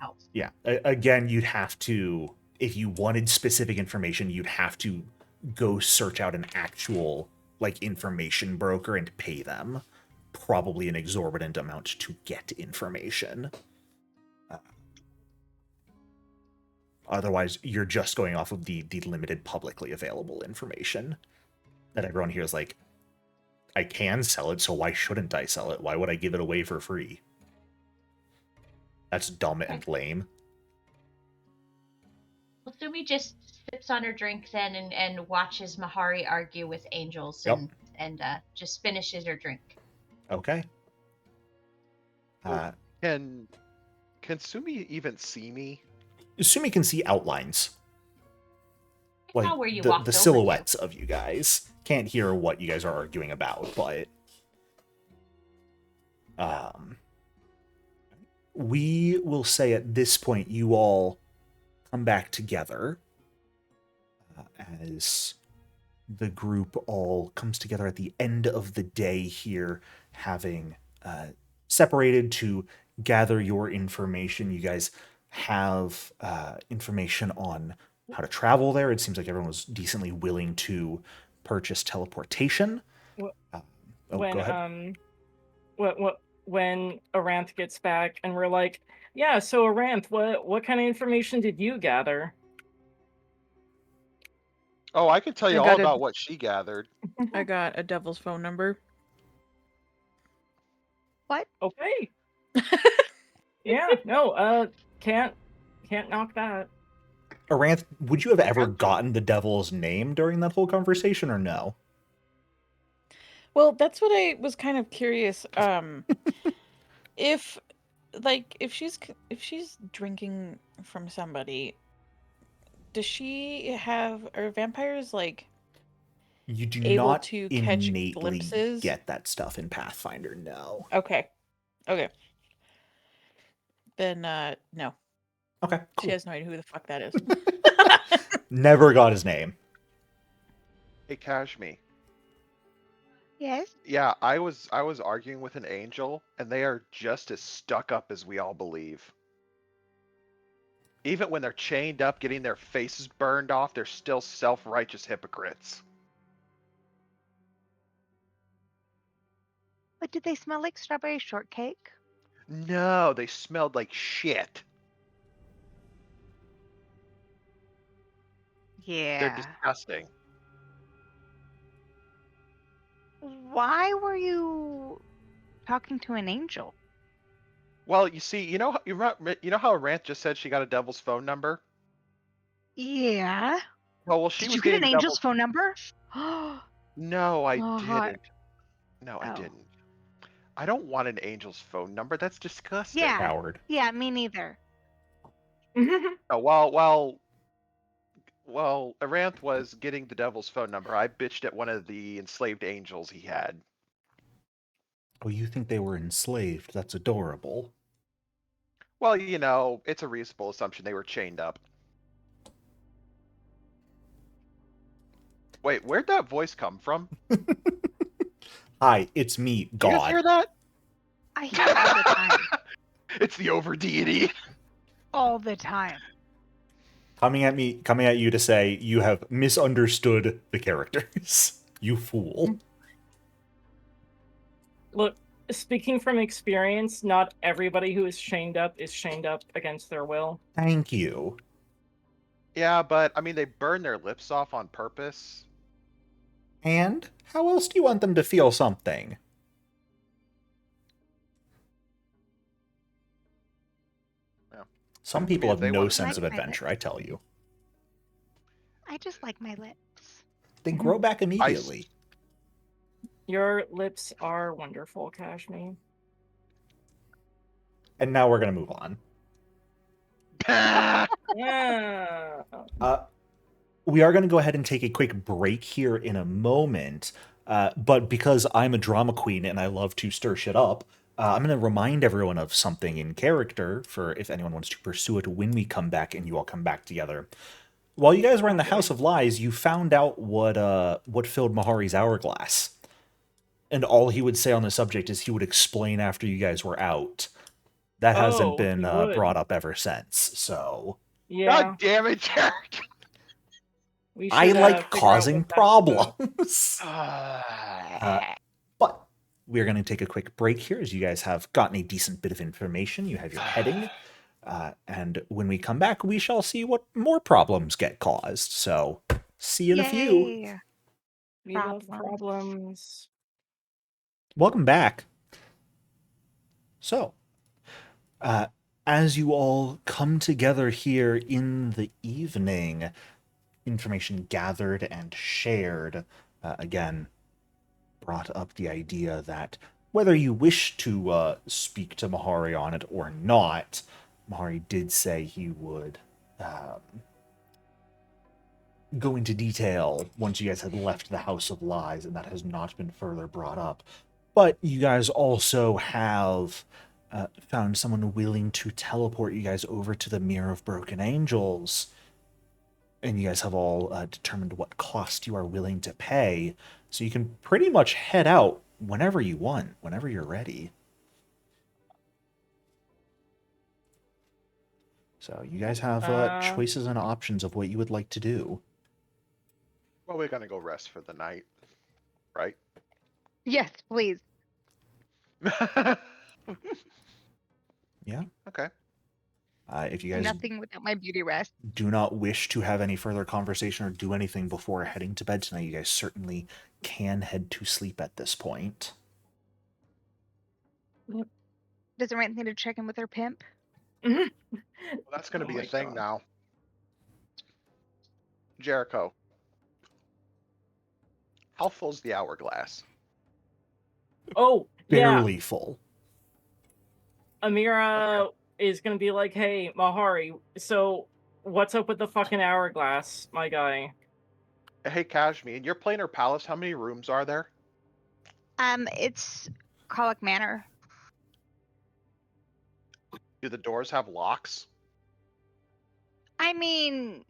help. Yeah. Again, you'd have to, if you wanted specific information, you'd have to go search out an actual like information broker and pay them probably an exorbitant amount to get information. Otherwise, you're just going off of the limited publicly available information that everyone here is like, I can sell it, so why shouldn't I sell it? Why would I give it away for free? That's dumb and lame. Well, Sumi just sips on her drink then and watches Mahari argue with angels and just finishes her drink. Okay. Can Sumi even see me? Sumi can see outlines. Like where you the silhouettes of you guys. Can't hear what you guys are arguing about, but we will say at this point you all come back together as the group all comes together at the end of the day here, having separated to gather your information. You guys have information on how to travel there. It seems like everyone was decently willing to purchase teleportation. Go ahead. When Aranth gets back and we're like, yeah, so Aranth, what kind of information did you gather? Oh, I can tell you all about what she gathered. I got a devil's phone number. What? Okay. Yeah, no, can't knock that. Aranth, would you have ever gotten the devil's name during that whole conversation, or no? Well, that's what I was kind of curious. If she's drinking from somebody, does she have, are vampires like you do able not to catch innately glimpses? Get that stuff in Pathfinder? No. Okay. Then no. Okay. Cool. She has no idea who the fuck that is. Never got his name. Hey, Kashmi. Yes. Yeah, I was arguing with an angel, and they are just as stuck up as we all believe. Even when they're chained up, getting their faces burned off, they're still self-righteous hypocrites. But did they smell like strawberry shortcake? No, they smelled like shit. Yeah. They're disgusting. Why were you talking to an angel? Well, you see, you know how Aranth just said she got a devil's phone number? Yeah. Well, she Did was you get an getting angel's phone number? No, I Oh, didn't. No, I didn't. I don't want an angel's phone number. That's disgusting. Yeah. Coward. Yeah, me neither. Oh, while Aranth was getting the devil's phone number, I bitched at one of the enslaved angels he had. Oh, you think they were enslaved? That's adorable. Well, it's a reasonable assumption they were chained up. Wait, where'd that voice come from? Hi, it's me, Do you guys hear God. that? I hear it all the time. It's the over deity. All the time. Coming at you to say you have misunderstood the characters. You fool. Look, speaking from experience, not everybody who is chained up against their will. Thank you. Yeah, but I mean, they burn their lips off on purpose. And how else do you want them to feel something? Yeah. Some people if have they no wanna- sense of Like my adventure, I tell you. I just like my lips. They grow back immediately. Your lips are wonderful, Kashmi. And now we're going to move on. Yeah. We are going to go ahead and take a quick break here in a moment. But because I'm a drama queen and I love to stir shit up, I'm going to remind everyone of something in character for if anyone wants to pursue it when we come back and you all come back together. While you guys were in the House of Lies, you found out what filled Mahari's hourglass. And all he would say on the subject is he would explain after you guys were out. That hasn't been he would. brought up ever since, so... Yeah. God damn it, Jared! We I should, like figure out causing what that's problems. But we're going to take a quick break here as you guys have gotten a decent bit of information. You have your heading. And when we come back, we shall see what more problems get caused. So, see you in a few. Yay. We love Problems. problems. Welcome back. So, as you all come together here in the evening, information gathered and shared, again, brought up the idea that whether you wish to speak to Mahari on it or not, Mahari did say he would go into detail once you guys had left the House of Lies, and that has not been further brought up. But you guys also have found someone willing to teleport you guys over to the Mirror of Broken Angels, and you guys have all determined what cost you are willing to pay, so you can pretty much head out whenever you want, whenever you're ready. So you guys have choices and options of what you would like to do. Well, we're gonna go rest for the night, right? Yes, please. Yeah. Okay. If you guys Nothing without my beauty rest. do not wish to have any further conversation or do anything before heading to bed tonight, you guys certainly can head to sleep at this point. Does Aranth need to check in with her pimp? Well, that's gonna Oh be my a thing God. now. Jericho. How full's the hourglass? Oh, yeah. Barely full. Amira is gonna be like, hey, Mahari, so what's up with the fucking hourglass, my guy? Hey, Kashmi, in your planar palace, how many rooms are there? It's Colic Manor. Do the doors have locks? I mean,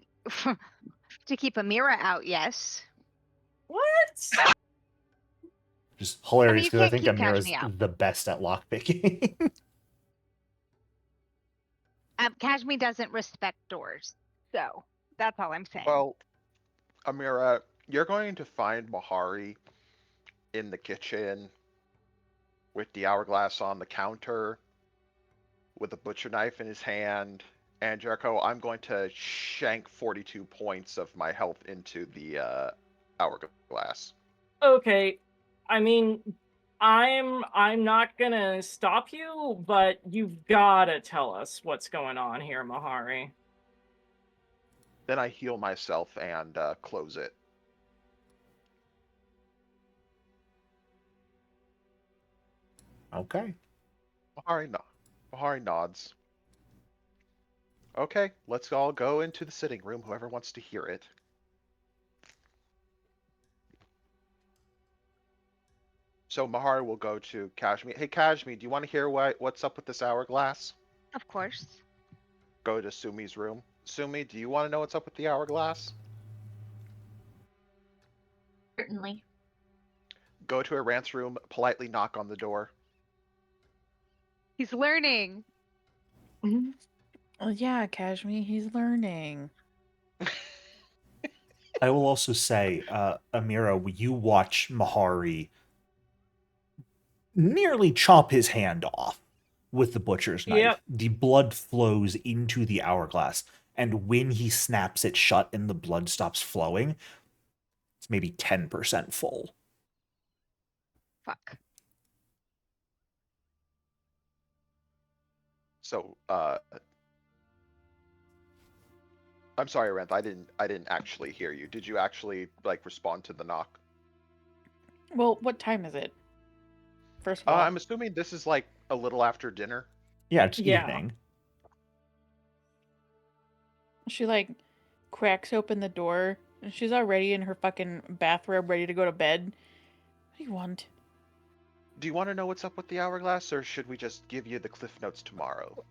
to keep Amira out, yes. What? Just hilarious you because I can't think keep Amira's Kashmi out. the best at lockpicking. Kashmi doesn't respect doors, so that's all I'm saying. Well, Amira, you're going to find Mahari in the kitchen with the hourglass on the counter, with a butcher knife in his hand. And Jericho, I'm going to shank 42 points of my health into the hourglass. Okay, I mean, I'm not gonna stop you, but you've gotta tell us what's going on here, Mahari. Then I heal myself and close it. Okay. Mahari nods. Okay, let's all go into the sitting room, whoever wants to hear it. So Mahari will go to Kashmi. Hey Kashmi, do you want to hear what's up with this hourglass? Of course. Go to Sumi's room. Sumi, do you want to know what's up with the hourglass? Certainly. Go to Arant's room, politely knock on the door. He's learning. Well, yeah, Kashmi, he's learning. I will also say, Amira, you watch Mahari nearly chop his hand off with the butcher's knife. Yep. The blood flows into the hourglass, and when he snaps it shut and the blood stops flowing, it's maybe 10% full. Fuck. So, I'm sorry, Aranth, I didn't actually hear you. Did you actually respond to the knock? Well, what time is it? First of all, I'm assuming this is a little after dinner. Yeah, it's Yeah. evening. she cracks open the door and she's already in her fucking bathrobe ready to go to bed. What do you want? Do you want to know what's up with the hourglass, or should we just give you the cliff notes tomorrow?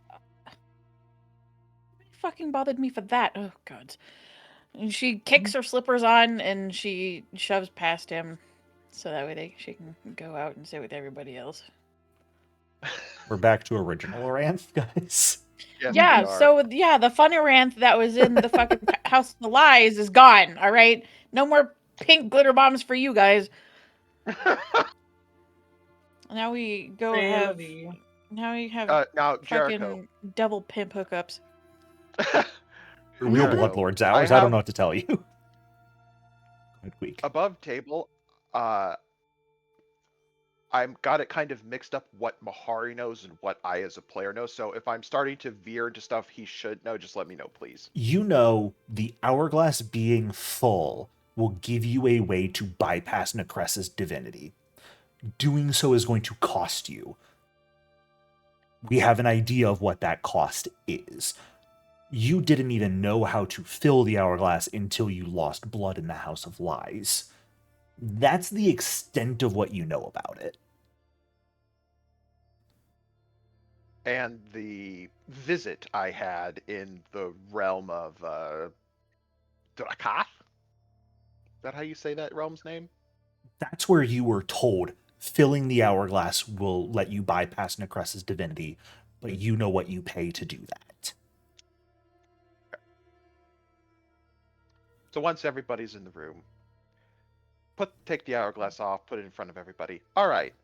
Fucking bothered me for that. Oh god. And she kicks her slippers on and she shoves past him so that way she can go out and sit with everybody else. We're back to original Aranth, guys. Yes, Yeah, we are. so the funny rant that was in the fucking House of the Lies is gone, all right? No more pink glitter bombs for you guys. Now we go have now we have now Jericho. fucking double pimp hookups. Real Jericho, Bloodlords hours. I don't know what to tell you. Week. Above table, I've got it kind of mixed up what Mahari knows and what I as a player know. So if I'm starting to veer into stuff he should know, just let me know, please. You know the hourglass being full will give you a way to bypass Necressa's divinity. Doing so is going to cost you. We have an idea of what that cost is. You didn't even know how to fill the hourglass until you lost blood in the House of Lies. That's the extent of what you know about it. And the visit I had in the realm of Drakath? Is that how you say that realm's name? That's where you were told filling the hourglass will let you bypass Necressa's divinity, but you know what you pay to do that. So once everybody's in the room, take the hourglass off, put it in front of everybody. All right.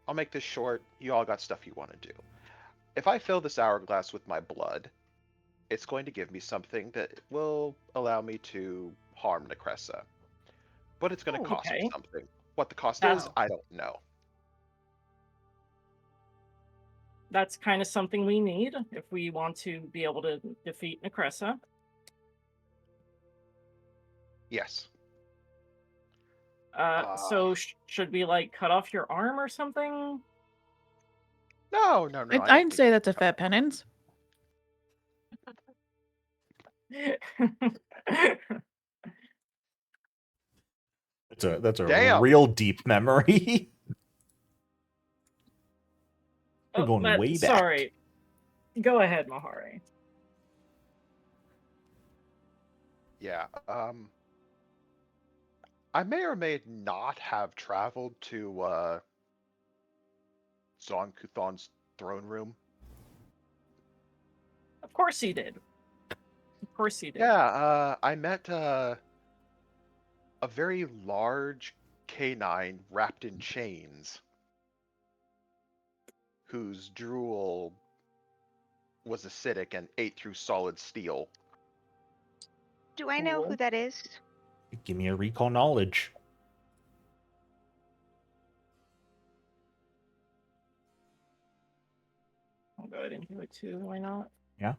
I'll make this short. You all got stuff you want to do. If I fill this hourglass with my blood, it's going to give me something that will allow me to harm Necressa. But it's going to cost me something. What the cost is, I don't know. That's kind of something we need if we want to be able to defeat Necressa. Yes. So should we cut off your arm or something? No. I'd say that's a fat penance. That's a Damn. real deep memory. We're going way back. Sorry. Go ahead, Mahari. Yeah. I may or may not have traveled to Zon Kuthon's throne room. Of course he did. Of course he did. Yeah, I met a very large canine wrapped in chains whose drool was acidic and ate through solid steel. Do I know who that is? Give me a recall knowledge. I'll go ahead and do it too. Why not? Yeah.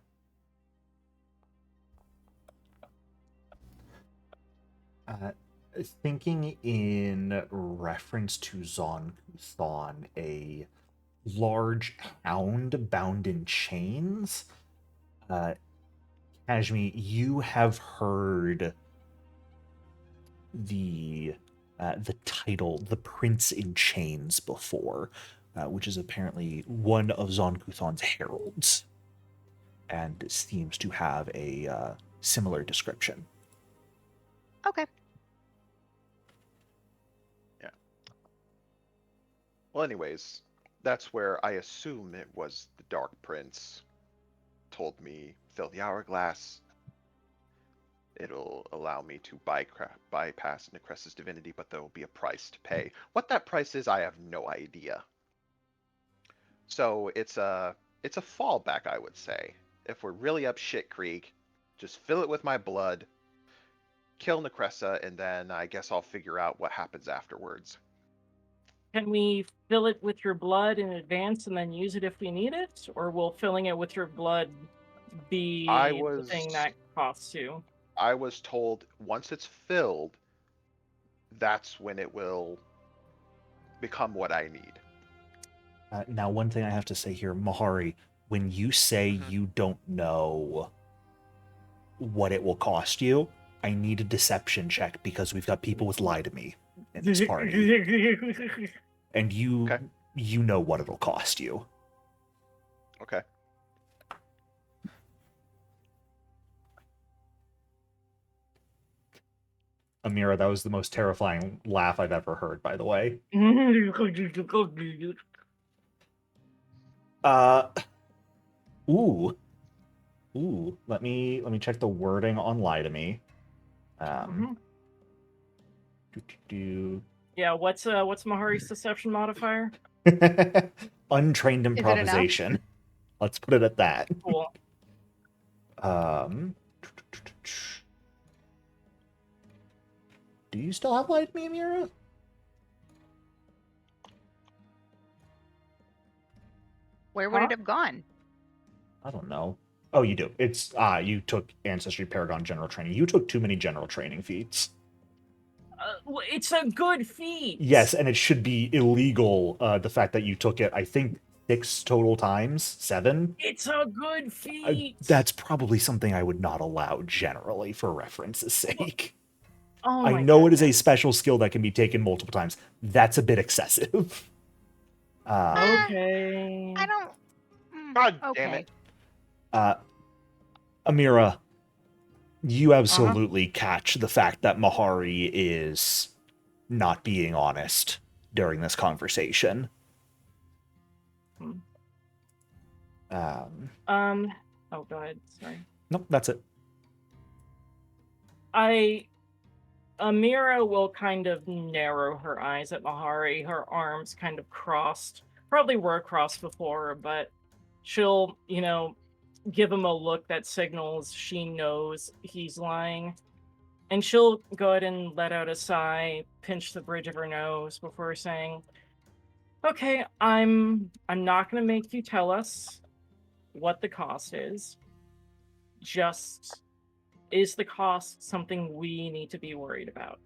Thinking in reference to Zon-Kuthon, a large hound bound in chains. Kashmi, you have heard the title "The Prince in Chains" before, which is apparently one of Zon-Kuthon's heralds, and seems to have a similar description. Okay. Yeah. Well, anyways, that's where I assume it was the Dark Prince told me, fill the hourglass. It'll allow me to bypass Necressa's divinity, but there will be a price to pay. What that price is, I have no idea. So it's a fallback, I would say. If we're really up shit creek, just fill it with my blood, kill Necressa, and then I guess I'll figure out what happens afterwards. Can we fill it with your blood in advance and then use it if we need it? Or will filling it with your blood be the thing that costs you? I was told once it's filled, that's when it will become what I need. Now, one thing I have to say here, Mahari, when you say you don't know what it will cost you, I need a deception check because we've got people with lie to me in this party. And you know what it'll cost you. Okay. Amira, that was the most terrifying laugh I've ever heard, by the way. Ooh. Let me check the wording on lie to me. Yeah, what's Mahari's deception modifier? Untrained improvisation. Let's put it at that. Cool. Do you still have lie to me, Amira? Where would it have gone? I don't know. Oh, you do. It's you took Ancestry Paragon General Training. You took too many General Training feats. It's a good feat. Yes, and it should be illegal. The fact that you took it, I think, 6 total times, 7. It's a good feat. That's probably something I would not allow generally for reference's sake. Oh I know it is a special skill that can be taken multiple times. That's a bit excessive. Okay. I don't. God damn it. Amira, you absolutely catch the fact that Mahari is not being honest during this conversation. Oh, go ahead. Sorry. Nope, that's it. Amira will kind of narrow her eyes at Mahari, her arms kind of crossed. Probably were crossed before, but she'll, give him a look that signals she knows he's lying. And she'll go ahead and let out a sigh, pinch the bridge of her nose before saying, okay, I'm not going to make you tell us what the cost is. Just, is the cost something we need to be worried about?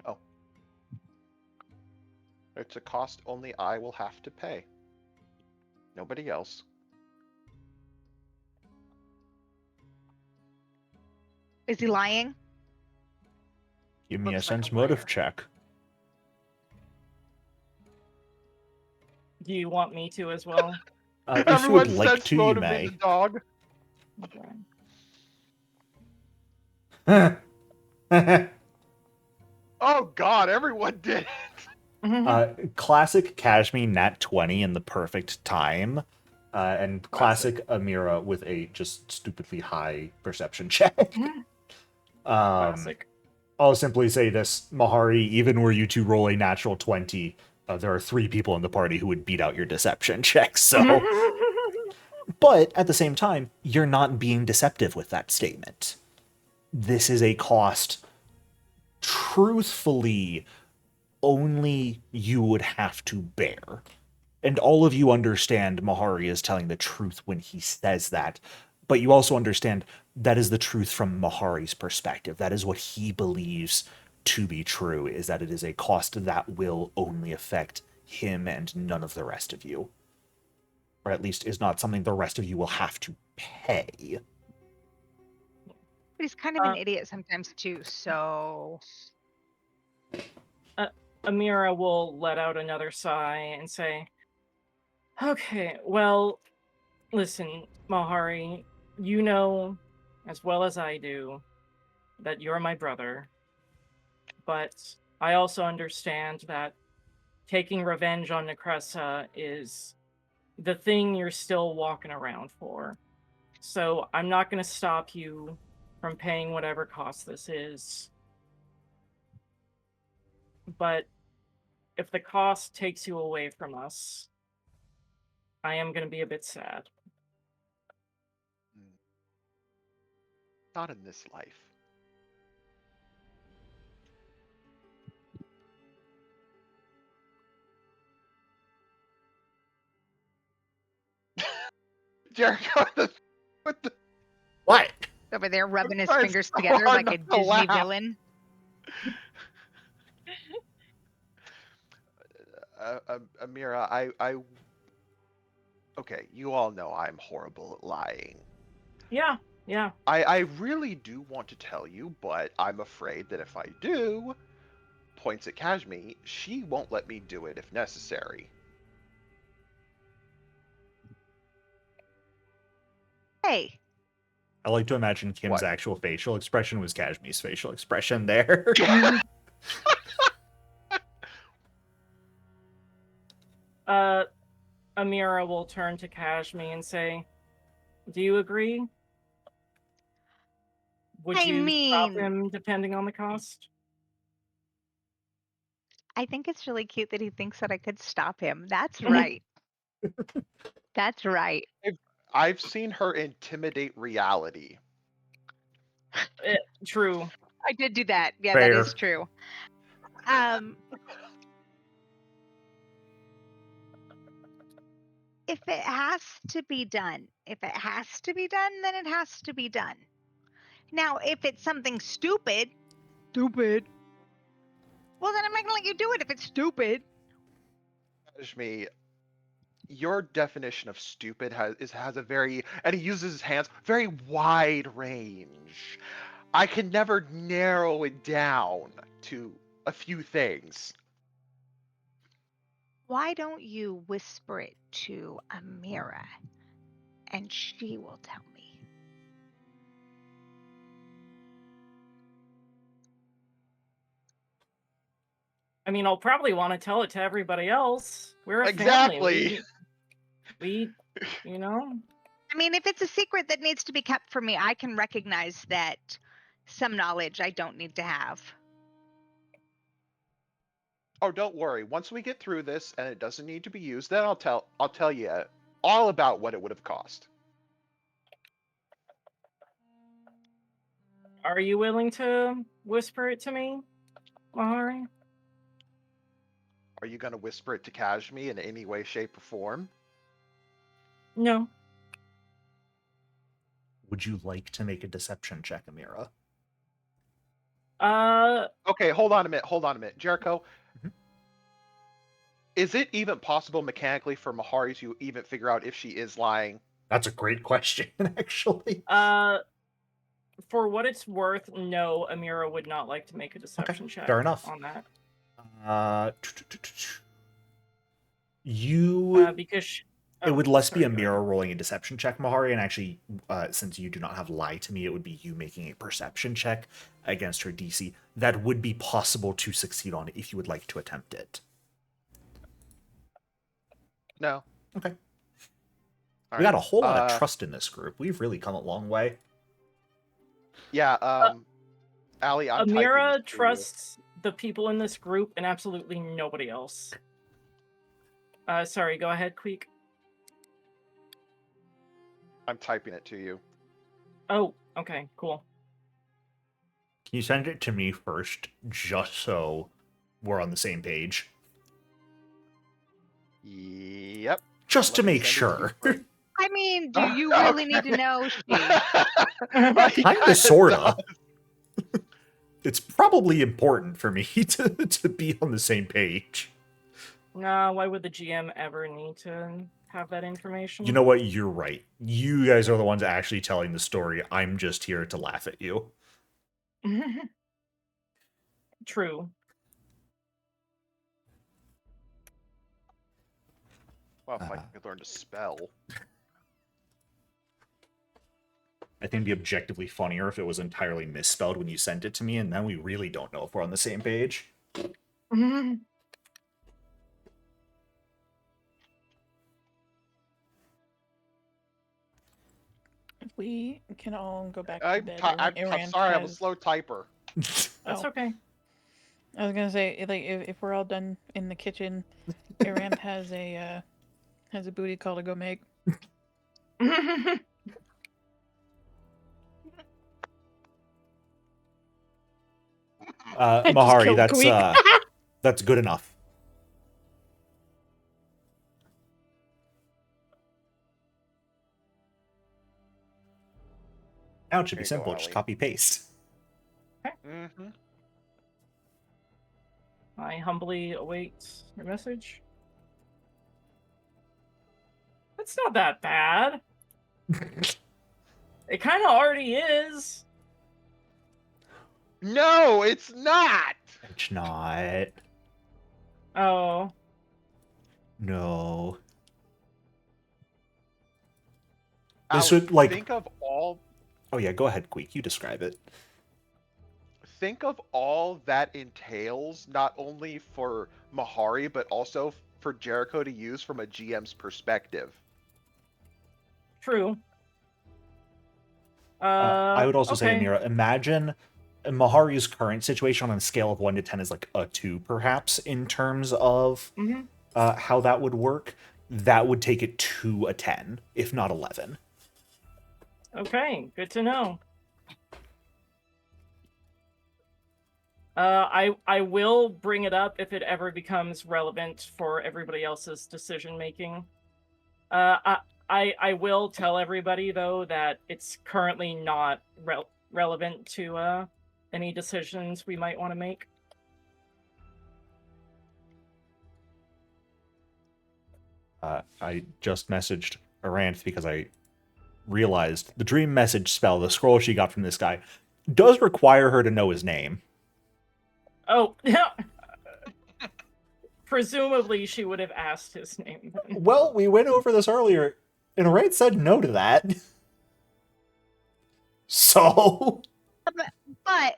No. It's a cost only I will have to pay. Nobody else. Is he lying? Give me Looks a like sense a motive liar. check. Do you want me to as well? If you would like to, you may. Dog. Okay. Oh God, everyone did it. Classic Kashmi nat 20 in the perfect time. And classic Amira with a just stupidly high perception check. Classic. I'll simply say this, Mahari, even were you to roll a natural 20, there are 3 people in the party who would beat out your deception check, so... But, at the same time, you're not being deceptive with that statement. This is a cost, truthfully, only you would have to bear. And all of you understand Mahari is telling the truth when he says that, But you also understand that is the truth from Mahari's perspective. That is what he believes to be true, is that it is a cost that will only affect him and none of the rest of you. Or at least is not something the rest of you will have to pay. But he's kind of an idiot sometimes too, so... Amira will let out another sigh and say, okay, well, listen, Mahari, you know as well as I do that you're my brother, but I also understand that taking revenge on Necressa is the thing you're still walking around for. So I'm not going to stop you from paying whatever cost this is. But if the cost takes you away from us, I am going to be a bit sad. Not in this life. Jericho, what the? What? Over there rubbing his trying fingers so together hard like a not to Disney laugh. villain. Amira, okay, you all know I'm horrible at lying. Yeah. I really do want to tell you, but I'm afraid that if I do, points at Kashmi, she won't let me do it if necessary. Hey, I like to imagine Kim's What? actual facial expression was Kashmi's facial expression there. Amira will turn to Kashmi and say, do you agree? Would I you stop mean, him depending on the cost? I think it's really cute that he thinks that I could stop him. That's right. That's right. I've seen her intimidate reality. True. I did do that. Yeah, Fair. that is true. If it has to be done, then it has to be done. Now, if it's something stupid, well, then I'm not gonna let you do it if it's stupid. Kashmi, your definition of stupid has a very, and he uses his hands, very wide range. I can never narrow it down to a few things. Why don't you whisper it to Amira and she will tell me? I mean, I'll probably want to tell it to everybody else. We're a Exactly. family. We, you know? I mean, if it's a secret that needs to be kept from me, I can recognize that some knowledge I don't need to have. Oh, don't worry. Once we get through this and it doesn't need to be used, then I'll tell you all about what it would have cost. Are you willing to whisper it to me, Mahari? Are you going to whisper it to Kashmi in any way, shape, or form? No. Would you like to make a deception check, Amira? Okay, hold on a minute. Jericho, is it even possible mechanically for Mahari to even figure out if she is lying? That's a great question, actually. For what it's worth, no, Amira would not like to make a deception check. Fair enough. On that. Because it would less be Amira rolling a deception check, Mahari, and actually, since you do not have lie to me, it would be you making a perception check against her DC. That would be possible to succeed on if you would like to attempt it. No. Okay. All we right. got a whole lot of trust in this group. We've really come a long way. Yeah, Allie, I'm Amira trusts the people in this group and absolutely nobody else. Sorry, go ahead, Queek. I'm typing it to you. Oh, okay, cool. Can you send it to me first, just so we're on the same page? Yep. Just to make sure. I mean, do you really need to know, Sheesh? Kinda, sorta. It's probably important for me to be on the same page. No, why would the GM ever need to have that information? You know what? You're right. You guys are the ones actually telling the story. I'm just here to laugh at you. True. Well, if I could learn to spell. I think it'd be objectively funnier if it was entirely misspelled when you sent it to me, and then we really don't know if we're on the same page. We can all go back to I'm bed. sorry, I'm a slow typer. That's okay. I was gonna say, like, if we're all done in the kitchen, Aranth has a booty call to go make. Mahari, killed Queek. that's good enough. Now it should be There you go, simple. Just Ellie. copy paste. Mm-hmm. I humbly await your message. It's not that bad. It kind of already is. No, it's not. It's not. Oh. No. Allie, This would, like... think of all. Oh yeah, go ahead, Queek. You describe it. Think of all that entails, not only for Mahari, but also for Jericho to use from a GM's perspective. True. I would also say, okay. Amira, imagine Mahari's current situation on a scale of 1 to 10 is like a 2, perhaps, in terms of how that would work. That would take it to a 10, if not 11. Okay, good to know. I will bring it up if it ever becomes relevant for everybody else's decision making. I will tell everybody though that it's currently not relevant to any decisions we might want to make. I just messaged Aranth because I realized the dream message spell, the scroll she got from this guy, does require her to know his name. Oh, presumably she would have asked his name. Well, we went over this earlier, and Aranth said no to that. So... But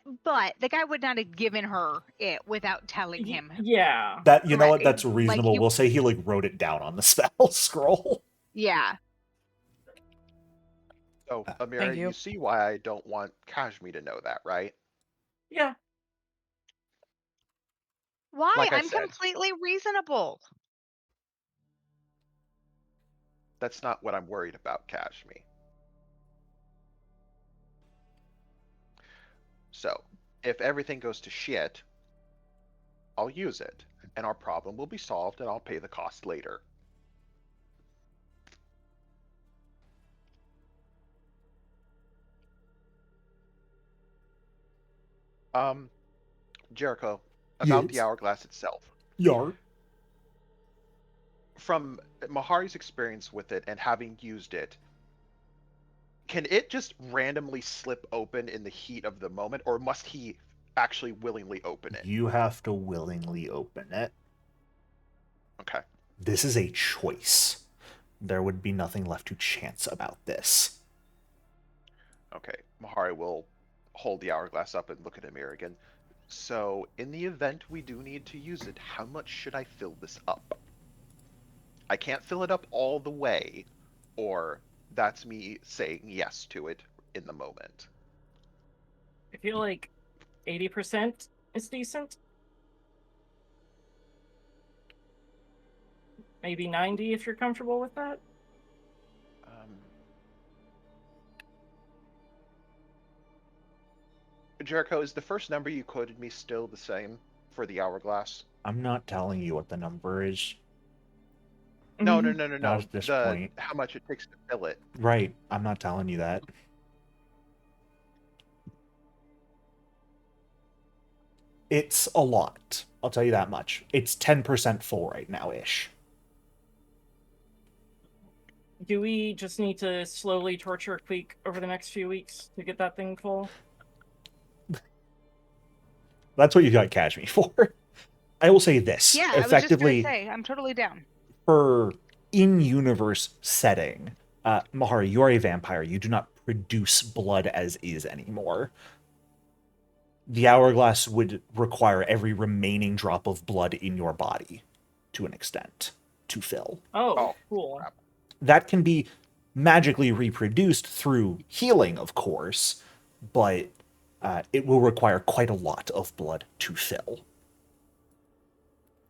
the guy would not have given her it without telling him. Yeah. That, you know what, Right. that's reasonable. Like, We'll say he, like, wrote it down on the spell scroll. Yeah. So, Amira, Thank you. you see why I don't want Kashmir to know that, right? Yeah. Why? Like I I'm said. completely reasonable. That's not what I'm worried about, Kashmir. So, if everything goes to shit, I'll use it, and our problem will be solved, and I'll pay the cost later. Jericho, about the Yes. hourglass itself. Yar. From Mahari's experience with it and having used it, can it just randomly slip open in the heat of the moment, or must he actually willingly open it? You have to willingly open it. Okay. This is a choice. There would be nothing left to chance about this. Okay. Mahari will hold the hourglass up and look at Amir again. So, in the event we do need to use it, how much should I fill this up? I can't fill it up all the way, or that's me saying yes to it in the moment. I feel like 80% is decent. Maybe 90 if you're comfortable with that. Jericho, is the first number you quoted me still the same for the hourglass? I'm not telling you what the number is. No, Mhm. Not at this point. How much it takes to fill it. Right. I'm not telling you that. It's a lot. I'll tell you that much. It's 10% full right now ish. Do we just need to slowly torture Queek over the next few weeks to get that thing full? That's what you got Cash Me for. I will say this. Yeah, I was just gonna Effectively, say, I'm totally down. for in-universe setting, Mahari, you are a vampire. You do not produce blood as is anymore. The hourglass would require every remaining drop of blood in your body, to an extent, to fill. Oh, cool. crap. That can be magically reproduced through healing, of course, but it will require quite a lot of blood to fill.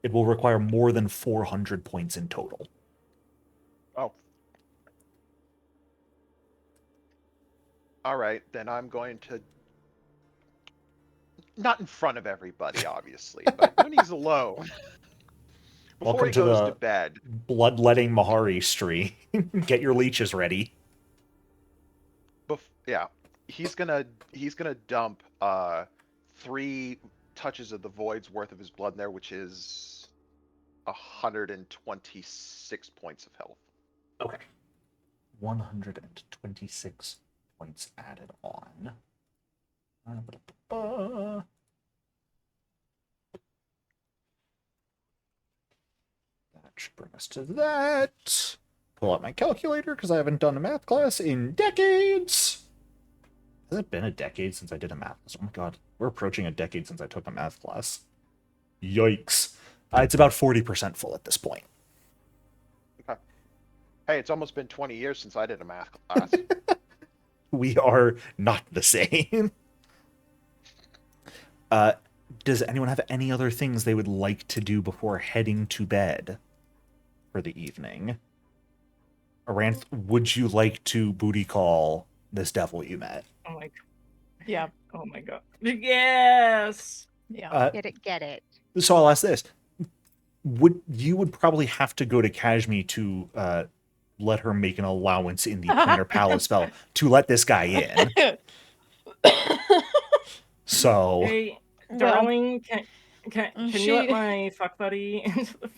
It will require more than 400 points in total. Oh. All right, then I'm going to. Not in front of everybody, obviously, but when he's alone. Before Welcome he to goes the to bed. bloodletting Mahari stream. Get your leeches ready. Yeah, he's gonna dump 3 touches of the void's worth of his blood in there, which is 126 points of health. Okay. 126 points added on. That should bring us to that. Pull out my calculator because I haven't done a math class in decades. Has it been a decade since I did a math class? Oh my god. We're approaching a decade since I took a math class. Yikes. It's about 40% full at this point. Okay. Hey, it's almost been 20 years since I did a math class. We are not the same. Does anyone have any other things they would like to do before heading to bed for the evening? Aranth, would you like to booty call this devil you met? Oh my. Yeah. Oh my god. Yes. Yeah. Get it. So I'll ask this: would probably have to go to Kashmi to let her make an allowance in the Planar Palace spell to let this guy in? So Hey, Well, darling, can you let she- my fuck buddy into the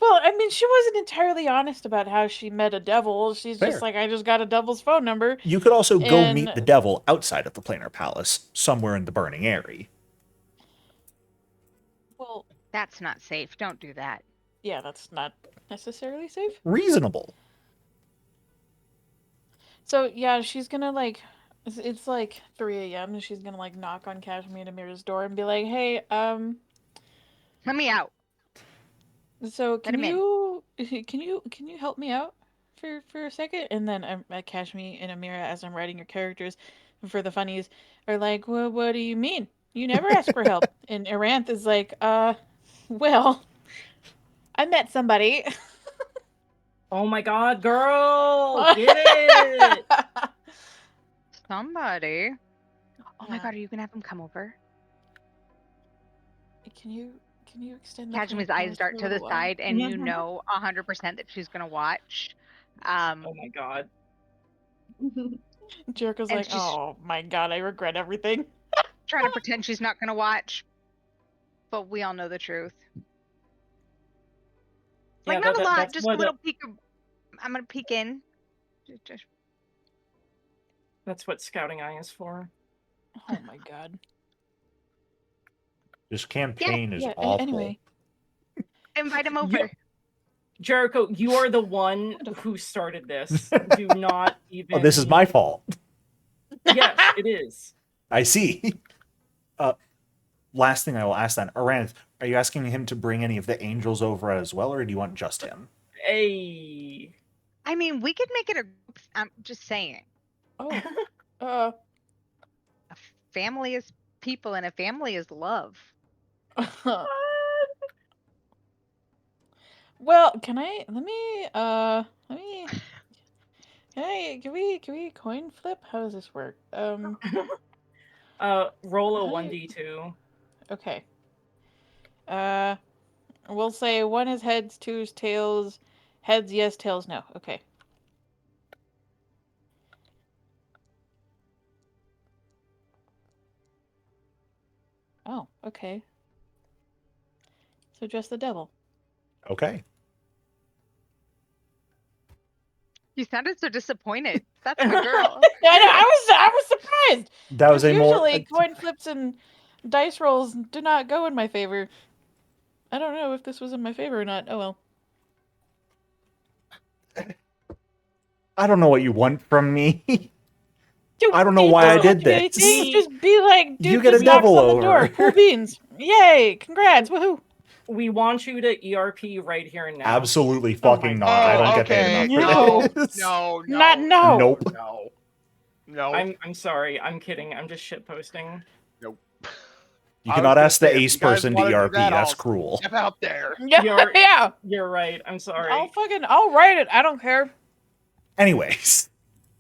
Well, I mean, she wasn't entirely honest about how she met a devil. She's Fair. just like, I just got a devil's phone number. you could also go And- meet the devil outside of the Planar Palace, somewhere in the Burning Area. Well, That's not safe. Don't do that. yeah, that's not necessarily safe. Reasonable. So yeah, she's gonna like, it's like 3 a.m. and she's gonna like knock on Kashmir and Amira's door and be like, hey, Let me out. so Let can him in. can you help me out for a second? And then Kashmir and Amira, as I'm writing your characters for the funnies, are like, well, what do you mean? You never ask for help. And Aranth is like, well, I met somebody. Oh my god, girl! Get it! Somebody. Oh my Yeah. god, are you gonna have him come over? Can you extend the Kashmi's Planar eyes Palace dart for a to the little while? side, and you know 100% that she's gonna watch. Oh my god. Jericho's And like, she's- oh my god, I regret everything. Trying to pretend she's not gonna watch, but we all know the truth. Like, Yeah, not a lot, that's just what a little peek. I'm gonna peek in. Just- that's what scouting eye is for. Oh my god. This campaign is Yeah, awful. anyway. invite him over. Yeah. Jericho, you are the one who started this. Do not even. Oh, this is my fault. Yes, it is. I see. Last thing I will ask then, Aranth, are you asking him to bring any of the angels over as well, or do you want just him? Hey. I mean, we could make it a group. I'm just saying. Oh. A family is people, and a family is love. Well, can we coin flip? How does this work? Roll a Hi. 1d2. Okay. We'll say one is heads, two is tails. Heads, yes, tails, no. Okay. Oh, okay. So just the devil. Okay. You sounded so disappointed. That's my girl. Yeah, I know. I was surprised. That was a more. Usually coin flips and dice rolls do not go in my favor. I don't know if this was in my favor or not. Oh well. I don't know what you want from me. Dude, I don't know it why I doesn't did do anything. this. Just be like, dude, You get a just knocks devil on the door. over. Cool beans. Yay! Congrats! Woohoo! We want you to ERP right here and now. Absolutely Oh my fucking not. God. I don't get okay. paid No. enough for this. No, no, Not no. Nope. no, no. I'm sorry. I'm kidding. I'm just shitposting. Nope. You I was cannot gonna ask the say, if ace you guys person wanna to do ERP. that, That's I'll cruel. Step out there. Yeah, You're- yeah. You're right. I'm sorry. I'll write it. I don't care. Anyways,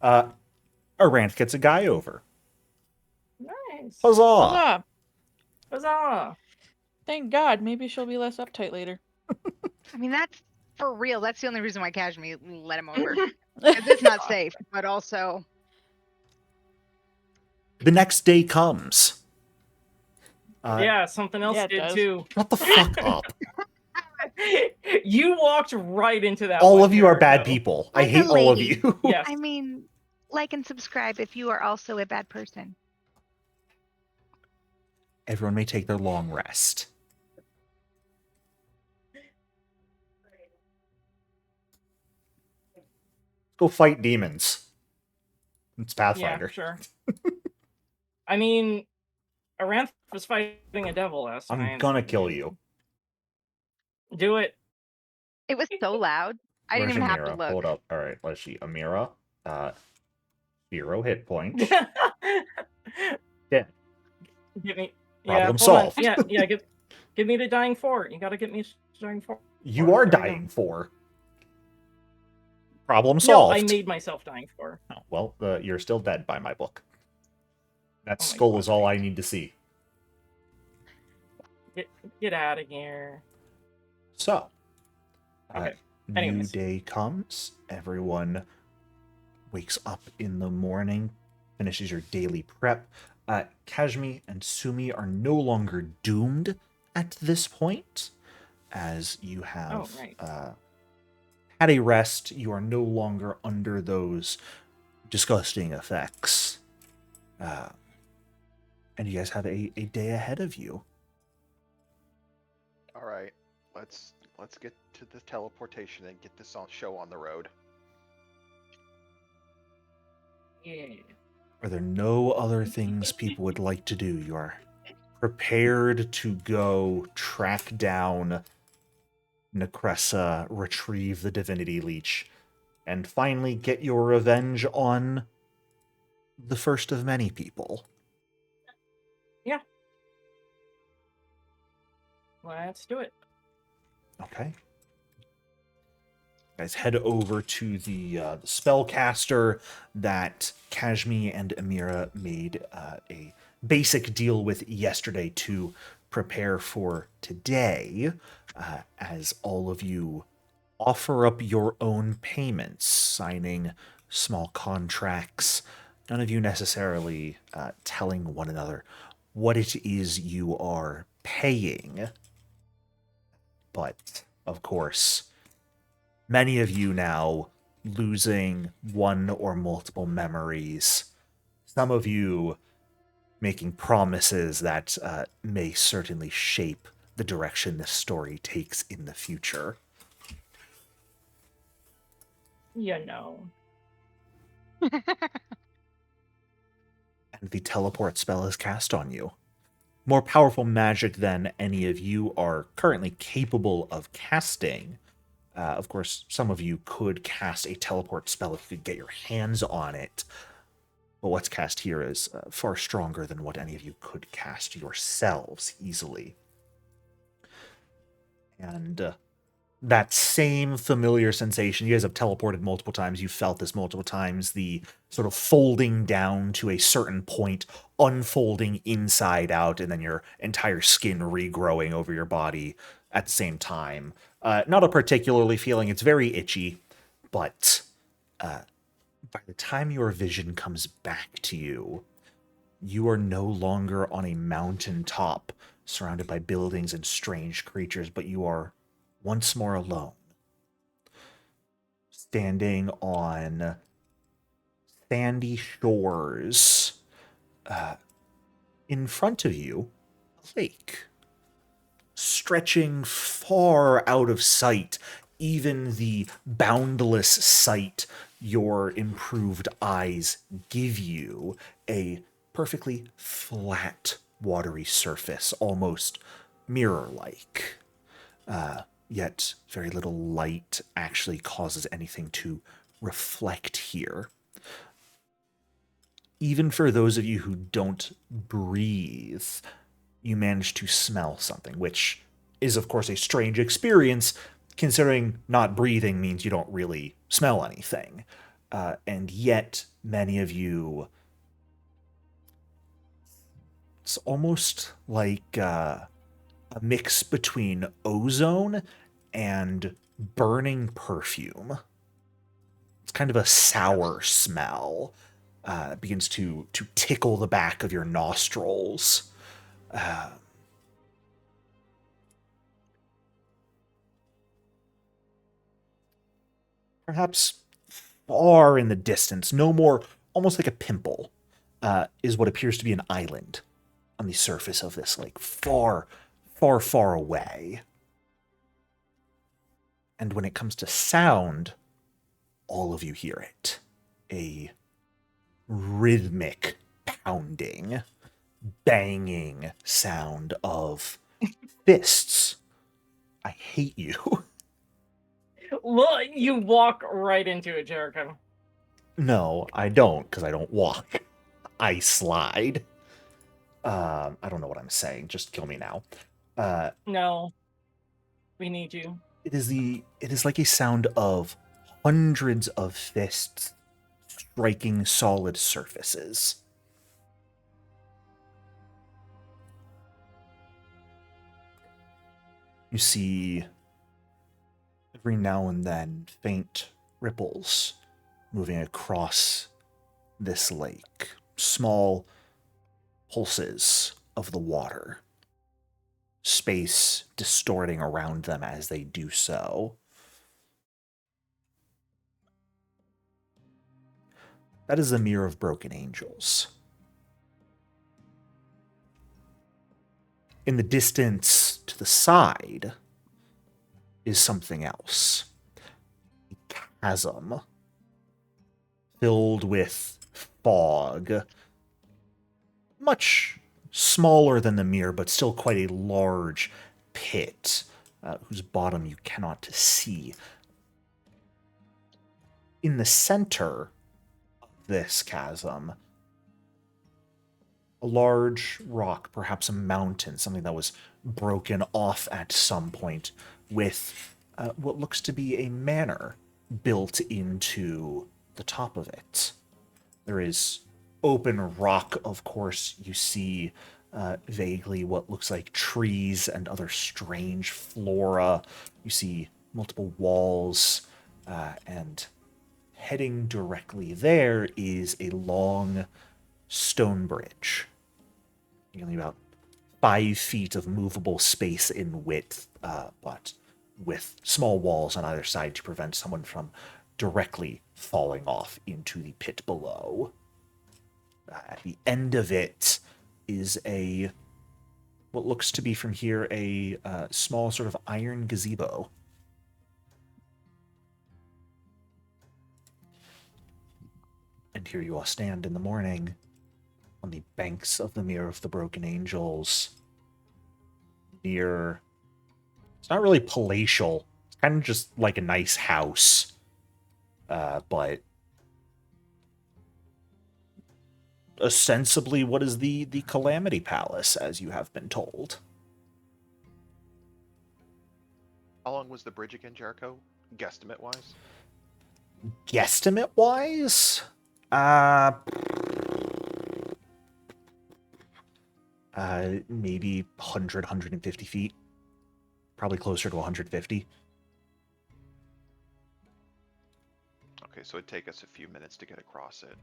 Aranth gets a guy over. Nice. Huzzah! Huzzah. Huzzah. Thank God. Maybe she'll be less uptight later. I mean, that's for real. That's the only reason why Kashmir let him over. 'Cause it's not safe, but also The next day comes. Yeah, something else Yeah, it did does. too. Shut the fuck up. You walked right into that. All one of you are there, bad though. people. I Like a hate all of lady. you. Yes. I mean, like and subscribe if you are also a bad person. Everyone may take their long rest. Go fight demons. It's Pathfinder. Yeah, sure. I mean, Aranth was fighting a devil last night. I'm gonna kill you. Do it. It was so loud. I didn't Where's even have to Amira? look. Hold up. All right, let's see. Amira, 0 hit points. Dead. Give me. Problem hold on. solved. Yeah. Give me the dying fort. You gotta get me dying fort. You are There we go. dying for. Problem No, solved. I made myself dying for. Oh, well, you're still dead by my book. That Oh my skull God. is all I need to see. Get out of here. So, Okay. new Anyways. day comes. Everyone wakes up in the morning, finishes your daily prep. Kashmi and Sumi are no longer doomed at this point, as you have right. had a rest. You are no longer under those disgusting effects. And you guys have a day ahead of you. All right, let's get to the teleportation and get this show on the road. Yeah. Are there no other things people would like to do? You are prepared to go track down Necressa, retrieve the Divinity Leech, and finally get your revenge on the first of many people. Yeah. Let's do it. Okay. Guys, head over to the spellcaster that Kashmi and Amira made a basic deal with yesterday to prepare for today, as all of you offer up your own payments, signing small contracts, none of you necessarily telling one another what it is you are paying. But, of course, many of you now losing one or multiple memories. Some of you making promises that may certainly shape the direction this story takes in the future. You know. And the teleport spell is cast on you. More powerful magic than any of you are currently capable of casting. Of course, some of you could cast a teleport spell if you could get your hands on it. But what's cast here is far stronger than what any of you could cast yourselves easily. And that same familiar sensation. You guys have teleported multiple times. You've felt this multiple times. The sort of folding down to a certain point, unfolding inside out, and then your entire skin regrowing over your body at the same time. Not a particularly feeling. It's very itchy, but by the time your vision comes back to you, you are no longer on a mountaintop surrounded by buildings and strange creatures, but you are once more alone, standing on sandy shores. In front of you, a lake, stretching far out of sight, even the boundless sight your improved eyes give you, a perfectly flat, watery surface, almost mirror-like. Yet very little light actually causes anything to reflect here. Even for those of you who don't breathe, you manage to smell something, which is, of course, a strange experience, considering not breathing means you don't really smell anything. And yet, many of you, it's almost like a mix between ozone and burning perfume. It's kind of a sour smell. It begins to tickle the back of your nostrils. Perhaps far in the distance, no more, almost like a pimple, is what appears to be an island on the surface of this lake, far, far, far away. And when it comes to sound, all of you hear it. A rhythmic pounding, banging sound of fists. I hate you. Well, you walk right into it, Jericho. No, I don't, because I don't walk. I slide. I don't know what I'm saying. Just kill me now. No, we need you. It is like a sound of hundreds of fists striking solid surfaces. You see every now and then faint ripples moving across this lake, small pulses of the water, space distorting around them as they do so. That is the Mirror of Broken Angels. In the distance to the side is something else. A chasm filled with fog, much smaller than the mirror, but still quite a large pit, whose bottom you cannot see. In the center of this chasm, a large rock, perhaps a mountain, something that was broken off at some point, with what looks to be a manor built into the top of it. There is open rock, of course. You see vaguely what looks like trees and other strange flora. You see multiple walls, and heading directly there is a long stone bridge. Only about 5 feet of movable space in width, but with small walls on either side to prevent someone from directly falling off into the pit below. At the end of it is what looks to be from here a small sort of iron gazebo. And here you all stand in the morning on the banks of the Mirror of the Broken Angels, near... It's not really palatial. It's kind of just like a nice house. But ostensibly what is the Calamity Palace, as you have been told. How long was the bridge again, Jericho? Guesstimate wise? Guesstimate wise, maybe 100, 150 feet. Probably closer to 150. Okay, so it'd take us a few minutes to get across it.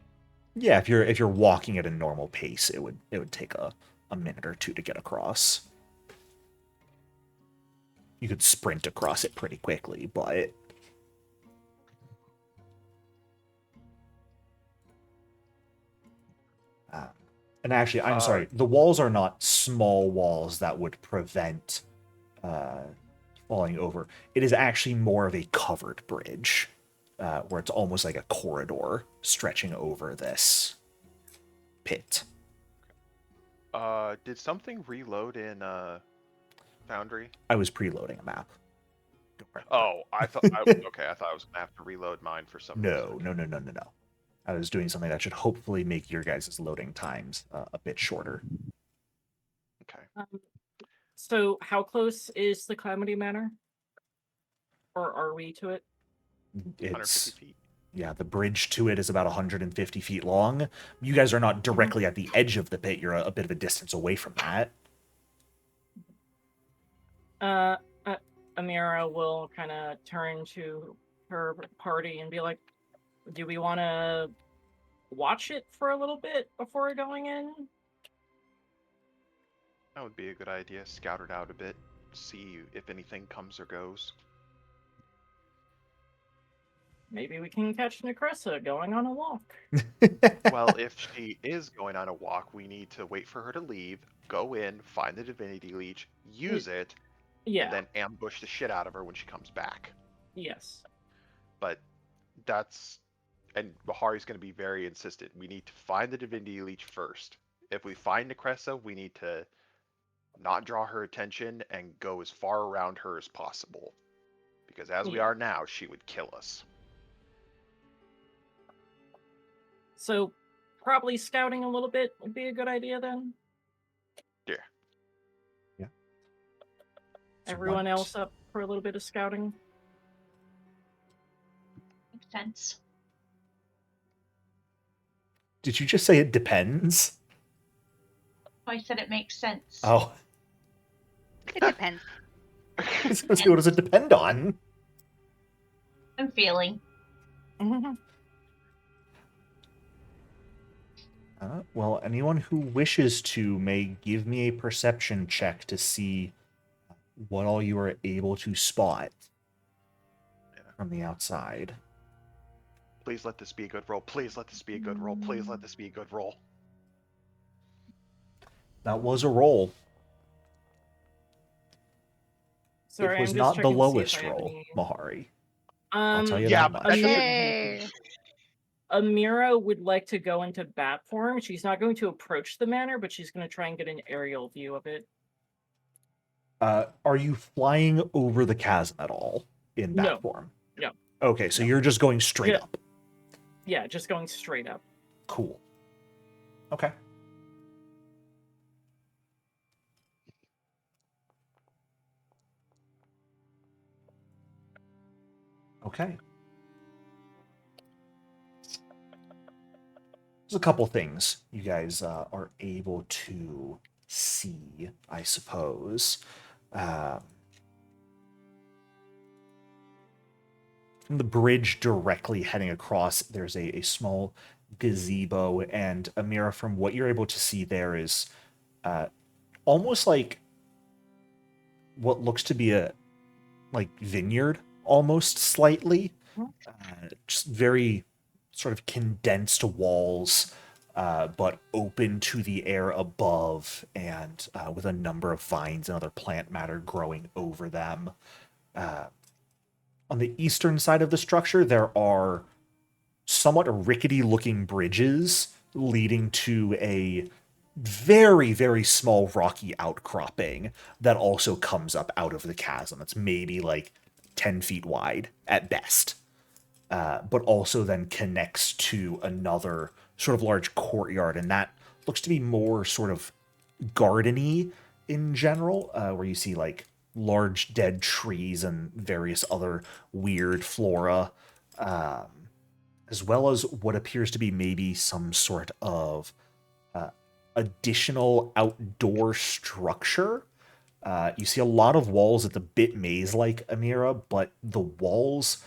Yeah, if you're walking at a normal pace, it would take a minute or two to get across. You could sprint across it pretty quickly, but and actually, I'm sorry, the walls are not small walls that would prevent falling over. It is actually more of a covered bridge, where it's almost like a corridor stretching over this pit. Did something reload in Foundry? I was preloading a map. Don't worry. Oh, I thought okay, I thought I was gonna have to reload mine for some reason. No. I was doing something that should hopefully make your guys' loading times a bit shorter. Okay. So how close is the Calamity Manor? Or are we to it? 150 It's feet. yeah, the bridge to it is about 150 feet long. You guys are not directly at the edge of the pit. You're a bit of a distance away from that. Amira will kind of turn to her party and be like, do we want to watch it for a little bit before going in? That would be a good idea. Scout it out a bit. See if anything comes or goes. Maybe we can catch Necressa going on a walk. Well, if she is going on a walk, we need to wait for her to leave, go in, find the Divinity Leech, use it, Yeah. and then ambush the shit out of her when she comes back. Yes. But that's... And Bahari's going to be very insistent. We need to find the Divinity Leech first. If we find Necressa, we need to not draw her attention and go as far around her as possible. Because as we are now, she would kill us. So probably scouting a little bit would be a good idea then. Yeah. Yeah. So Everyone else up for a little bit of scouting? Makes sense. Did you just say it depends? I said it makes sense. Oh. It depends. I was gonna say, what does it depend on? I'm feeling. Well, anyone who wishes to may give me a perception check to see what all you are able to spot from the outside. Please let this be a good roll. Please let this be a good roll. Please let this be a good roll. That was a roll. Sorry, it was I'm just not the checking to see if lowest I have roll, any- Mahari. I'll tell you yeah, that but much. Yay! Amira would like to go into bat form. She's not going to approach the manor, but she's going to try and get an aerial view of it. Are you flying over the chasm at all in bat No. form? No. Okay, so No. you're just going straight up. Yeah, just going straight up. Cool. Okay. Okay. There's a couple things you guys are able to see, I suppose. From the bridge directly heading across, there's a small gazebo, and Amira, from what you're able to see there is almost like what looks to be a vineyard, almost slightly. Just very sort of condensed walls, but open to the air above, and with a number of vines and other plant matter growing over them. On the eastern side of the structure, there are somewhat rickety-looking bridges leading to a very, very small rocky outcropping that also comes up out of the chasm. It's maybe like 10 feet wide at best. But also then connects to another sort of large courtyard, and that looks to be more sort of gardeny in general, where you see like large dead trees and various other weird flora, as well as what appears to be maybe some sort of additional outdoor structure. You see a lot of walls that's a bit maze-like, Amira, but the walls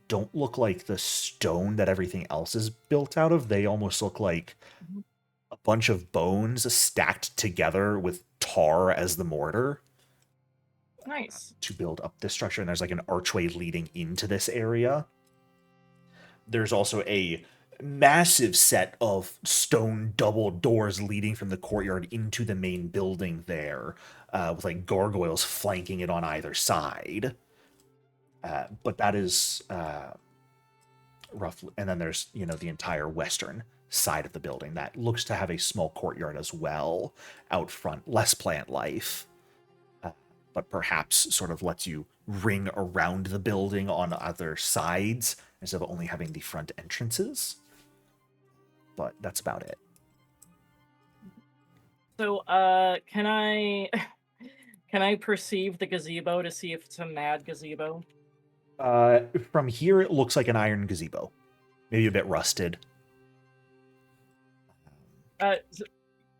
don't look like the stone that everything else is built out of. They almost look like Mhm. a bunch of bones stacked together with tar as the mortar Nice. to build up this structure. And there's like an archway leading into this area. There's also a massive set of stone double doors leading from the courtyard into the main building there, with like gargoyles flanking it on either side. But that is roughly, and then there's, you know, the entire western side of the building that looks to have a small courtyard as well out front, less plant life, but perhaps sort of lets you ring around the building on other sides instead of only having the front entrances. But that's about it. So, can I can I perceive the gazebo to see if it's a mad gazebo? From here, it looks like an iron gazebo, maybe a bit rusted.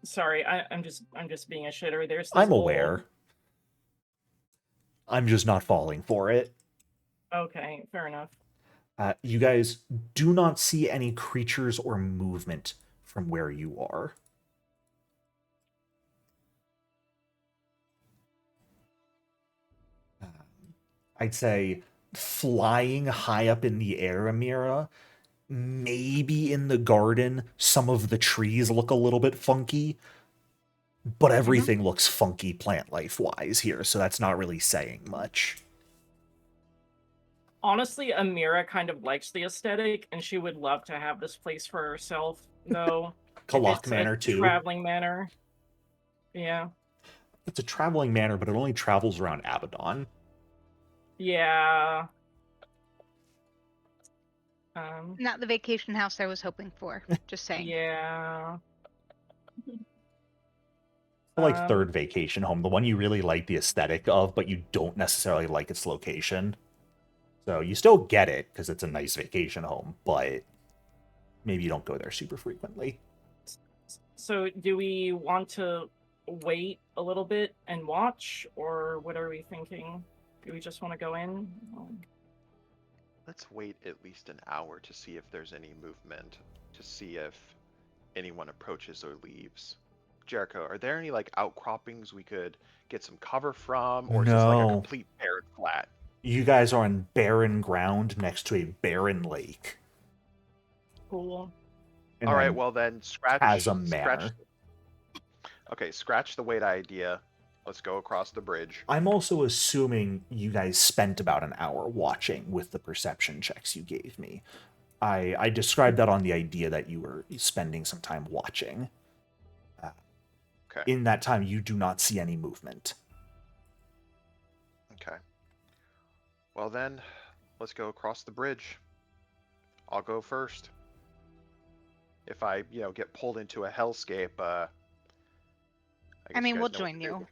Sorry, I'm just being a shitter. There's this I'm old- aware. I'm just not falling for it. Okay, fair enough. You guys do not see any creatures or movement from where you are. I'd say flying high up in the air, Amira. Maybe in the garden, some of the trees look a little bit funky, but everything looks funky plant life wise here, so that's not really saying much. Honestly, Amira kind of likes the aesthetic, and she would love to have this place for herself, though. If Kalak it's a Manor, too. traveling manor. Yeah. It's a traveling manor, but it only travels around Abaddon. Yeah. Not the vacation house I was hoping for. Just saying. Yeah. Like third vacation home, the one you really like the aesthetic of, but you don't necessarily like its location. So you still get it because it's a nice vacation home, but maybe you don't go there super frequently. So do we want to wait a little bit and watch, or what are we thinking? Do we just want to go in? Let's wait at least an hour to see if there's any movement, to see if anyone approaches or leaves. Jericho, are there any like outcroppings we could get some cover from, or is this like a No. complete barren flat? You guys are on barren ground next to a barren lake. Cool. And All right, then well then scratch. Chasm Manor. Okay, scratch the wait idea. Let's go across the bridge. I'm also assuming you guys spent about an hour watching with the perception checks you gave me. I described that on the idea that you were spending some time watching. Okay. In that time, you do not see any movement. Okay. Well then, let's go across the bridge. I'll go first. If I, get pulled into a hellscape, I guess mean, you we'll guys know what join to you. do.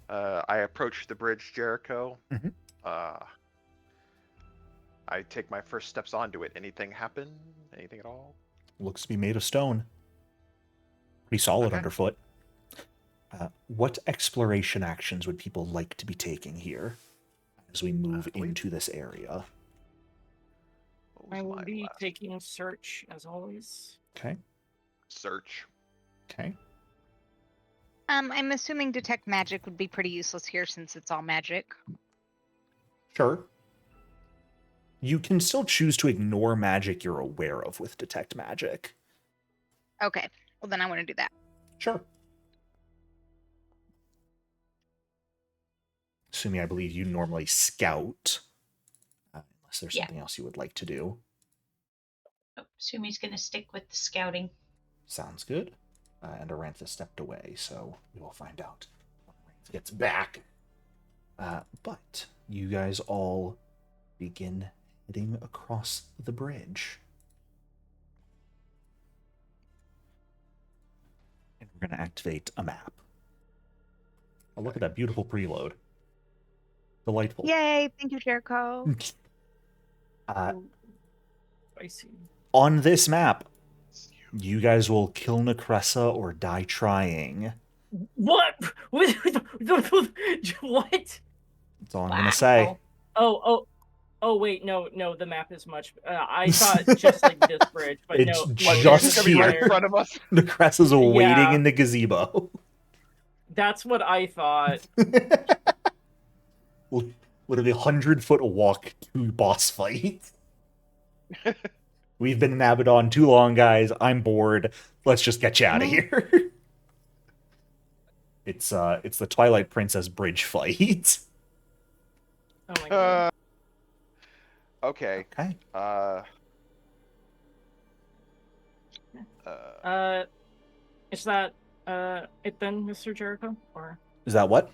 I approach the bridge, Jericho. Mhm. I take my first steps onto it. Anything happen? Anything at all? Looks to be made of stone. Pretty solid Okay. underfoot. What exploration actions would people like to be taking here as we move believe- into this area? What was I will mine be last? taking search as always. Okay. Search. Okay. I'm assuming detect magic would be pretty useless here since it's all magic. Sure. You can still choose to ignore magic you're aware of with detect magic. Okay. Well, then I want to do that. Sure. Assuming I believe you normally scout, unless there's Yeah. something else you would like to do. Oh, Sumi's going to stick with the scouting. Sounds good. And Arantha stepped away, so we will find out when Arantha gets back. But you guys all begin heading across the bridge. And we're going to activate a map. Oh, look at that beautiful preload. Delightful. Yay! Thank you, Jericho. Ooh, spicy. On this map, you guys will kill Necressa or die trying. What? What? That's all I'm gonna say. Oh, wait, no, the map is much. I thought just like this bridge, but It's no, Like, there's just it's gonna be right here. in front of us. Necressa's waiting Yeah. in the gazebo. That's what I thought. Literally 100-foot walk to boss fight. We've been in Abaddon too long, guys. I'm bored. Let's just get you out of here. It's the Twilight Princess bridge fight. Oh my god. Okay. Okay. Is that it then, Mr. Jericho? Or Is that what?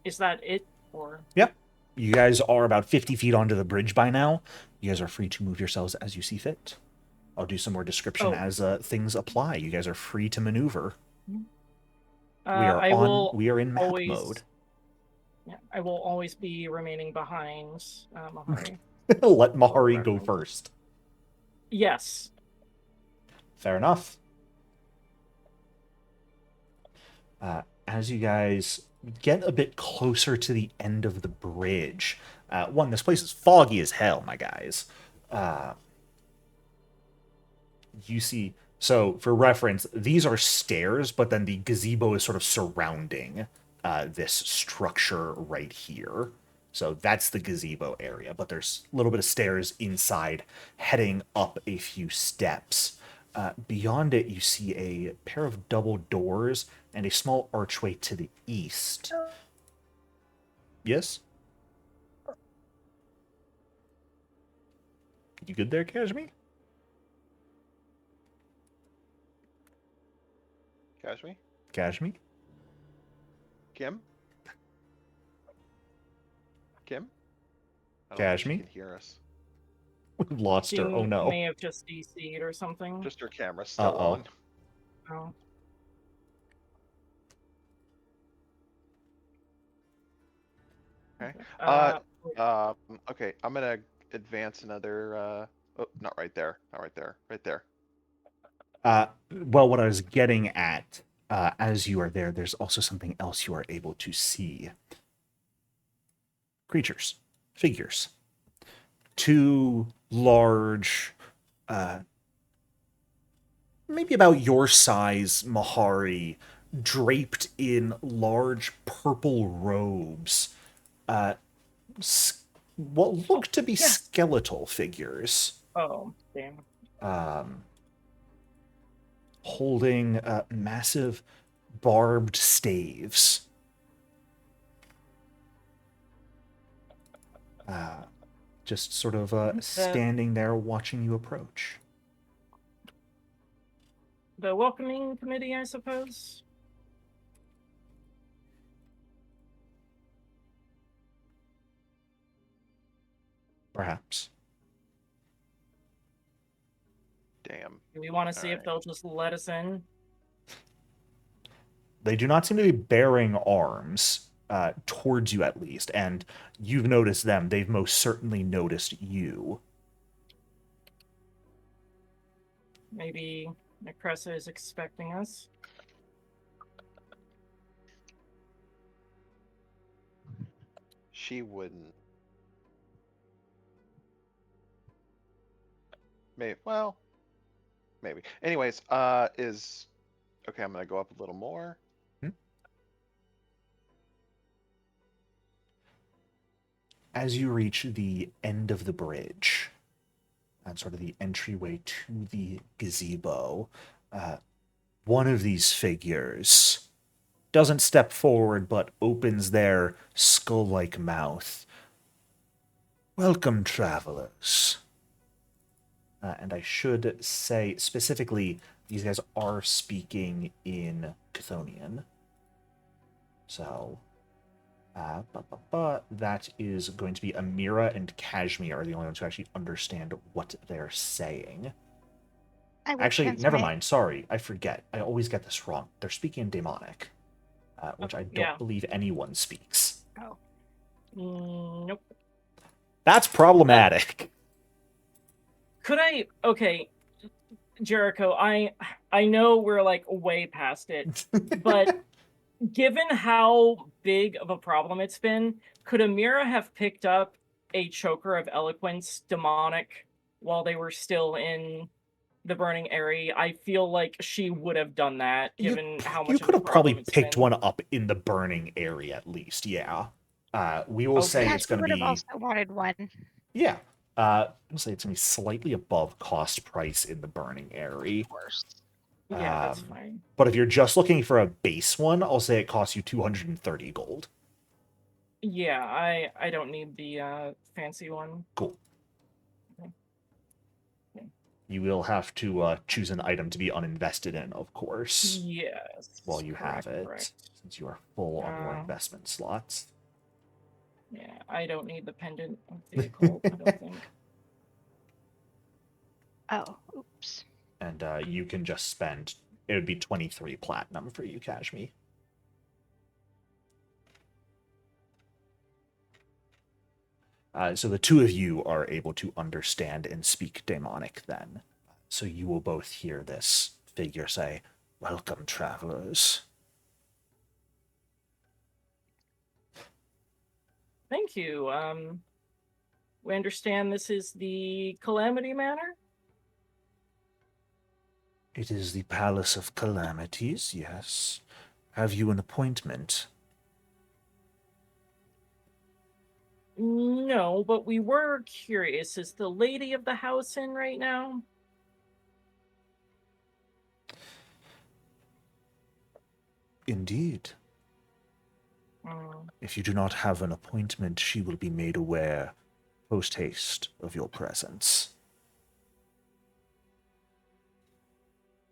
is that it? Or Yep. You guys are about 50 feet onto the bridge by now. You guys are free to move yourselves as you see fit. I'll do some more description as things apply. You guys are free to maneuver. We are in map mode. Yeah, I will always be remaining behind Mahari. Let Mahari go first. Yes. Fair enough. As you guys get a bit closer to the end of the bridge, this place is foggy as hell, my guys. You see, so for reference, these are stairs, but then the gazebo is sort of surrounding this structure right here. So that's the gazebo area, but there's a little bit of stairs inside heading up a few steps. Beyond it, you see a pair of double doors and a small archway to the east. Yes? You good there, Kashmi? Kashmi? Kashmi? Kim? Kim? I don't think she Kashmi? can hear us. We've lost her. Oh no. May have just DC'd or something. Just her camera's still on. Oh. Okay. Okay, I'm gonna advance another. Oh, not right there. Not right there. Right there. Well, what I was getting at, as you are there, there's also something else you are able to see. Creatures, figures. Two large, maybe about your size, Mahari, draped in large purple robes. What look to be skeletal figures. Oh, damn. Holding massive barbed staves. Just sort of standing there watching you approach. The welcoming committee, I suppose? Perhaps. Damn. Do we want to see if they'll just let us in? They do not seem to be bearing arms, towards you at least, and you've noticed them. They've most certainly noticed you. Maybe Necressa is expecting us. She wouldn't. Maybe. Well, maybe. Anyways, okay. I'm gonna go up a little more. As you reach the end of the bridge, and sort of the entryway to the gazebo, one of these figures doesn't step forward but opens their skull-like mouth. Welcome, travelers. And I should say specifically, these guys are speaking in Chthonian. So, that is going to be Amira and Kashmir are the only ones who actually understand what they're saying. Actually, never mind. Sorry, I forget. I always get this wrong. They're speaking in Demonic. which I don't yeah. believe anyone speaks. Oh. Nope. That's problematic. Could I? Okay, Jericho. I know we're like way past it, but given how big of a problem it's been, could Amira have picked up a choker of eloquence demonic while they were still in the burning area? I feel like she would have done that, given how You much of could a have probably problem it's picked been. one up in the burning area at least, yeah. We will say Okay. Yeah, it's she going to would have be, also wanted one. yeah. We'll say it's going to be slightly above cost price in the burning area. Of course. Yeah, that's Um, fine. But if you're just looking for a base one, I'll say it costs you 230 gold. Yeah, I don't need the fancy one. Cool. Okay. You will have to choose an item to be uninvested in, of course, Yes. while you have it, correct. since you are full on your Uh, investment slots. Yeah, I don't need the pendant of the occult, I don't think. Oh, oops. And you can just spend, it would be 23 platinum for you, Kashmi. So the two of you are able to understand and speak demonic then. So you will both hear this figure say, "Welcome, travelers." Thank you. We understand this is the Calamity Manor? It is the Palace of Calamities, yes. Have you an appointment? No, but we were curious. Is the lady of the house in right now? Indeed. Mm. If you do not have an appointment, she will be made aware post haste of your presence.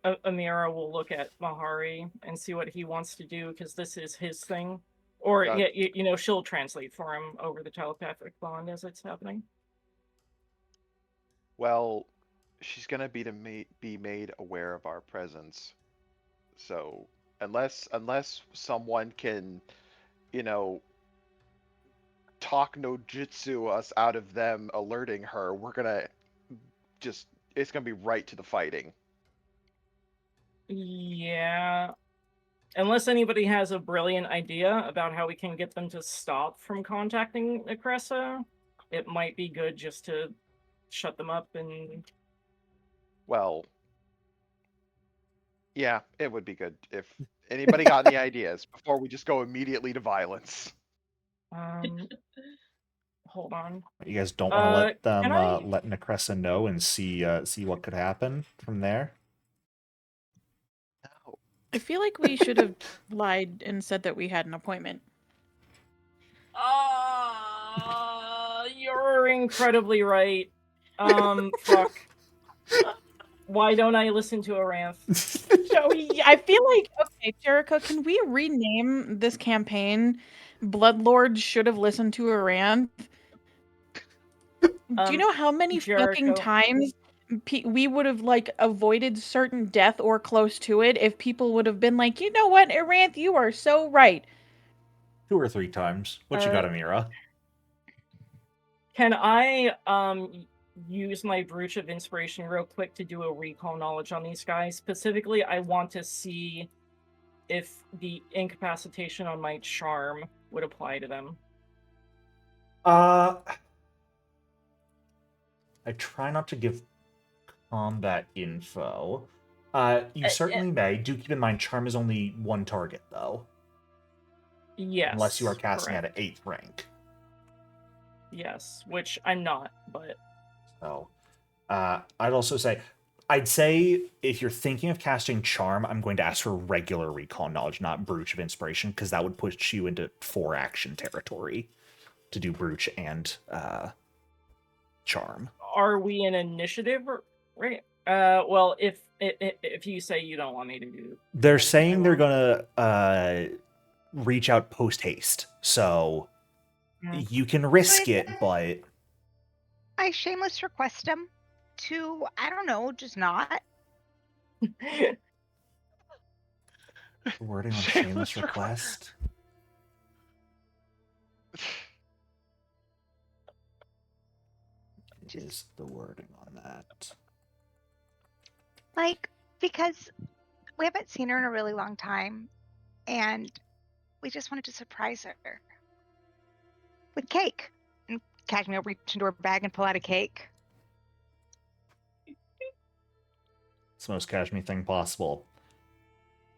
Amira will look at Mahari and see what he wants to do, because this is his thing. Or, Uh, yeah, you know, she'll translate for him over the telepathic bond as it's happening. Well, she's gonna be made aware of our presence. So unless someone can, you know, talk no jutsu us out of them alerting her, we're gonna just it's gonna be right to the fighting. Yeah. Unless anybody has a brilliant idea about how we can get them to stop from contacting Necressa, it might be good just to shut them up and... Well, yeah, it would be good if anybody got any ideas before we just go immediately to violence. Hold on. You guys don't want to let them can I... let Necressa know and see what could happen from there? No. I feel like we should have lied and said that we had an appointment. You're incredibly right. Fuck. Why don't I listen to Aranth? So I feel like, okay, Jericho, can we rename this campaign Bloodlords Should Have Listened to Aranth? Do you know how many fucking Jericho. times we would have like avoided certain death or close to it if people would have been like, you know what, Aranth, you are so right. 2 or 3 times. What you got, Amira? Can I use my Brooch of Inspiration real quick to do a recall knowledge on these guys? Specifically, I want to see if the incapacitation on my charm would apply to them. I try not to give combat info. You certainly may. Do keep in mind, charm is only one target, though. Yes. Unless you are casting correct. at 8th rank. Yes, which I'm not, but... So, I'd also say, I'd say if you're thinking of casting charm, I'm going to ask for regular recall knowledge, not Brooch of Inspiration, because that would push you into 4 action territory to do Brooch and charm. Are we in initiative? Right. Well, if you say you don't want me to do... They're saying they're gonna reach out post haste, so you can risk it, but I shameless request them to, I don't know, just not. Wording on Shameless shameless request. What is the wording on that? Like, because we haven't seen her in a really long time, and we just wanted to surprise her with cake. And Cashmere reach into her bag and pull out a cake. It's the most Kashmir thing possible.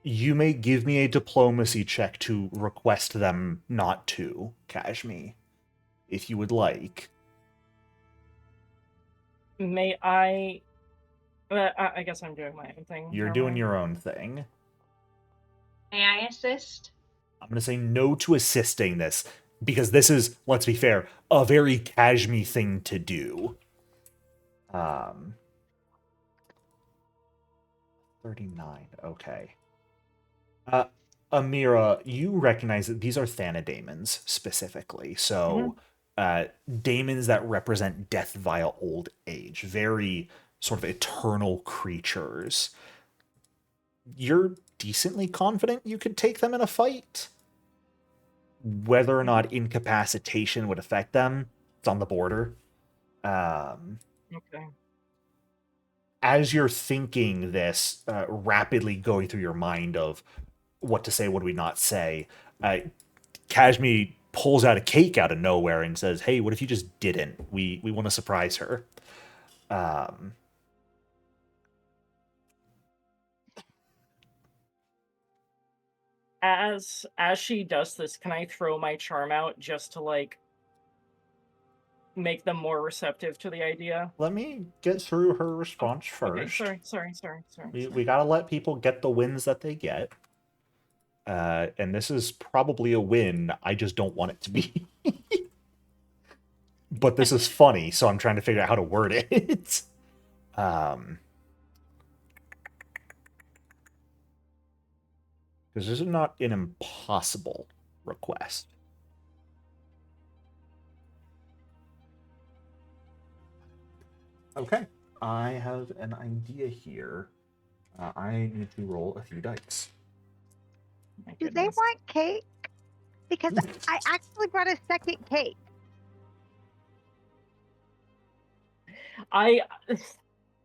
You may give me a diplomacy check to request them not to, Kashmir, if you would like. May I? I guess I'm doing my own thing. You're Never doing mind. your own thing. May I assist? I'm going to say no to assisting this, because this is, let's be fair, a very Kashmir thing to do. 39, okay. Amira, you recognize that these are Thanadaemons specifically. So, daemons that represent death via old age. Very sort of eternal creatures. You're decently confident you could take them in a fight? Whether or not incapacitation would affect them, it's on the border. Okay. As you're thinking this, rapidly going through your mind of what to say, what do we not say, Kashmir pulls out a cake out of nowhere and says, "Hey, what if you just didn't? We want to surprise her." As she does this, can I throw my charm out just to like make them more receptive to the idea? Let me get through her response first. Okay, sorry. We gotta let people get the wins that they get. And this is probably a win. I just don't want it to be. But this is funny, so I'm trying to figure out how to word it. Because this is not an impossible request. Okay, I have an idea here. I need to roll a few dice. My Do they goodness. want cake? Because I actually brought a second cake.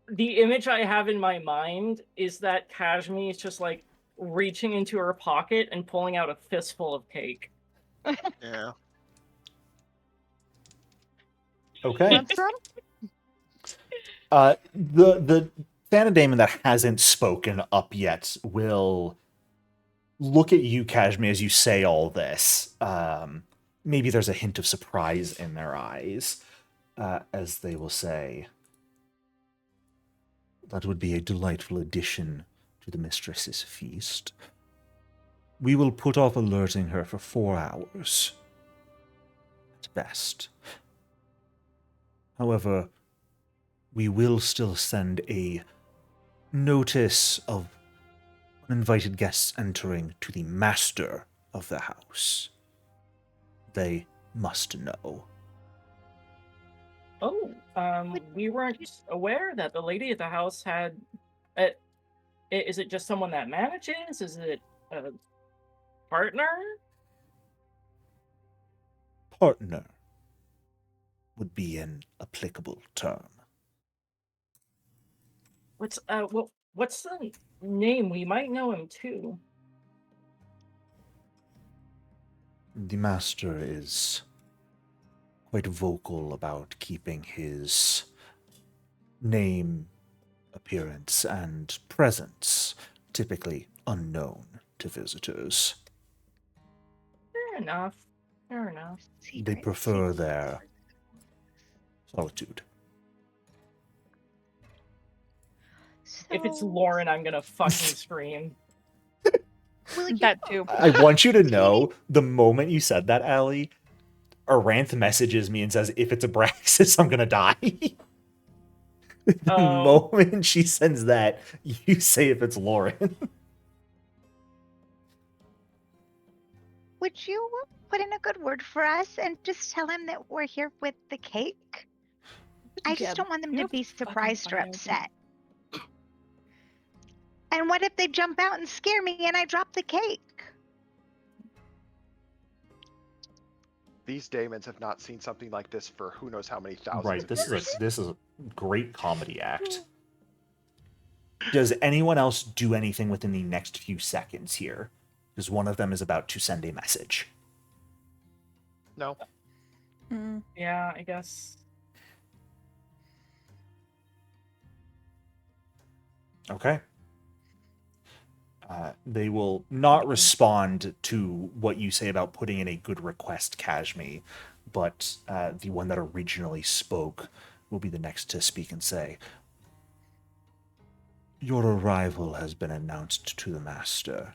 The image I have in my mind is that Kashmir is just like reaching into her pocket and pulling out a fistful of cake. Yeah. Okay. Want some? The Thanadaemon that hasn't spoken up yet will look at you, Kashmir, as you say all this. Maybe there's a hint of surprise in their eyes, as they will say, "That would be a delightful addition to the mistress's feast. We will put off alerting her for 4 hours, at best. However, we will still send a notice of uninvited guests entering to the master of the house. They must know." Oh, we weren't aware that the lady at the house had. Is it just someone that manages? Is it a partner? Partner would be an applicable term. What's the name? We might know him too. The master is quite vocal about keeping his name, appearance, and presence typically unknown to visitors. Fair enough. They Secret, prefer secret. their solitude. If it's So, Lauren, I'm gonna fucking scream. will you That too. I want you to know, the moment you said that, Allie, Aranth messages me and says, "If it's Abraxas, I'm gonna die." The Oh. moment she sends that, you say if it's Lauren. would you put in a good word for us and just tell him that we're here with the cake? I just Yeah, don't want them to you're be fucking surprised or fine, Archie. upset. And what if they jump out and scare me and I drop the cake? These daemons have not seen something like this for who knows how many thousands Right, of this years. is a great comedy act. Does anyone else do anything within the next few seconds here? Because one of them is about to send a message. No. Mm. Yeah, I guess. Okay. They will not respond to what you say about putting in a good request, Kashmi, but the one that originally spoke will be the next to speak and say, "Your arrival has been announced to the master."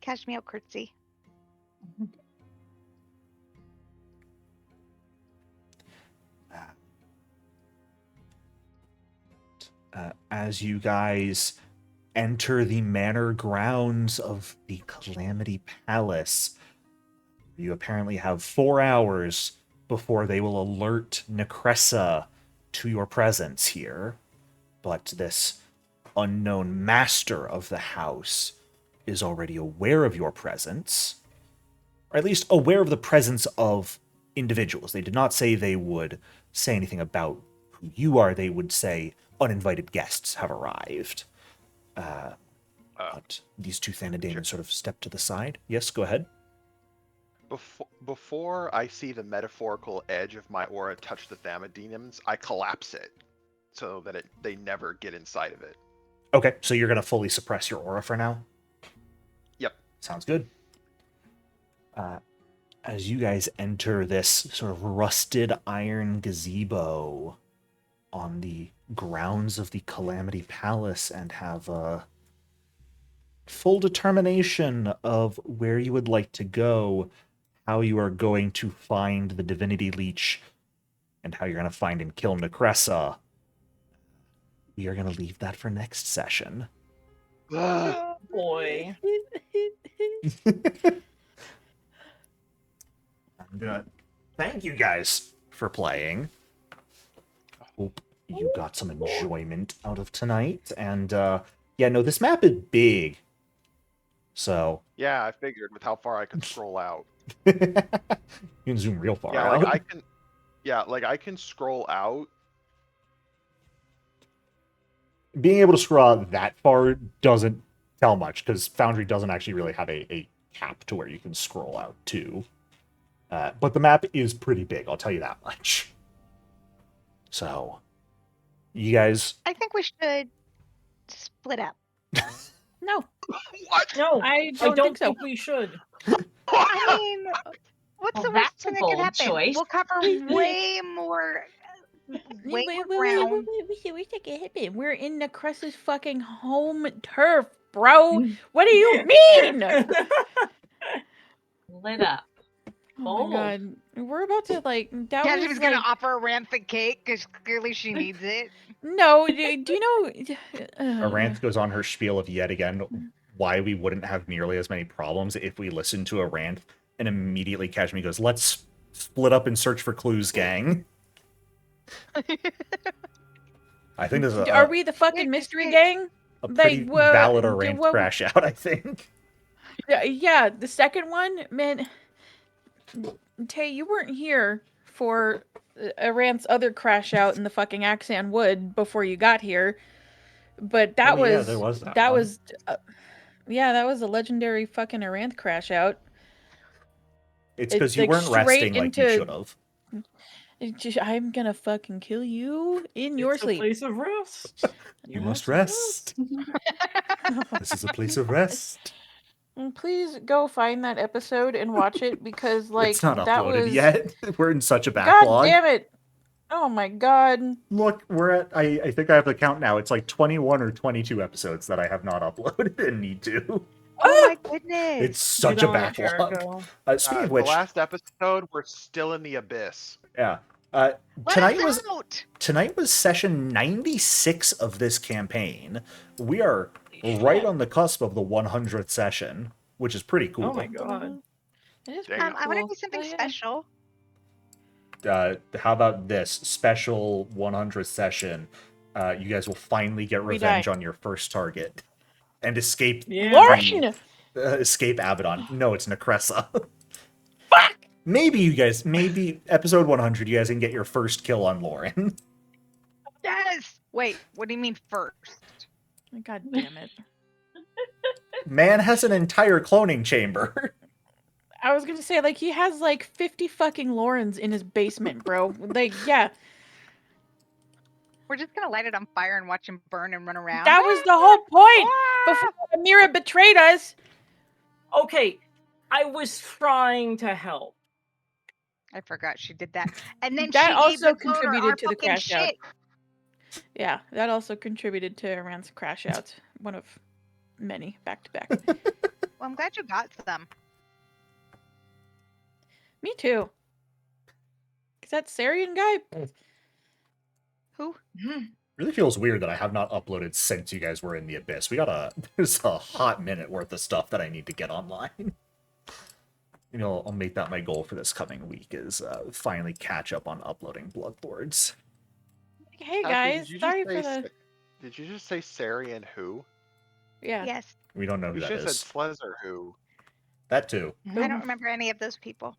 Catch me out, curtsy. As you guys enter the manor grounds of the Calamity Palace, you apparently have 4 hours before they will alert Necressa to your presence here. But this unknown master of the house is already aware of your presence, or at least aware of the presence of individuals. They did not say they would say anything about who you are. They would say uninvited guests have arrived. But these two Thanadaemons sort of step to the side. Yes, go ahead. Before I see the metaphorical edge of my aura touch the Thamademons, I collapse it so that they never get inside of it. Okay, so you're going to fully suppress your aura for now? Yep. Sounds good. As you guys enter this sort of rusted iron gazebo on the grounds of the Calamity Palace and have a full determination of where you would like to go, how you are going to find the Divinity Leech, and how you're going to find and kill Necressa, we are going to leave that for next session. Oh, boy. And thank you guys for playing. Hope you got some enjoyment out of tonight. And yeah, no, this map is big. So Yeah, I figured with how far I could scroll out. you can zoom real far Yeah, out. like I can scroll out. Being able to scroll out that far doesn't tell much, because Foundry doesn't actually really have a cap to where you can scroll out to. But the map is pretty big, I'll tell you that much. So, you guys... I think we should split up. No, What? No, I I don't think so. think we should. I mean, what's Well, the worst that's a thing that bold could happen? choice. We'll cover way more ground. We're in Necressa's fucking home turf, bro. What do you mean? Lit up. Oh my god, we're about to like. That Cassie was was like gonna offer a rancid cake because clearly she needs it. no. Do you know? Aranth goes on her spiel of yet again why we wouldn't have nearly as many problems if we listened to Aranth, and immediately Kashmi goes, "Let's split up and search for clues, gang." I think there's Are we the fucking mystery gang? a pretty Like, valid Aranth crash out, I think. Yeah, the second one, man. Tay, you weren't here for Aranth's other crash out in the fucking Axan Wood before you got here, but that Oh, yeah, was there was that that one. was yeah, that was a legendary fucking Aranth crash out. It's because It's you like weren't resting straight like you into- should have. I'm gonna fucking kill you in your It's a sleep. place of rest. You must rest. This is a place of rest. Please go find that episode and watch it because, like, It's not that uploaded was. yet. We're in such a God backlog. damn it! Oh my god. Look, we're at, I think I have the count now. It's like 21 or 22 episodes that I have not uploaded and need to. Oh my goodness! It's such a Get on it, backlog. Jericho. Speaking of The which, last episode, we're still in the abyss. yeah. Let Tonight us was out! tonight was session 96 of this campaign. We are right on the cusp of the 100th session, which is pretty cool. Oh my god. It is Dang. pretty I want to cool. do something Oh, yeah. special. How about this special 100th session? you guys will finally get We revenge die. on your first target and escape Yeah. Lauren! escape Abaddon. No, it's Necressa. Fuck! Maybe episode 100, you guys can get your first kill on Lauren. Yes. Wait, what do you mean first? God damn it. Man has an entire cloning chamber. I was gonna say, like, he has like 50 fucking Laurens in his basement, bro. Like, yeah. We're just gonna light it on fire and watch him burn and run around. That was the whole point! Ah! Before Amira betrayed us! Okay, I was trying to help. I forgot she did that. And then That she also gave the cloner contributed our to the fucking crash out. shit. Yeah, that also contributed to Rand's crash out. One of many, back to back. Well, I'm glad you got some. Me too. Is that Sarian guy? Who? Really feels weird that I have not uploaded since you guys were in the Abyss. There's a hot minute worth of stuff that I need to get online. I'll make that my goal for this coming week is finally catch up on uploading Bloodlords. Hey Taki, guys, did you sorry just for say the... Did you just say Sarian who? Yeah. Yes. We don't know who You that should have is. said Slezer who. That too. I don't remember any of those people.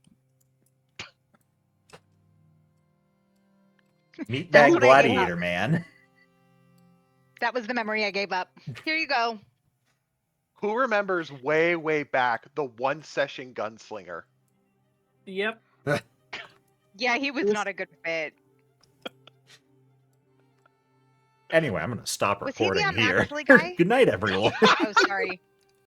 Meet That's that what I gave gladiator, up. man. That was the memory I gave up. Here you go. Who remembers way, way back the one session gunslinger? Yep. Yeah, he was Was- not a good fit. Anyway, I'm going to stop Was he the recording here. unnaturally guy? Good night, everyone. Oh, sorry.